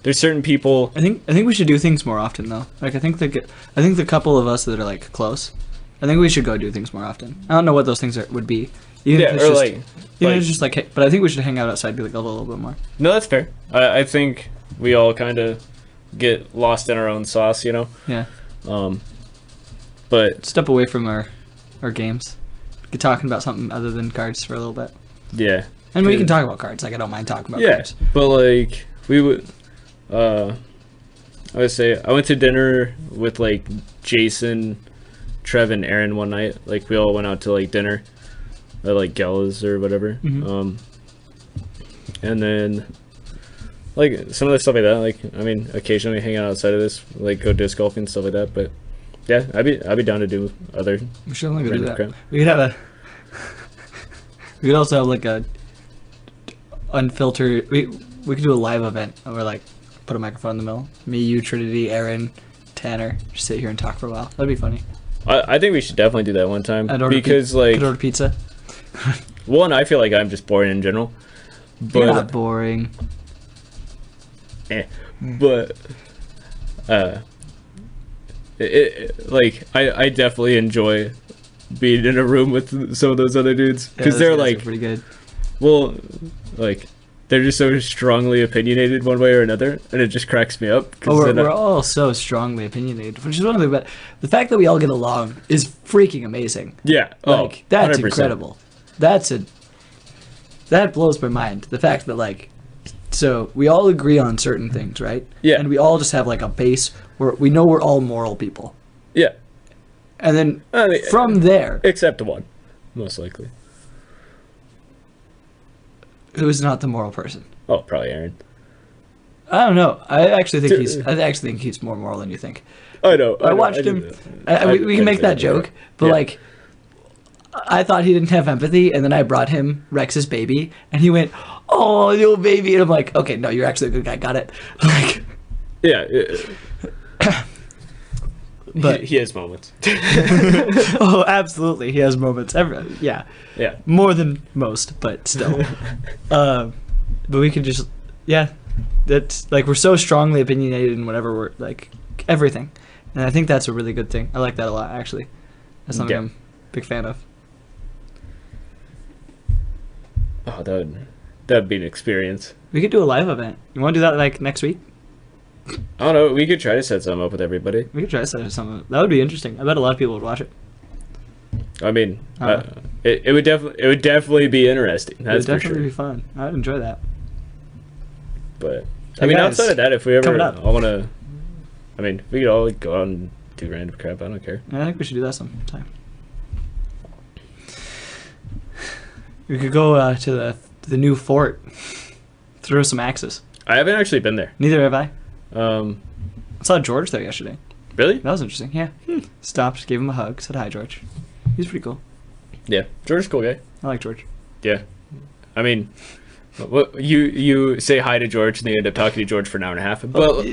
there's certain people. I think we should do things more often though. Like, I think the couple of us that are like close, I think we should go do things more often. I don't know what those things would be. Yeah, or like, it's just like, but I think we should hang out outside, like a little bit more. No, that's fair. I think we all kind of get lost in our own sauce, you know. Yeah. But step away from our games. Get talking about something other than cards for a little bit. Yeah. And we can talk about cards. Like, I don't mind talking about cards. But like we would, I would say I went to dinner with like Jason, Trev, and Aaron one night. Like, we all went out to like dinner at like Galas or whatever. Mm-hmm. And then like some of the stuff like that. Like, I mean, occasionally hang out outside of this, like go disc golfing and stuff like that. But yeah, I'd be down to do other. We should only go do that. Crap. We could have a. We could also have like a unfiltered. We could do a live event where, like, put a microphone in the middle. Me, you, Trinity, Aaron, Tanner, just sit here and talk for a while. That'd be funny. I think we should definitely do that one time because like, could order pizza. One, I feel like I'm just boring in general. But you're not boring. But like I definitely enjoy being in a room with some of those other dudes because they're like pretty good. Well, like, they're just so strongly opinionated one way or another, and it just cracks me up. We're all so strongly opinionated, which is one of the fact that we all get along is freaking amazing. Yeah, like, that's 100%. incredible. That blows my mind. The fact that, like, so we all agree on certain things, right? Yeah, and we all just have like a base where we know we're all moral people. Yeah, and then from there, except one, most likely. Who is not the moral person? Oh, probably Aaron. I don't know. I actually think he's more moral than you think. I know. I watched him. We can make that joke, but like, I thought he didn't have empathy, and then I brought him Rex's baby, and he went, "Oh, little baby," and I'm like, "Okay, no, you're actually a good guy. Got it." Like, yeah. But he has moments. oh, absolutely, he has moments. Yeah, more than most, but still. But we could just, yeah, that's like we're so strongly opinionated in whatever we're like everything, and I think that's a really good thing. I like that a lot, actually. That's something I'm a big fan of. Oh, that'd be an experience. We could do a live event. You want to do that like next week? I don't know. We could try to set something up with everybody. We could try to set something. That would be interesting. I bet a lot of people would watch it. I mean, it would definitely be interesting. That's it would definitely for sure. be fun. I'd enjoy that. But Hey I mean, guys, outside of that, if we ever coming up. all want to, I mean, we could all go out and do random crap. I don't care. I think we should do that sometime. We could go to the new fort, throw some axes. I haven't actually been there. Neither have I. Um, I saw George there yesterday. really? That was interesting. Yeah. Stopped, gave him a hug, said hi, George. He's pretty cool. Yeah, George's a cool guy. I like George. Yeah, I mean, what you say hi to George and they end up talking to George for an hour and a half. But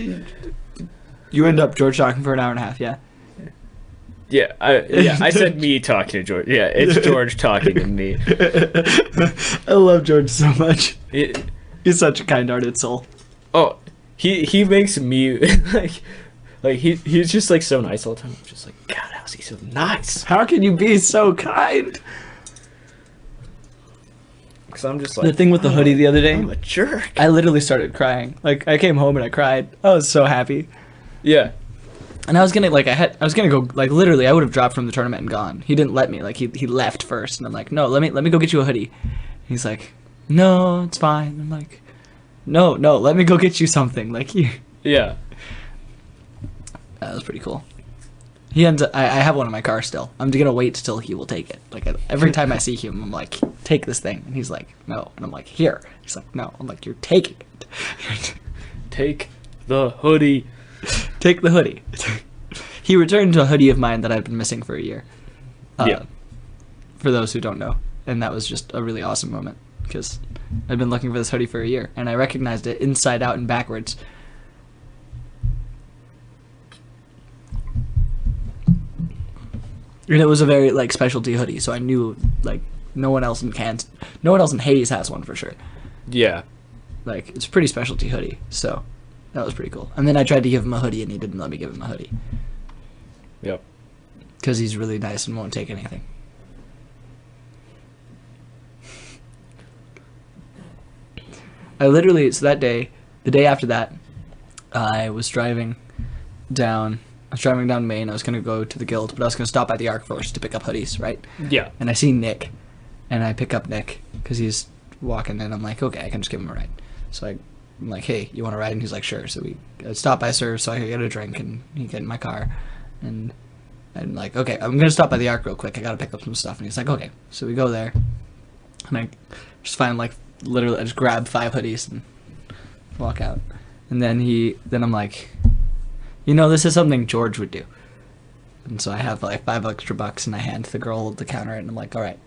You end up George talking for an hour and a half. Yeah. I said me talking to George. Yeah, it's George talking to me. I love George so much. It, He's such a kind-hearted soul. oh, he makes me like he's just like so nice all the time. I'm just like, God, how's he so nice? How can you be so kind? Because I'm just The like thing with the hoodie the other day, I'm a jerk. I literally started crying. Like I came home and I cried. I was so happy. Yeah, And I was gonna go like literally I would have dropped from the tournament and gone. He didn't let me. Like he left first and I'm like, no, let me go get you a hoodie. He's like, no, it's fine. I'm like, no, let me go get you something. Like yeah. that was pretty cool. He ends up, I have one in my car still. I'm gonna wait till he will take it. Like every time I see him, I'm like, take this thing, and he's like, no, and I'm like, here. He's like, no. I'm like, you're taking it. Take the hoodie. Take the hoodie. He returned a hoodie of mine that I've been missing for a year. Yeah. For those who don't know, and that was just a really awesome moment because I've been looking for this hoodie for a year, and I recognized it inside out and backwards. And it was a very like specialty hoodie, so I knew like no one else in Hayes has one for sure. Yeah. Like it's a pretty specialty hoodie, so that was pretty cool. And then I tried to give him a hoodie, and he didn't let me give him a hoodie Yep. because he's really nice and won't take anything. I literally that day, the day after that, I was driving down Maine. I was gonna go to the guild, but I was gonna stop by the Arc first to pick up hoodies, right? Yeah. And I see Nick, and I pick up Nick because he's walking, and I'm like, okay, I can just give him a ride. So I'm like, hey, you want to ride? And he's like, sure. So I stop by Sir so I could get a drink, and he get in my car, and I'm like, okay, I'm gonna stop by the Arc real quick. I gotta pick up some stuff, and he's like, okay. So we go there, and I just find like literally I just grab 5 hoodies and walk out, and then I'm like, you know, this is something George would do. And so I have like $5 extra, and I hand the girl at the counter, and I'm like, all right,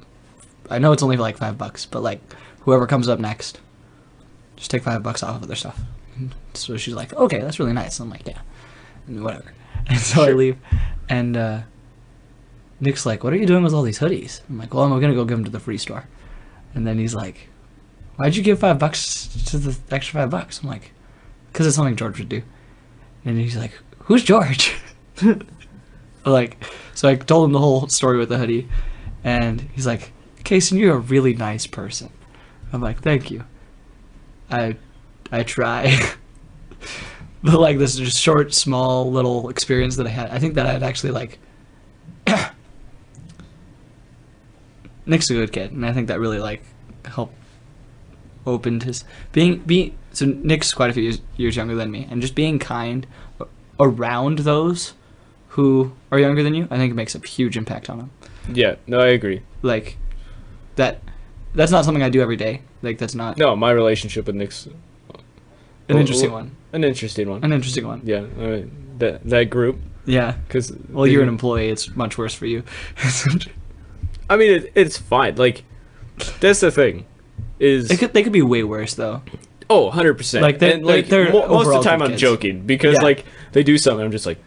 I know it's only like $5, but like whoever comes up next, just take $5 off of their stuff. And so she's like, okay, that's really nice. I'm like, yeah, and whatever. And so I leave, and Nick's like, what are you doing with all these hoodies? I'm like, well, I'm gonna go give them to the free store. And then he's like, why'd you give $5 to the extra $5? I'm like, because it's something George would do. And he's like, who's George? Like, so I told him the whole story with the hoodie, and he's like, Kason, you're a really nice person. I'm like, thank you. I try. But like this just short, small, little experience that I had, I think that I'd actually like. Nick's a good kid, and I think that really like helped opened his being. So Nick's quite a few years younger than me, and just being kind around those who are younger than you, I think it makes a huge impact on them. Yeah, no, I agree. Like that's not something I do every day. Like that's not No, my relationship with Nick's an interesting one. An interesting one. An interesting one. Yeah, that group. Yeah. Because Well, you're an employee. It's much worse for you. I mean, it's fine. Like, that's the thing. Is They could be way worse though. Oh, 100%. Like, they're most of the overall time good I'm kids. joking because Yeah. like they do something I'm just like,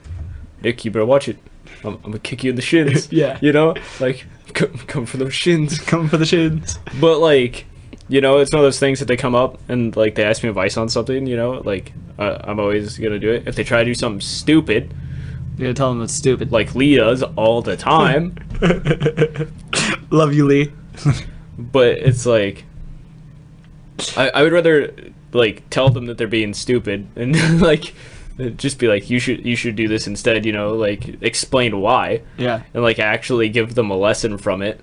Nick, you better watch it. I'm gonna kick you in the shins. Yeah. You know, like come for those shins. Coming for the shins. But like, you know, it's one of those things that they come up and like they ask me advice on something. You know, like I'm always gonna do it. If they try to do something stupid, You're gonna tell them it's stupid. like Lee does all the time, Love you, Lee. but it's like I would rather like tell them that they're being stupid and like just be like, you should do this instead. You know, like explain why. Yeah. And like actually give them a lesson from it,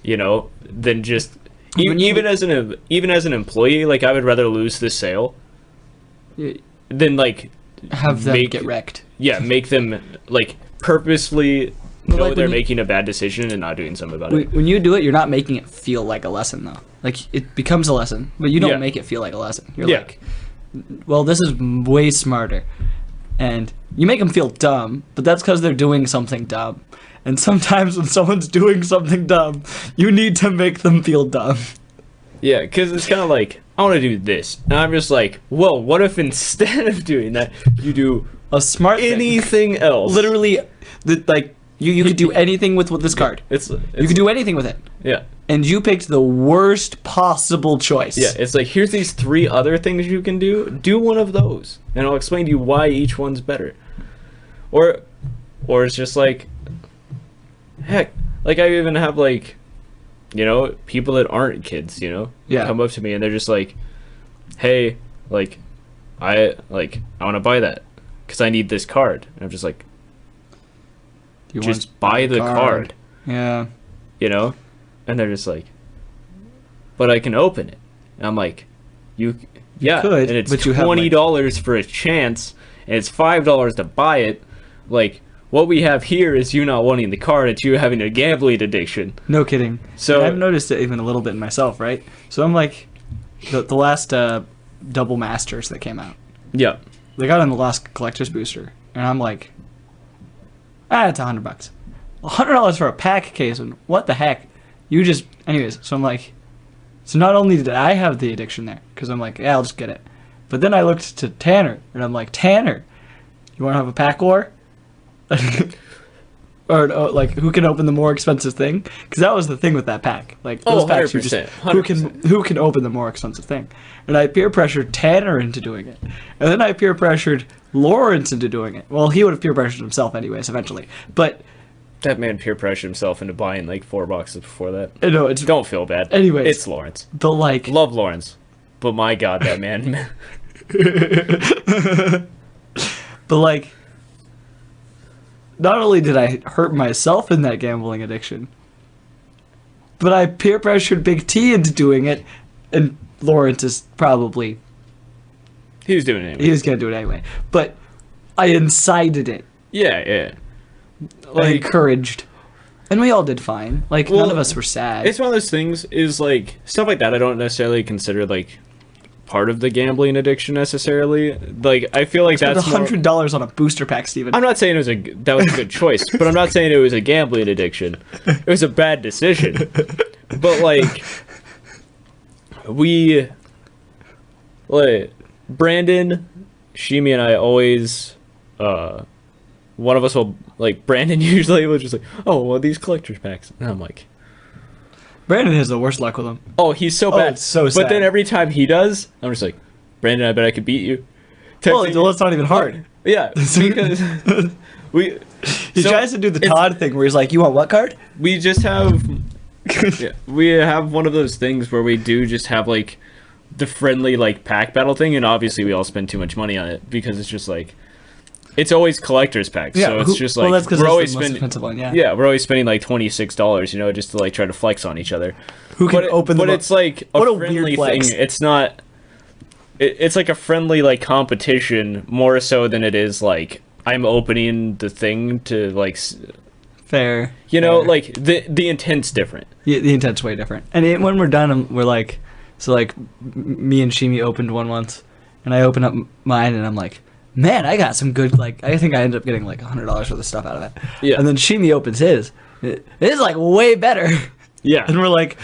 you know, than just When you- even as an employee, like I would rather lose this sale than like Have them make- get wrecked. make them like purposely But, know like, they're when you- making a bad decision and not doing something about it. When you do it, you're not making it feel like a lesson, though. Like, it becomes a lesson, but you don't Yeah. make it feel like a lesson. You're Yeah. like, well, this is way smarter. And you make them feel dumb, but that's because they're doing something dumb. And sometimes when someone's doing something dumb, you need to make them feel dumb. Yeah, because it's kind of like, I want to do this, and I'm just like, well, what if instead of doing that, you do A smart thing. anything else? Literally, like, you could do anything with this card. It's You could do anything with it. yeah. And you picked the worst possible choice. Yeah, it's like, here's these 3 other things you can do. Do one of those, and I'll explain to you why each one's better. Or it's just like, heck, like I even have like, you know, people that aren't kids, you know, Yeah. come up to me and they're just like, hey, like, I want to buy that because I need this card. And I'm just like, You just want buy the card, Yeah. you know? And they're just like, but I can open it. And I'm like, yeah, could, and it's but you have, like- $20 for a chance, and it's $5 to buy it. Like, what we have here is you not wanting the card, it's you having a gambling addiction. No kidding. So- And I've noticed it even a little bit in myself, right? So I'm like, the last double masters that came out, Yeah. they got on the last collector's booster, and I'm like, it's $100. $100 for a pack case, and what the heck? You just, anyways. So I'm like, so not only did I have the addiction there, because I'm like, yeah, I'll just get it, but then I looked to Tanner, and I'm like, Tanner, you want to have a pack war? Or like, who can open the more expensive thing? Because that was the thing with that pack. Like those packs, you just 100%. who can open the more expensive thing. And I peer pressured Tanner into doing it, and then I peer pressured Lawrence into doing it. Well, he would have peer pressured himself anyways, eventually. But That man peer pressured himself into buying like 4 boxes before that. no, it's Don't feel bad. Anyways. It's Lawrence. the like. Love Lawrence. But my God, that man. But like, not only did I hurt myself in that gambling addiction, but I peer pressured Big T into doing it, and Lawrence is probably He was doing it anyway. he was gonna do it anyway. But I incited it, Yeah. I Like, encouraged, and we all did fine. Like Well, none of us were sad. it's one of those things, is like, stuff like that I don't necessarily consider like part of the gambling addiction necessarily. Like, I feel like Spent that's more, $100 on a booster pack, Steven. I'm not saying that was a good choice, but I'm not saying it was a gambling addiction. It was a bad decision. But like, Brandon, Shimi, and I always, one of us will, like, Brandon usually will just like, oh, well, these collector's packs. And I'm like, Brandon has the worst luck with them. oh, he's so Oh, bad. it's so But sad. then every time he does, I'm just like, Brandon, I bet I could beat you. Well, Texting- it's not even hard. yeah, because we He so tries to do the it's- Todd thing where he's like, "You want what card?" we just have yeah, we have one of those things where we do just have like the friendly like pack battle thing, and obviously we all spend too much money on it because it's just like it's always collector's packs, so it's just like well, that's because we're it's always the most spending expensive one. Yeah. yeah, we're always spending like $26, you know, just to like try to flex on each other. Who can But open the? but it's like What a a weird friendly flex. thing. It's not. It's like a friendly like competition more so than it is like I'm opening the thing to like fair. you know fair. like the intent's different. Yeah, the intent's way different. And when we're done, we're like, so like, me and Shimi opened one once, and I opened up mine, and I'm like, man, I got some good, like, I think I ended up getting like $100 worth of stuff out of it. Yeah. And then Shimi opens his. It is like way better. Yeah. And we're like,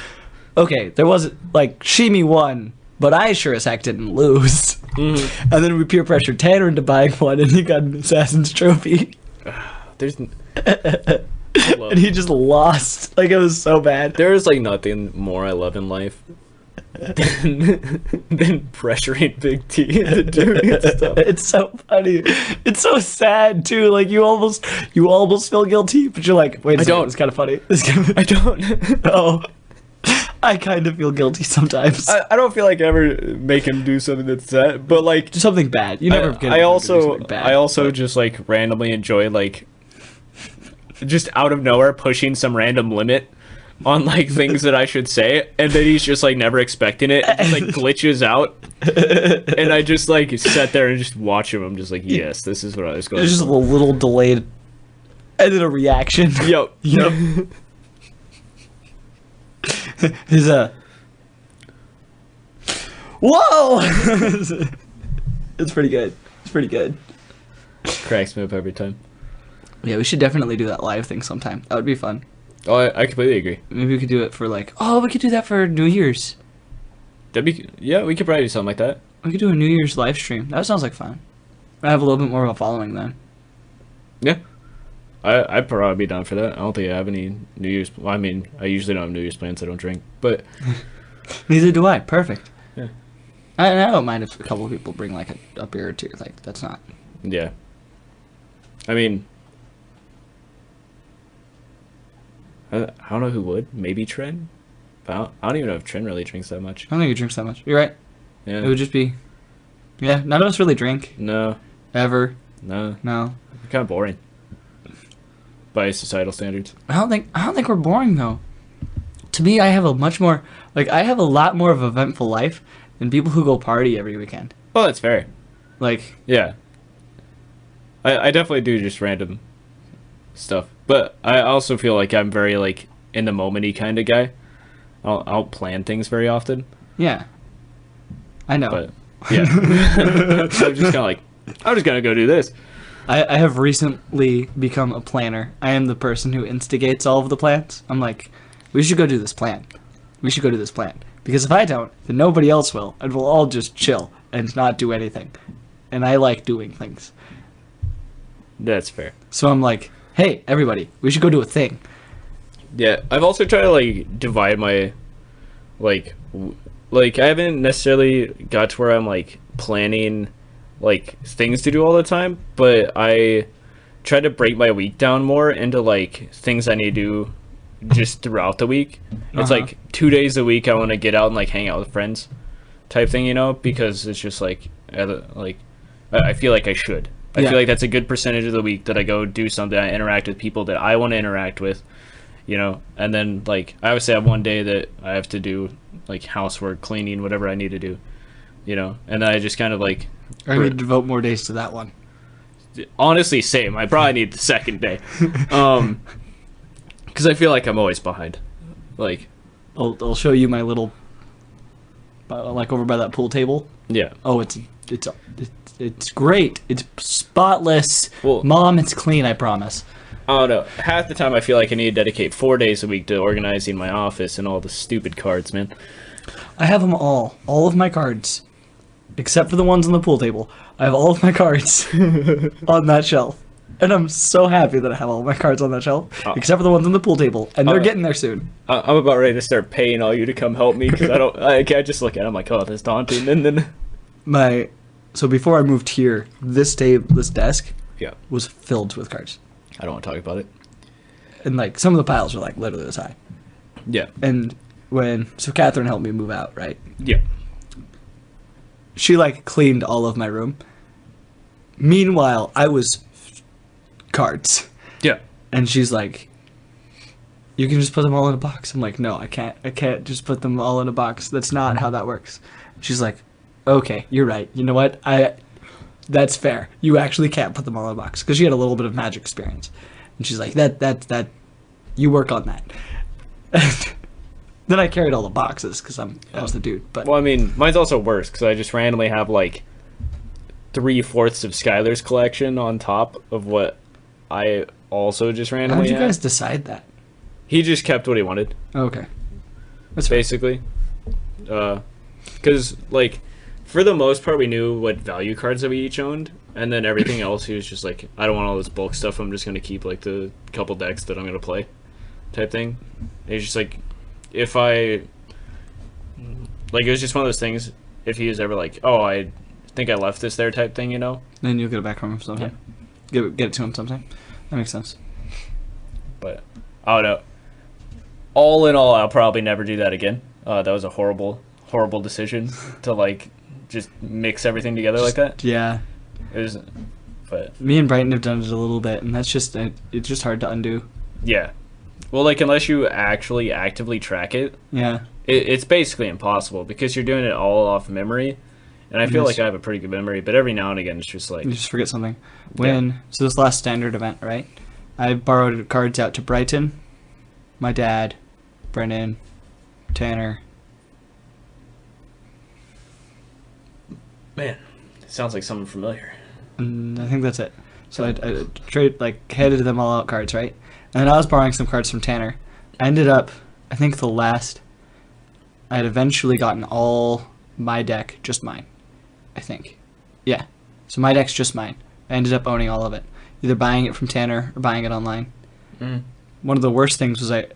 okay, there wasn't, like, Shimi won, but I sure as heck didn't lose. Mhm. And then we peer pressured Tanner into buying one, and he got an Assassin's Trophy. there's And he just lost. Like, it was so bad. there's like nothing more I love in life than pressuring Big T into doing stuff. It's so funny. It's so sad too. Like, you almost feel guilty, but you're like, wait a second, don't. it's kind of funny. It's kind of, I don't. oh, I kind of feel guilty sometimes. I don't feel like I ever make him do something that's that, but like Just something bad. You never get I him to do also something bad, I also but- just like randomly enjoy like just out of nowhere pushing some random limit on like things that I should say, and then he's just like never expecting it, and just, like glitches out, and I just like sat there and just watch him. I'm just like, yes, this is what I was going. There's just a little delayed, and then a reaction. Yo, Yep. His whoa! It's pretty good. It's pretty good. cracks me up every time. Yeah, we should definitely do that live thing sometime. That would be fun. Oh, I completely agree. Maybe we could do it for like, oh, we could do that for New Year's. Yeah, we could probably do something like that. We could do a New Year's live stream. That sounds like fun. I have a little bit more of a following then. Yeah. I'd probably be down for that. I don't think I have any New Year's. Well, I mean, I usually don't have New Year's plans. I don't drink, but Neither do I. Perfect. Yeah. I don't mind if a couple of people bring like a beer or two. Like, that's not. yeah. I mean, I don't know who would. Maybe Tren. But I don't even know if Tren really drinks that much. I don't think he drinks that much. You're right. Yeah. It would just be. Yeah, none of us really drink No. ever. No. No. Kind of boring. By societal standards. I don't think we're boring though. To me, I have a lot more of an eventful life than people who go party every weekend. Well, that's fair. Like, Yeah. I definitely do just random stuff. But I also feel like I'm very, like, in the moment-y kind of guy. I don't plan things very often. yeah. I know. But, yeah. I'm just kind of like, I'm just going to go do this. I have recently become a planner. I am the person who instigates all of the plans. I'm like, we should go do this plan. We should go do this plan. Because if I don't, then nobody else will. And we'll all just chill and not do anything. And I like doing things. That's fair. So I'm like, hey, everybody, we should go do a thing. Yeah, I've also tried to, like, divide my, like, I haven't necessarily got to where I'm, like, planning, like, things to do all the time, but I try to break my week down more into, like, things I need to do just throughout the week. It's, like, 2 days a week I want to get out and, like, hang out with friends type thing, you know, because it's just, like, I feel like I should. I Yeah. feel like that's a good percentage of the week that I go do something, I interact with people that I want to interact with, you know, and then, like, I obviously have one day that I have to do, like, housework, cleaning, whatever I need to do, you know, and then I just kind of, like, I need to devote more days to that one. honestly, same. I probably need the second day, because I feel like I'm always behind, like, I'll show you my little, like over by that pool table. yeah. Oh, it's great. It's spotless. Well- Mom, it's clean. I promise. I don't know. Half the time I feel like I need to dedicate 4 days a week to organizing my office and all the stupid cards, man. I have them all of my cards, except for the ones on the pool table. I have all of my cards on that shelf, and I'm so happy that I have all of my cards on that shelf, except for the ones on the pool table, and they're getting there soon. I'm about ready to start paying all you to come help me, because I just look at it, I'm like, oh, that's daunting, and then... So before I moved here, this desk Yeah. was filled with cards, I don't want to talk about it. and like some of the piles were like literally this high. Yeah. And so Catherine helped me move out, right? Yeah. She like cleaned all of my room. Meanwhile, I was cards. Yeah. And she's like, you can just put them all in a box. I'm like, no, I can't just put them all in a box. That's not how that works. She's like, okay, you're right. You know what? That's fair. You actually can't put them all in a box. Because she had a little bit of magic experience. And she's like, that, you work on that. And then I carried all the boxes because I was the dude. But Well, I mean, mine's also worse, because I just randomly have, like, 3/4 of Skylar's collection on top of what I also just how randomly did you had. guys decide that? He just kept what he wanted, Okay. That's fair. basically. Because, like, for the most part, we knew what value cards that we each owned. And then everything else, he was just like, I don't want all this bulk stuff. I'm just going to keep, like, the couple decks that I'm going to play type thing. And he's just like, if I... Like, it was just one of those things, if he was ever like, oh, I think I left this there type thing, you know? Then you'll get it back from him sometime. Yeah. Get it to him sometime. That makes sense. But, I don't know. All in all, I'll probably never do that again. That was a horrible decision to, like, just mix everything together like that. Yeah. It was, but Me and Brighton have done it a little bit, and that's just it's just hard to undo. yeah. Well, like, unless you actually actively track it, Yeah. it's basically impossible because you're doing it all off memory. And I feel Yes. like I have a pretty good memory, but every now and again it's just like, You just forget something. So this last standard event, right? I borrowed cards out to Brighton, my dad, Brennan, Tanner. man, it sounds like something familiar. And I think that's it. So I handed them all out cards, right? And then I was borrowing some cards from Tanner. I ended up, I think I had eventually gotten all my deck, just mine. I think. Yeah. So my deck's just mine. I ended up owning all of it. Either buying it from Tanner or buying it online. Mm. One of the worst things was I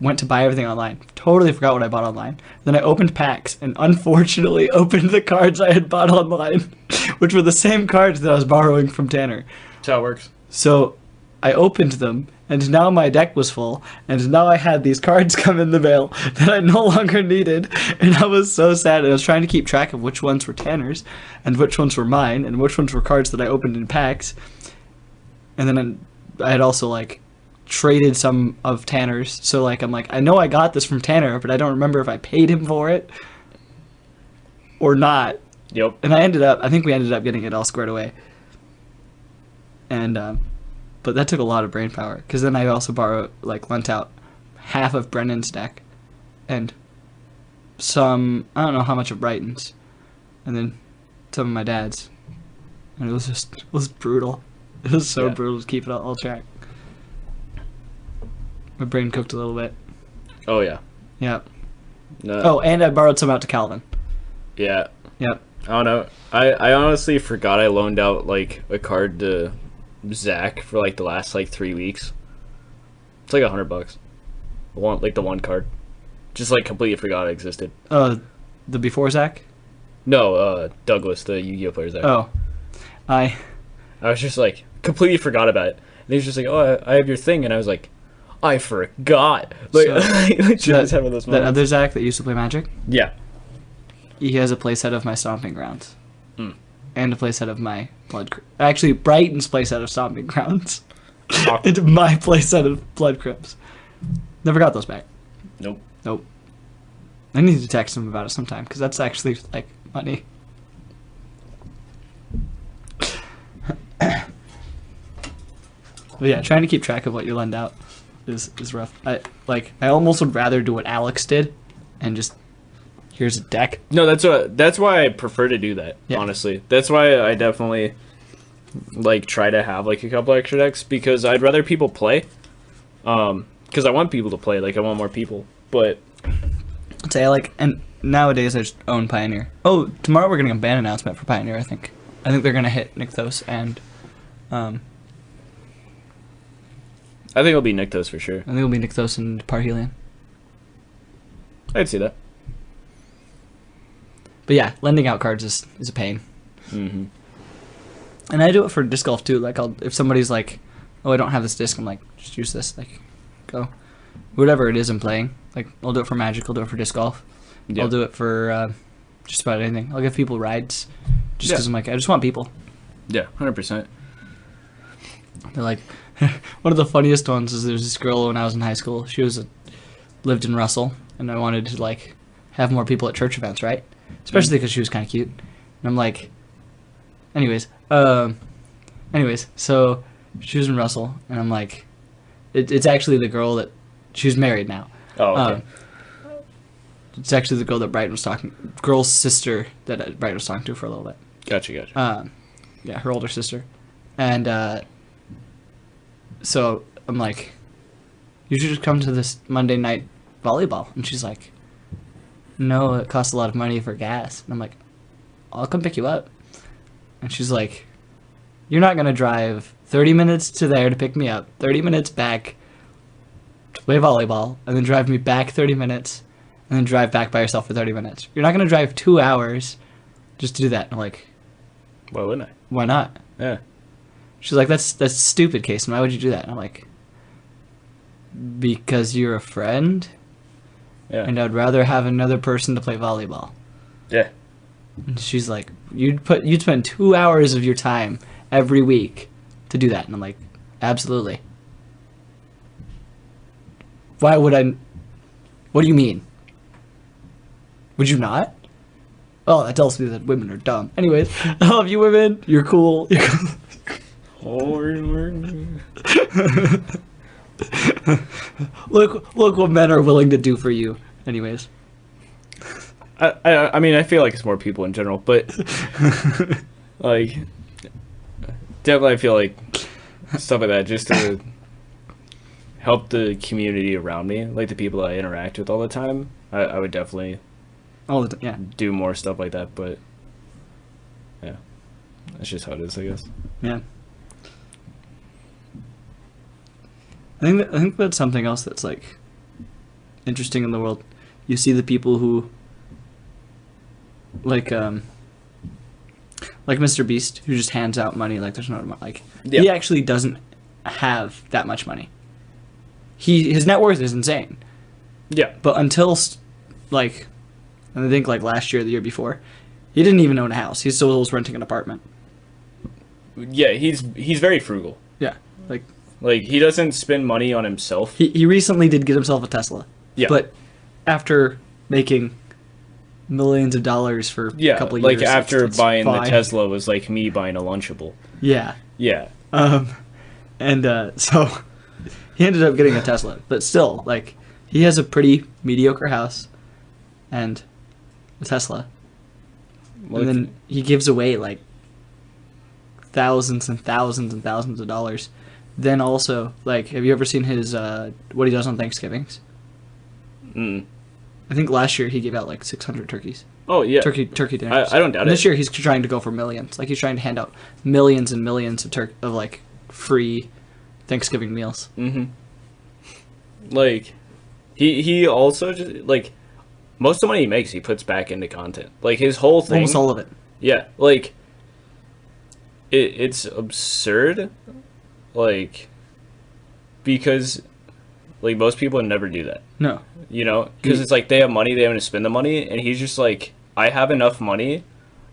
went to buy everything online. Totally forgot what I bought online. Then I opened packs and unfortunately opened the cards I had bought online, which were the same cards that I was borrowing from Tanner. That's how it works. So I opened them, and now my deck was full, and now I had these cards come in the mail that I no longer needed, and I was so sad. I was trying to keep track of which ones were Tanner's, and which ones were mine, and which ones were cards that I opened in packs. And then I had also, like, traded some of Tanner's, so, like, I'm like, I know I got this from Tanner, but I don't remember if I paid him for it or not. Yep. And I think we ended up getting it all squared away. And, but that took a lot of brain power, because then I also lent out half of Brennan's deck, and some, I don't know how much of Brighton's, and then some of my dad's. And it was brutal. It was so brutal to keep it all track. My brain cooked a little bit. Oh, yeah. Yeah. No. Oh, and I borrowed some out to Calvin. Yeah. Yep. I don't know. I honestly forgot I loaned out, like, a card to Zach for, like, the last, like, 3 weeks. It's like $100. The one card. Just, like, completely forgot it existed. The before Zach? No, Douglas, the Yu-Gi-Oh player Zach. Oh. I was just, like, completely forgot about it. And he was just like, oh, I have your thing. And I was like, I forgot. Like, just having those that moments. other Zach that used to play Magic? Yeah. He has a playset of my Stomping Grounds. Mm. And a playset of my Actually, Brighton's playset of Stomping Grounds. And my playset of Blood Crypts. Never got those back. Nope. I need to text him about it sometime, because that's actually, like, money. But yeah, trying to keep track of what you lend out is rough. I almost would rather do what Alex did, and just, here's a deck. No, that's why I prefer to do that, honestly. That's why I definitely, like, try to have, like, a couple extra decks, because I'd rather people play. Because I want people to play, like, I want more people. But I'd say and nowadays I just own Pioneer. Oh, tomorrow we're getting a ban announcement for Pioneer, I think. I think they're going to hit Nykthos and, I think it'll be Nykthos for sure. I think it'll be Nykthos and Parhelion. I'd see that. But yeah, lending out cards is a pain. Mm-hmm. And I do it for disc golf too. Like, if somebody's like, oh, I don't have this disc, I'm like, just use this. Like, go. Whatever it is I'm playing. Like, I'll do it for Magic, I'll do it for disc golf. Yeah. I'll do it for just about anything. I'll give people rides just because I'm like, I just want people. Yeah, 100%. They're like, one of the funniest ones is there's this girl when I was in high school. She lived in Russell, and I wanted to, like, have more people at church events, right? Especially because she was kind of cute. And I'm like, anyways, so she was in Russell, and I'm like, it's actually the girl that, she's married now. Oh, okay. It's actually the girl that girl's sister that Brighton was talking to for a little bit. Gotcha. Yeah, her older sister. And, so I'm like, you should just come to this Monday night volleyball. And she's like, no, it costs a lot of money for gas. And I'm like, I'll come pick you up. And she's like, you're not gonna drive 30 minutes to there to pick me up, 30 minutes back to play volleyball, and then drive me back 30 minutes, and then drive back by yourself for 30 minutes. You're not gonna drive 2 hours just to do that. And I'm like, Why wouldn't I? why not? Yeah. She's like, that's stupid, Case. Why would you do that? And I'm like, because you're a friend, Yeah. and I'd rather have another person to play volleyball. Yeah. And she's like, you'd spend 2 hours of your time every week to do that. And I'm like, absolutely. Why would I? What do you mean? Would you not? Oh, that tells me that women are dumb. Anyways, I love you women. You're cool. You're cool. Look what men are willing to do for you. Anyways. I mean, I feel like it's more people in general, but like, definitely I feel like stuff like that just to help the community around me, like the people I interact with all the time. I would definitely Yeah. do more stuff like that, but yeah, that's just how it is, I guess. Yeah. I think that's something else that's like interesting in the world. You see the people who like Mr. Beast, who just hands out money like there's no like Yeah. he actually doesn't have that much money. His net worth is insane. Yeah. But until like, and I think like last year, or the year before, he didn't even own a house. He still was renting an apartment. Yeah, he's very frugal. Yeah, like He doesn't spend money on himself. he recently did get himself a Tesla. Yeah. But after making millions of dollars for a couple of years, after it's buying the fine. Tesla was like me buying a Lunchable. Yeah. Yeah. And so he ended up getting a Tesla, but still, like, he has a pretty mediocre house and a Tesla. Like, And then he gives away like thousands and thousands and thousands of dollars. Then also, like, have you ever seen his what he does on Thanksgivings? I think last year he gave out like 600 turkeys. Oh yeah. Turkey dinners. I don't doubt And it. this year he's trying to go for millions. Like, he's trying to hand out millions and millions of like free Thanksgiving meals. Mm-hmm. Like, he also just like most of the money he makes he puts back into content. Like his whole thing. Almost all of it. Yeah, like it's absurd, like because like most people would never do that, No. you know, because it's like they have money, they want to spend the money, and he's just like, I have enough money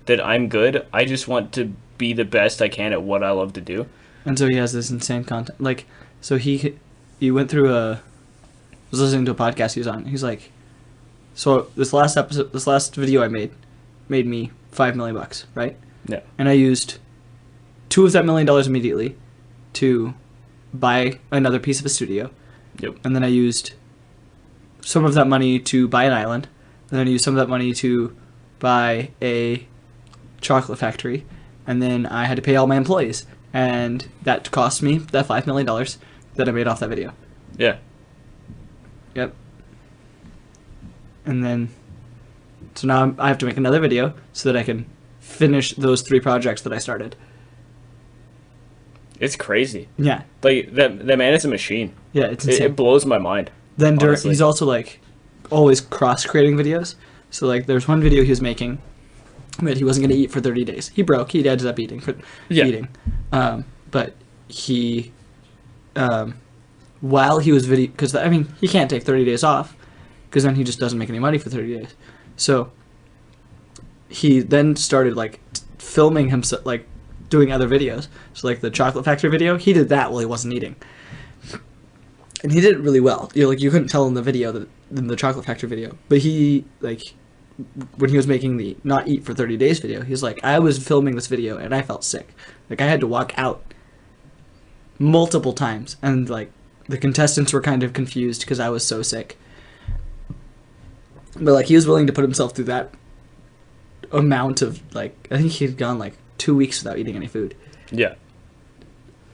that I'm good. I just want to be the best I can at what I love to do. And so he has this insane content. Like, so he went through was listening to a podcast he was on. He's like, so this last video I made me $5 million, right? Yeah. And I used $2 of that $1 million immediately to buy another piece of a studio. Yep. And then I used some of that money to buy an island. And then I used some of that money to buy a chocolate factory. And then I had to pay all my employees. And that cost me that $5 million that I made off that video. Yeah. Yep. And then, so now I have to make another video so that I can finish those 3 projects that I started. It's crazy. Yeah. Like that man is a machine. Yeah, it's insane. It blows my mind. Then honestly. he's also like always cross-creating videos. So like there's one video he was making that he wasn't going to eat for 30 days. He broke. He ended up eating. But he, while he was video, because I mean he can't take 30 days off, because then he just doesn't make any money for 30 days. So he then started like filming himself, like doing other videos. So like the chocolate factory video, he did that while he wasn't eating. And he did it really well. You couldn't tell in the video in the chocolate factory video. But he, like, when he was making the not eat for 30 days video, he was like, I was filming this video and I felt sick. Like, I had to walk out multiple times. And, like, the contestants were kind of confused because I was so sick. But, like, he was willing to put himself through that amount of, like, I think he had gone, like, 2 weeks without eating any food. Yeah.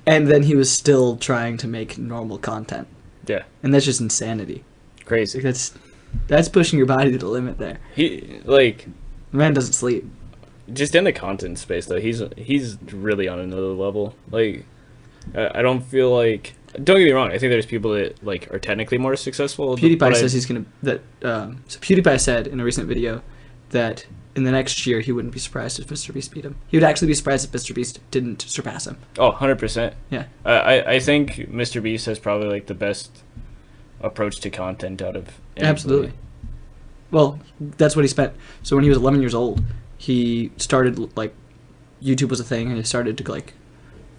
And then he was still trying to make normal content. Yeah. And that's just insanity. Crazy. Like, that's pushing your body to the limit there. He like The man doesn't sleep. just in the content space though, he's really on another level. Like, I don't feel like. Don't get me wrong. I think there's people that like are technically more successful. PewDiePie says he's gonna so PewDiePie said in a recent video that in the next year he wouldn't be surprised if Mr. Beast beat him. He would actually be surprised if Mr. Beast didn't surpass him. Oh, 100%. Yeah. I think Mr. Beast has probably like the best approach to content out of anybody. Absolutely. Well, that's what he spent. So when he was 11 years old, he started like YouTube was a thing, and he started to like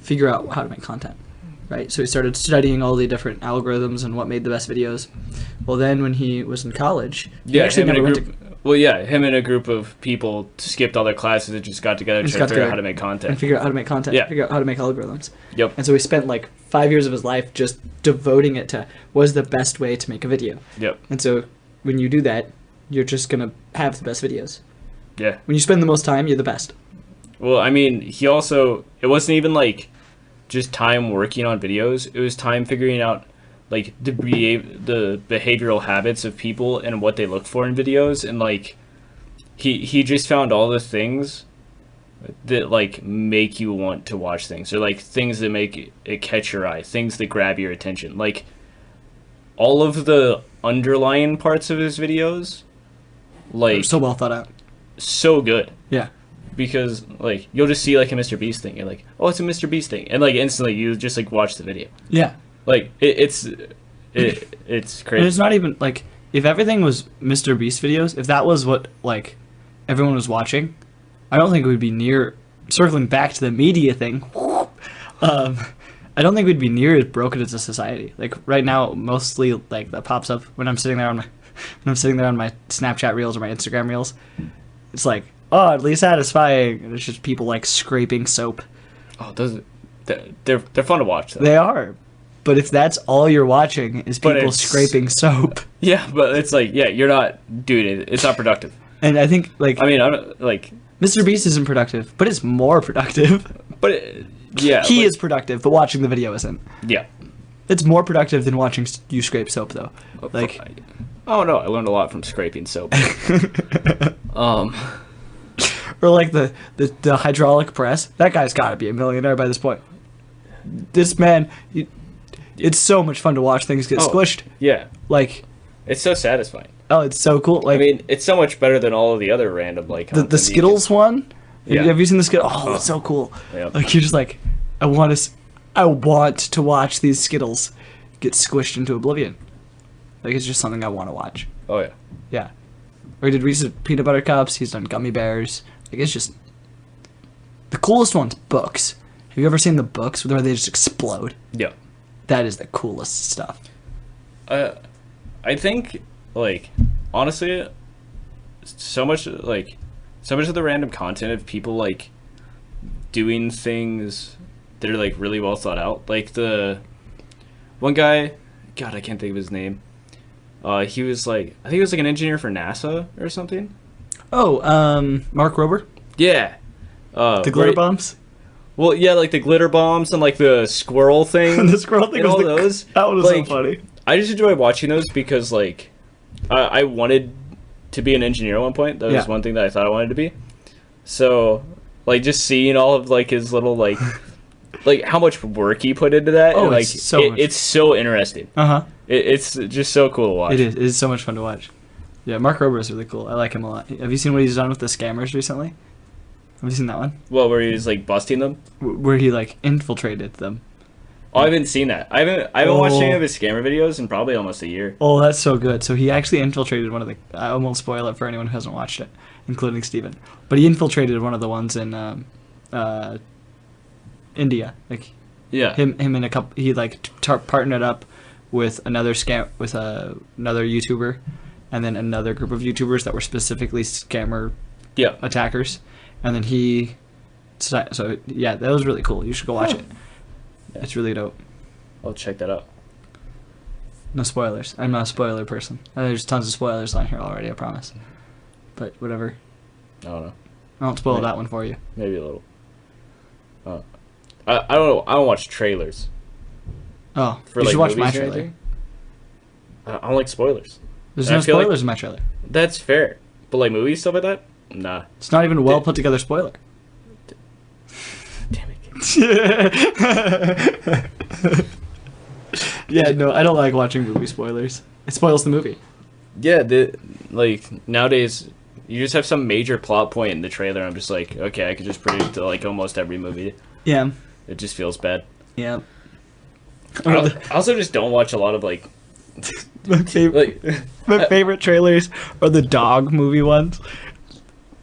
figure out how to make content. Right, so he started studying all the different algorithms and what made the best videos. Well, then when he was in college, he actually never went to... Well, yeah, him and a group of people skipped all their classes and just got together to figure out how to make content. And figure out how to make content, Yeah. figure out how to make algorithms. Yep. And so he spent like 5 years of his life just devoting it to what is the best way to make a video. Yep. And so when you do that, you're just going to have the best videos. Yeah. When you spend the most time, you're the best. Well, I mean, he also... It wasn't even like just time working on videos. It was time figuring out like the behavioral habits of people and what they look for in videos, and like he just found all the things that like make you want to watch things, or like things that make it catch your eye, things that grab your attention. Like all of the underlying parts of his videos, like So well thought out. so good. Yeah. Because like you'll just see like a Mr. Beast thing, you're like, oh, it's a Mr. Beast thing, and like instantly you just like watch the video. Yeah. Like it's crazy. And it's not even like if everything was Mr. Beast videos, if that was what like everyone was watching, I don't think it would be near circling back to the media thing. I don't think we'd be near as broken as a society. Like right now, mostly like that pops up when I'm sitting there on my Snapchat reels or my Instagram reels. It's like, oh, at least satisfying. And it's just people like scraping soap. Oh, they're fun to watch though. They are. But if that's all you're watching is people scraping soap. Yeah, but it's like, yeah, you're not doing it. It's not productive. And I think like I mean, I don't like Mr. Beast isn't productive, but it's more productive. but yeah, He like, is productive, but watching the video isn't. Yeah. It's more productive than watching you scrape soap though. Like oh no, I learned a lot from scraping soap. Or like the hydraulic press. That guy's got to be a millionaire by this point. This man, it's so much fun to watch things get squished. Yeah. Like, It's so satisfying. oh, it's so cool. Like, I mean, it's so much better than all of the other random like the Skittles one. Yeah. Have you seen the Skittles? Oh, it's so cool. Yeah. Like you're just like, I want to watch these Skittles get squished into oblivion. Like it's just something I want to watch. Oh yeah. Yeah. Or he did Reese's peanut butter cups. He's done gummy bears. Like it's just the coolest one's books. Have you ever seen the books where they just explode? Yeah. That is the coolest stuff. I think like honestly, so much of the random content of people like doing things that are like really well thought out. Like the one guy, God, I can't think of his name. He was like, I think he was like an engineer for NASA or something. Oh, Mark Rober? Yeah. The glitter bombs? Well, yeah, like the glitter bombs and like the squirrel thing. The squirrel thing and was all those. That one was like, so funny. I just enjoy watching those because like I wanted to be an engineer at one point. That was one thing that I thought I wanted to be. So like just seeing all of like his little like like how much work he put into that. Oh, and, like it's so interesting. Uh-huh. It's just so cool to watch. It is. It is so much fun to watch. Yeah, Mark Rober is really cool. I like him a lot. Have you seen what he's done with the scammers recently? Have you seen that one? Well, where he was like busting them? Where he like infiltrated them. Oh, I haven't seen that. I haven't watched any of his scammer videos in probably almost a year. Oh, that's so good. So he actually infiltrated one of the... I won't spoil it for anyone who hasn't watched it, including Steven. But he infiltrated one of the ones in India. Like Yeah. him and a couple... He like partnered up with another another YouTuber, and then another group of YouTubers that were specifically scammer Yeah. attackers. And then he... So, yeah, that was really cool. You should go watch it. Yeah. It's really dope. I'll check that out. No spoilers. I'm not a spoiler person. There's tons of spoilers on here already, I promise. But whatever. I don't know. I won't spoil that one for you. Maybe a little. I don't know. I don't watch trailers. Oh, For, you like, should watch my movies or trailer. anything? I don't like spoilers. There's And no I feel like- spoilers in my trailer. That's fair. But like movies, stuff like that? Nah. It's not even a well put together spoiler. Damn it. Yeah, no, I don't like watching movie spoilers. It spoils the movie. Yeah, nowadays you just have some major plot point in the trailer. I'm just like, okay, I could just predict like almost every movie. Yeah. It just feels bad. Yeah. I also just don't watch a lot of like My favorite, my favorite trailers are the dog movie ones.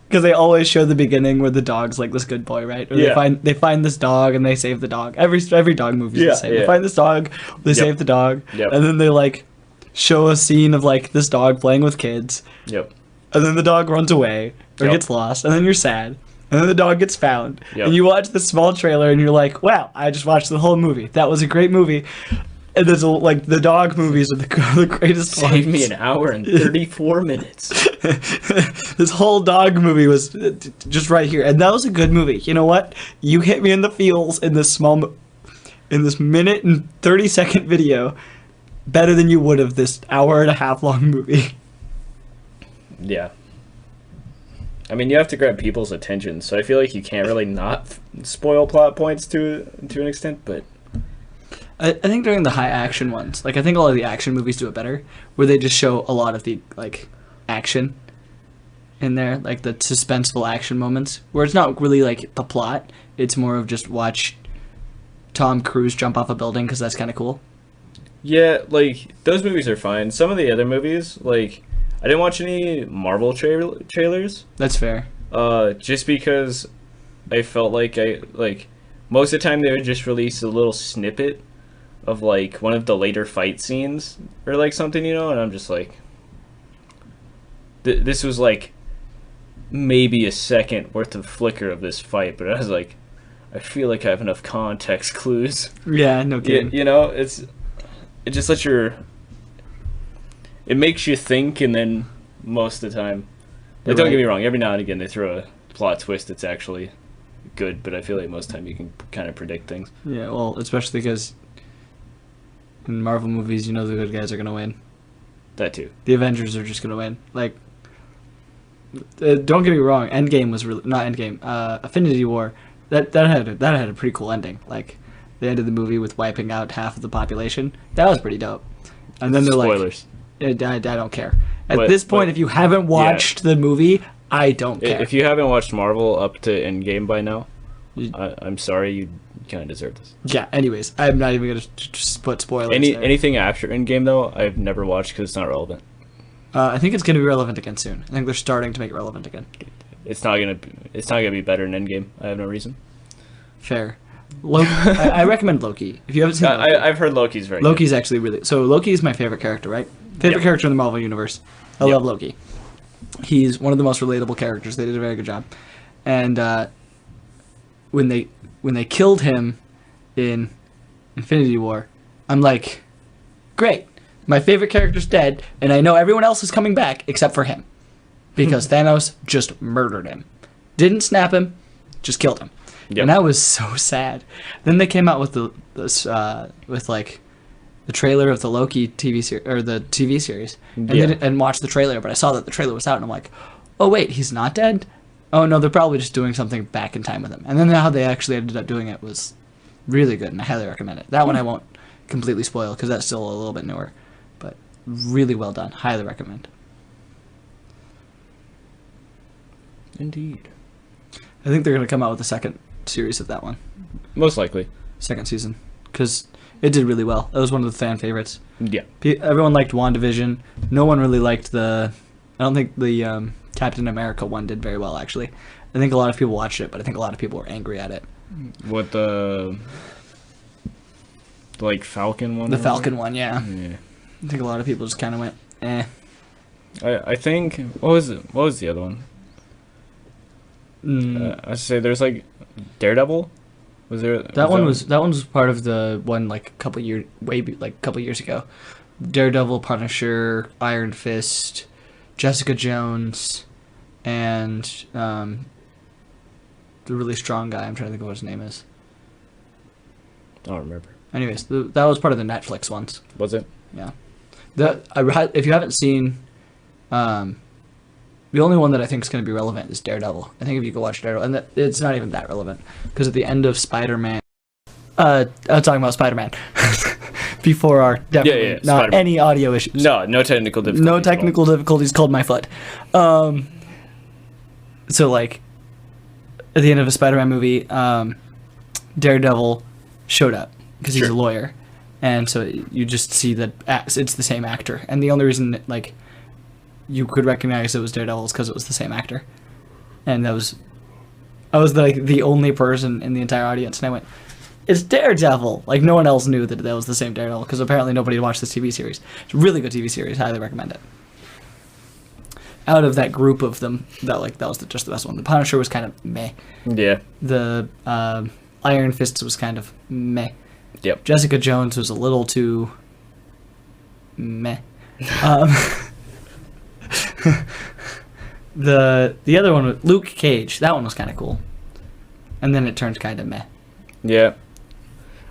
Because they always show the beginning where the dog's like this good boy, right? Or they find this dog and they save the dog. Every dog movie is the same. They find this dog, they save the dog, and then they like show a scene of like this dog playing with kids. Yep. And then the dog runs away or gets lost, and then you're sad. And then the dog gets found. And you watch this small trailer and you're like, wow, I just watched the whole movie. That was a great movie. And there's like the dog movies are the greatest ones. Saved me an hour and 34 minutes. This whole dog movie was just right here, and that was a good movie. You know what? You hit me in the feels in this in this minute and 30-second video, better than you would have this hour and a half long movie. Yeah. I mean, you have to grab people's attention, so I feel like you can't really not spoil plot points to an extent, but I think during the high action ones, like I think a lot of the action movies do it better, where they just show a lot of the like action in there, like the suspenseful action moments, where it's not really like the plot, it's more of just watch Tom Cruise jump off a building because that's kind of cool. yeah, like those movies are fine. Some of the other movies, like I didn't watch any Marvel trailers. That's fair. Just because I felt like most of the time they would just release a little snippet of like one of the later fight scenes or like something, you know, and I'm just like, this was like maybe a second worth of flicker of this fight, but I was like, I feel like I have enough context clues. Yeah, no kidding. You know, it just lets it makes you think, and then most of the time, like, don't get me wrong, every now and again they throw a plot twist that's actually good, but I feel like most of the time you can kind of predict things. Yeah, well, especially because in Marvel movies, you know the good guys are gonna win. That too. The Avengers are just gonna win. Like, don't get me wrong, Endgame was really not Endgame. Infinity War, that had a pretty cool ending. Like, they ended the movie with wiping out half of the population. That was pretty dope. And then they're spoilers. Like, I don't care. At this point, if you haven't watched the movie, I don't care. If you haven't watched Marvel up to Endgame by now, I'm sorry, you kind of deserve this. Yeah. Anyways, I'm not even gonna just put spoilers. Anything after Endgame though, I've never watched because it's not relevant. I think it's gonna be relevant again soon. I think they're starting to make it relevant again. It's not gonna be better than Endgame. I have no reason. Fair. I recommend Loki. If you haven't seen Loki, I've heard Loki's very Loki's actually really... So Loki is my favorite character, right? Favorite character in the Marvel Universe. I love Loki. He's one of the most relatable characters. They did a very good job. And when they killed him in Infinity War, I'm like, great. My favorite character's dead, and I know everyone else is coming back except for him. Because Thanos just murdered him. Didn't snap him, just killed him. Yep. And that was so sad. Then they came out with the trailer of the Loki TV series or the TV series, and watched the trailer. But I saw that the trailer was out, and I'm like, oh wait, he's not dead. Oh no, they're probably just doing something back in time with him. And then how they actually ended up doing it was really good, and I highly recommend it. That one I won't completely spoil because that's still a little bit newer, but really well done. Highly recommend. Indeed. I think they're gonna come out with a second series of that one. Most likely. Second season. Because it did really well. It was one of the fan favorites. Yeah. Everyone liked WandaVision. No one really liked I don't think the Captain America one did very well, actually. I think a lot of people watched it, but I think a lot of people were angry at it. What, the Falcon one? The Falcon one, yeah. I think a lot of people just kind of went, eh. I think... What was the other one? I say there's Daredevil. Was there that one was part of the one a couple years ago. Daredevil, Punisher, Iron Fist, Jessica Jones, and the really strong guy. I'm trying to think of what his name is. I don't remember. Anyways, that was part of the Netflix ones. Was it? Yeah. If you haven't seen The only one that I think is going to be relevant is Daredevil. I think if you go watch Daredevil, and it's not even that relevant because at the end of Spider-Man, I was talking about Spider-Man before our definitely not Spider-Man. any audio issues. No technical difficulties. No technical difficulties. Called my foot. So like at the end of a Spider-Man movie, Daredevil showed up because he's a lawyer, and so you just see that it's the same actor, and the only reason like you could recognize it was Daredevil is because it was the same actor, and I was like the only person in the entire audience, and I went, "It's Daredevil!" Like no one else knew that was the same Daredevil because apparently nobody had watched this TV series. It's a really good TV series. Highly recommend it. Out of that group of them, that was just the best one. The Punisher was kind of meh. Yeah. The Iron Fist was kind of meh. Yep. Jessica Jones was a little too meh. The other one was Luke Cage. That one was kind of cool. And then it turned kind of meh. Yeah.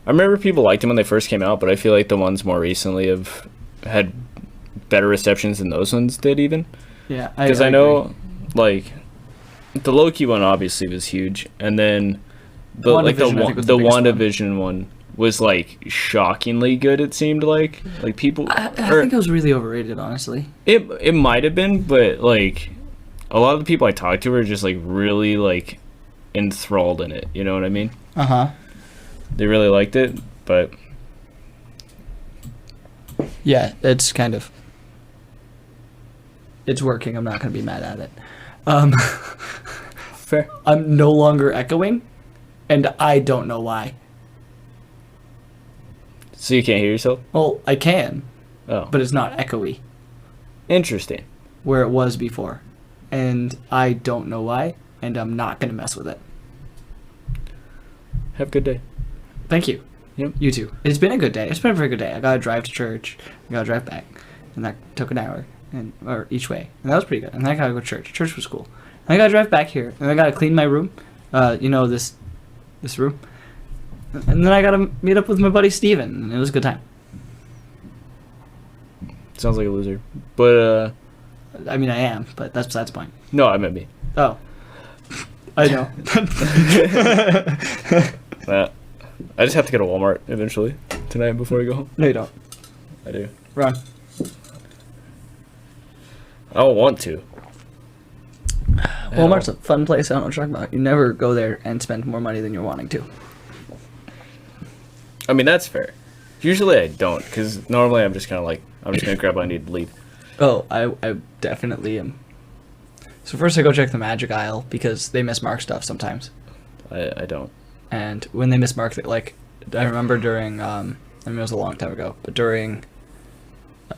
I remember people liked them when they first came out, but I feel like the ones more recently have had better receptions than those ones did even. Yeah, because I know, like, the Loki one obviously was huge, and then the WandaVision one was like shockingly good. It seemed like people. I think it was really overrated, honestly. It might have been, but like a lot of the people I talked to were just like really like enthralled in it. You know what I mean? They really liked it, but yeah, it's kind of. It's working. I'm not going to be mad at it. Fair. I'm no longer echoing, and I don't know why. So you can't hear yourself? Well, I can, Oh. but it's not echoey Interesting. where it was before, and I don't know why, and I'm not going to mess with it. Have a good day. Thank you. Yep. You too. It's been a good day. It's been a very good day. I got to drive to church. I got to drive back, and that took an hour. Or each way, and that was pretty good. And then I gotta go to church. Church was cool. And I gotta drive back here, and I gotta clean my room. This room. And then I gotta meet up with my buddy Steven, and it was a good time. Sounds like a loser, but I mean, I am, but that's besides the point. no, I meant me. Oh, I know. I just have to go to Walmart eventually tonight before I go home. No, you don't. I do. Wrong. I don't want to. Walmart's a fun place. I don't know what you're talking about. You never go there and spend more money than you're wanting to. I mean, that's fair. Usually I don't, because normally I'm just kind of like, I'm just going to grab what I need to leave. Oh, I definitely am. So first I go check the magic aisle because they mismark stuff sometimes. I don't. And when they mismark it, like, I remember during, I mean, it was a long time ago, but during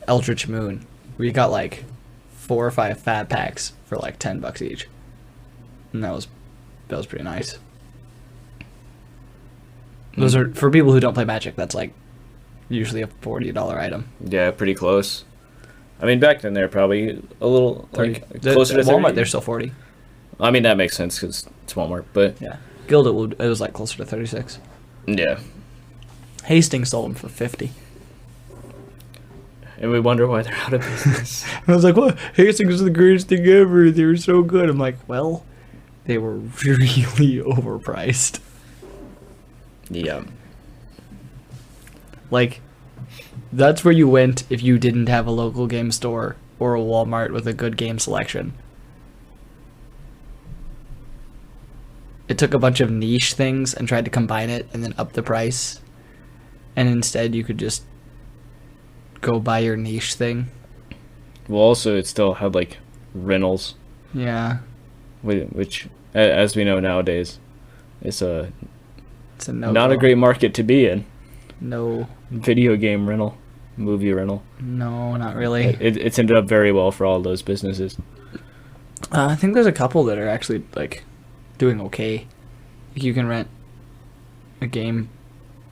Eldritch Moon, we got like 4 or 5 fat packs for like $10 each, and that was pretty nice. Those are for people who don't play Magic. That's like usually a $40 item. Yeah, pretty close. I mean, back then they're probably a little like closer to 30. Walmart. They're still 40. I mean, that makes sense because it's Walmart, but Yeah, Guild it was like closer to 36. yeah. Hastings sold them for 50. And we wonder why they're out of business. I was like, "What? Hastings is the greatest thing ever. They were so good." I'm like, "Well, they were really overpriced." Yeah. Like, that's where you went if you didn't have a local game store or a Walmart with a good game selection. It took a bunch of niche things and tried to combine it and then up the price. And instead you could just go buy your niche thing. Well, also, it still had, like, rentals. Yeah. Which, as we know nowadays, is It's a no. not a great market to be in. No. Video game rental, movie rental. No, not really. It's ended up very well for all those businesses. I think there's a couple that are actually, like, doing okay. You can rent a game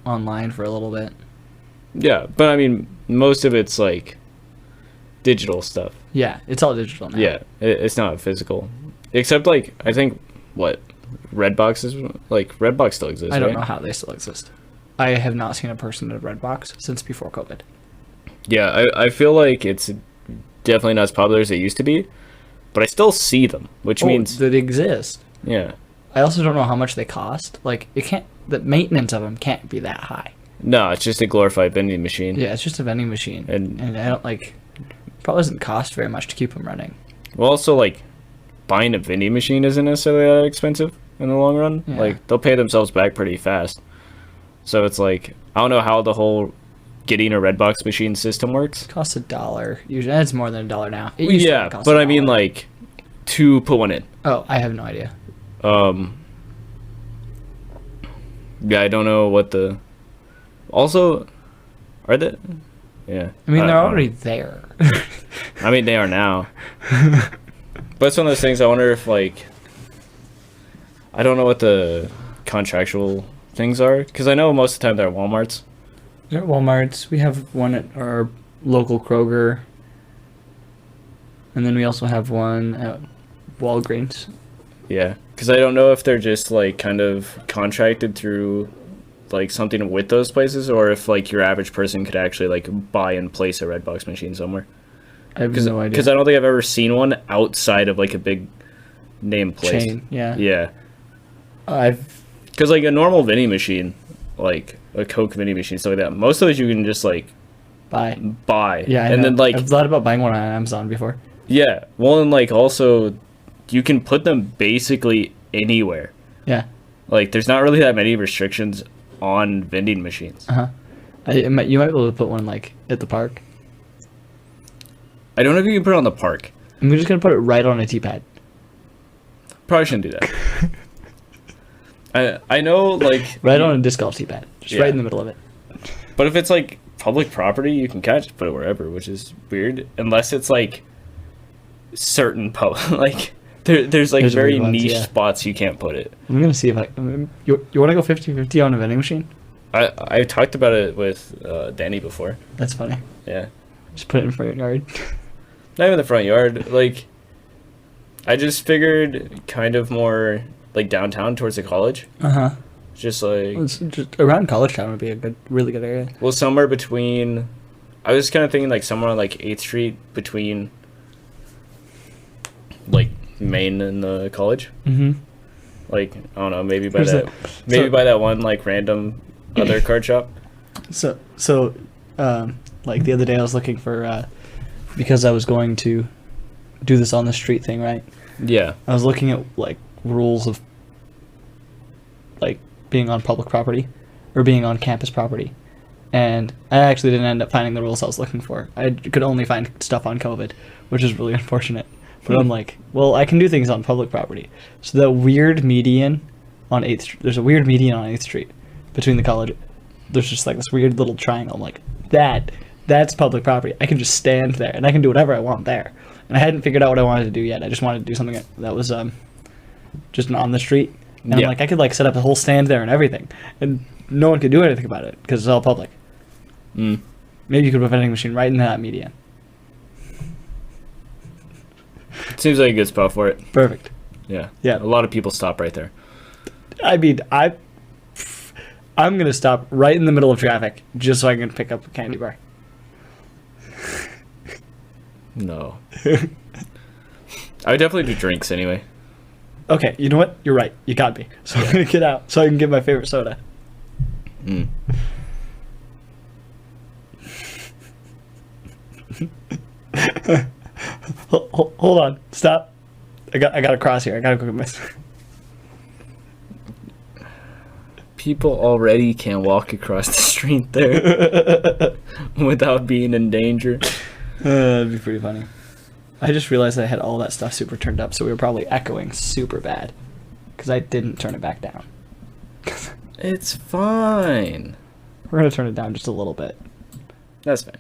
online for a little bit. Yeah, but I mean, most of it's, like, digital stuff. Yeah, it's all digital now. Yeah, it's not physical. Except, like, I think, what, Redbox is, like, Redbox still exists, I don't right? know how they still exist. I have not seen a person at a Redbox since before COVID. Yeah, I feel like it's definitely not as popular as it used to be, but I still see them, which means that exist. yeah. I also don't know how much they cost. Like, the maintenance of them can't be that high. No, it's just a glorified vending machine. Yeah, it's just a vending machine, and I don't probably doesn't cost very much to keep them running. Well, also like buying a vending machine isn't necessarily that expensive in the long run. Yeah. Like they'll pay themselves back pretty fast. So it's like I don't know how the whole getting a Redbox machine system works. It costs $1 usually. It's more than $1 now. It used to Yeah, cost but I mean $1. like to put one in. Oh, I have no idea. Yeah, I don't know what the. Also, are they? Yeah. I mean, they're don't already know. there. I mean, they are now. But it's one of those things. I wonder if like. I don't know what the contractual things are because I know most of the time they're at Walmart's. They're at Walmart's. We have one at our local Kroger. And then we also have one at Walgreens. Yeah, because I don't know if they're just like kind of contracted through like something with those places, or if like your average person could actually like buy and place a Redbox machine somewhere. I have no idea. Because I don't think I've ever seen one outside of like a big name place. Chain, yeah. Yeah. I've Because like a normal vending machine, like a Coke vending machine, stuff like that, most of those you can just like buy. Yeah, and then like I've thought about buying one on Amazon before. yeah, well, and like also you can put them basically anywhere. Yeah. Like there's not really that many restrictions on vending machines. You might be able to put one like at the park. I don't know if you can put it on the park. I'm just gonna put it right on a T-pad. Probably shouldn't do that. I know like Right on a disc golf T-pad. Just Yeah. right in the middle of it. But if it's like public property, you can kind of just put it wherever, which is weird. Unless it's like certain like there's like There's very weird ones, niche yeah. spots you can't put it. I'm gonna see if you want to go 50-50 on a vending machine? I talked about it with Danny before. That's funny. Yeah, Just put it in front of your yard. not even the front yard. Like I just figured kind of more like downtown towards the college. Just like Just around College Town would be a really good area. well, somewhere between. I was kind of thinking like somewhere on like 8th Street between like Main and the college. Mm-hmm. Like I don't know, maybe by Where's that, that? maybe So- by that one like random other card shop. So like the other day I was looking for because I was going to do this on the street thing, right? Yeah. I was looking at like rules of like being on public property or being on campus property. And I actually didn't end up finding the rules I was looking for. I could only find stuff on COVID, which is really unfortunate. But I'm like, well, I can do things on public property. So the weird median on 8th Street, there's a weird median on 8th Street between the college. There's just like this weird little triangle. I'm like, that's public property. I can just stand there and I can do whatever I want there. And I hadn't figured out what I wanted to do yet. I just wanted to do something that was just on the street. And I'm Yeah. like, I could like set up a whole stand there and everything. And no one could do anything about it because it's all public. Mm. Maybe you could put a vending machine right in that median. It seems like a good spot for it. Perfect. Yeah. Yeah. A lot of people stop right there. I mean, I'm gonna stop right in the middle of traffic just so I can pick up a candy bar. No. I would definitely do drinks anyway. Okay, you know what? You're right. You got me. So I'm gonna get out so I can get my favorite soda. Mm. Hold on. Stop. I got to cross here. I gotta go get my. People already can't walk across the street there without being in danger. That'd be pretty funny. I just realized I had all that stuff super turned up, so we were probably echoing super bad because I didn't turn it back down. It's fine. We're gonna turn it down just a little bit. That's fine.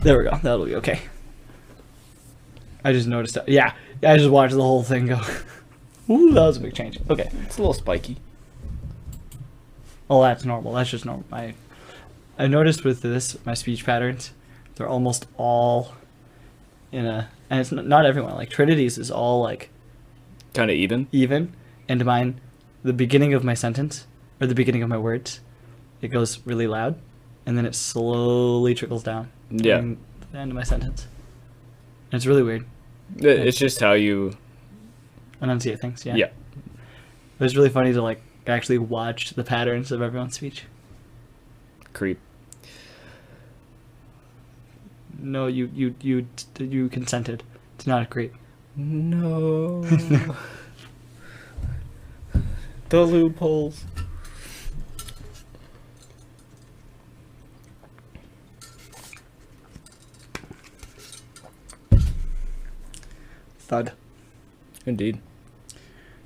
There we go. That'll be okay. I just noticed that. Yeah, I just watched the whole thing go. Ooh, that was a big change. Okay. It's a little spiky. Oh, that's normal. That's just normal. I noticed with this, my speech patterns, they're almost all in a, and it's not everyone. Like Trinity's is all like Kind of even, and mine, the beginning of my sentence or the beginning of my words, it goes really loud, and then it slowly trickles down. Yeah. during the end of my sentence. And it's really weird. It's just how you. enunciate things. Yeah. Yeah. It was really funny to like actually watch the patterns of everyone's speech. Creep. No, you consented. It's not a creep. No. The loopholes. Thud. Indeed.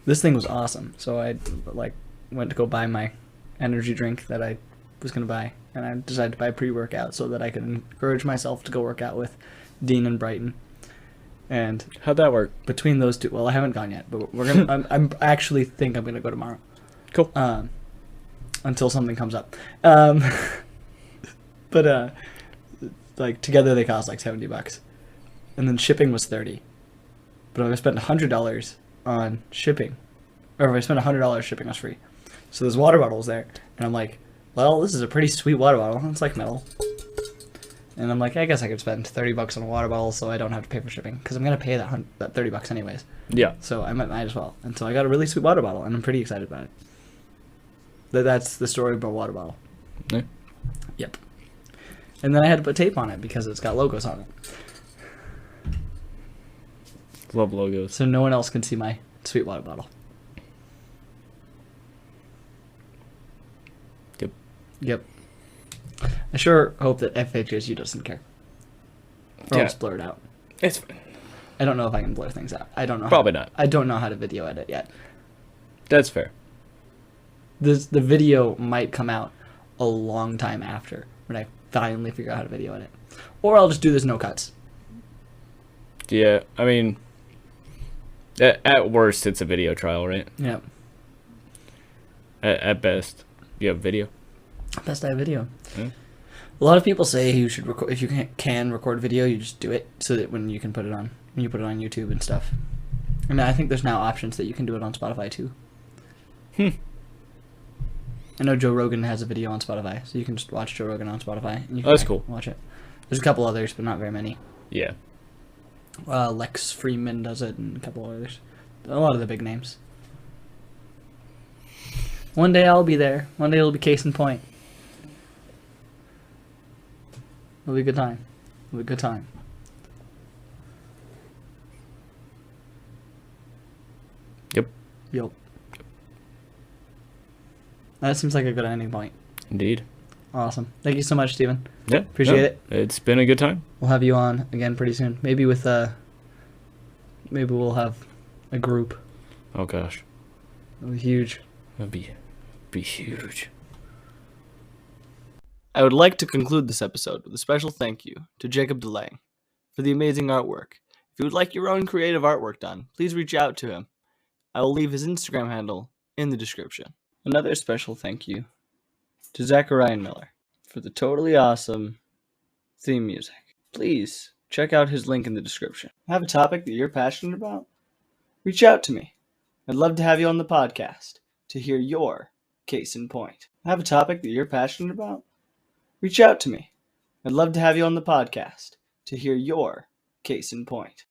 This thing was awesome. So I like went to go buy my energy drink that I was gonna buy, and I decided to buy pre-workout so that I could encourage myself to go work out with Dean and Brighton. And How'd that work? between those two, well, I haven't gone yet, but we're gonna. I'm actually think I'm gonna go tomorrow. Cool. Until something comes up. But like together they cost like $70, and then shipping was $30. But if I spent $100 on shipping, or if I spent $100, shipping was free. So there's water bottles there, and I'm like, well, this is a pretty sweet water bottle. It's like metal. And I'm like, I guess I could spend $30 on a water bottle, so I don't have to pay for shipping, because I'm gonna pay that $30 anyways. Yeah. So I might as well. And so I got a really sweet water bottle, and I'm pretty excited about it. That's the story of my water bottle. Yeah. Yep. And then I had to put tape on it because it's got logos on it, Love logos. so no one else can see my sweet water bottle. Yep. Yep. I sure hope that FHSU doesn't care. Or Yeah. else blur it out. It's I don't know if I can blur things out. I don't know. Probably not. I don't know how to video edit yet. That's fair. The video might come out a long time after when I finally figure out how to video edit. Or I'll just do this no cuts. Yeah, I mean, at worst, it's a video trial, right? Yeah. At best, you have video. Best I have video. Yeah. A lot of people say you should record, if you can record video, you just do it so that when you can put it on, when you put it on YouTube and stuff. And I think there's now options that you can do it on Spotify too. I know Joe Rogan has a video on Spotify, so you can just watch Joe Rogan on Spotify. And you can That's cool. Watch it. There's a couple others, but not very many. Yeah. Lex Freeman does it, and a couple others. A lot of the big names. One day I'll be there. One day it'll be case in point. It'll be a good time. It'll be a good time. Yep. Yep. That seems like a good ending point. Indeed. Awesome. Thank you so much, Steven. Yeah. Appreciate it. It's been a good time. We'll have you on again pretty soon. Maybe with maybe we'll have a group. Oh gosh, It'll be huge. that'd be huge. I would like to conclude this episode with a special thank you to Jacob DeLay for the amazing artwork. If you would like your own creative artwork done, please reach out to him. I will leave his Instagram handle in the description. Another special thank you to Zachariah Miller for the totally awesome theme music. Please check out his link in the description. Have a topic that you're passionate about? Reach out to me. I'd love to have you on the podcast to hear your case in point. Have a topic that you're passionate about? Reach out to me. I'd love to have you on the podcast to hear your case in point.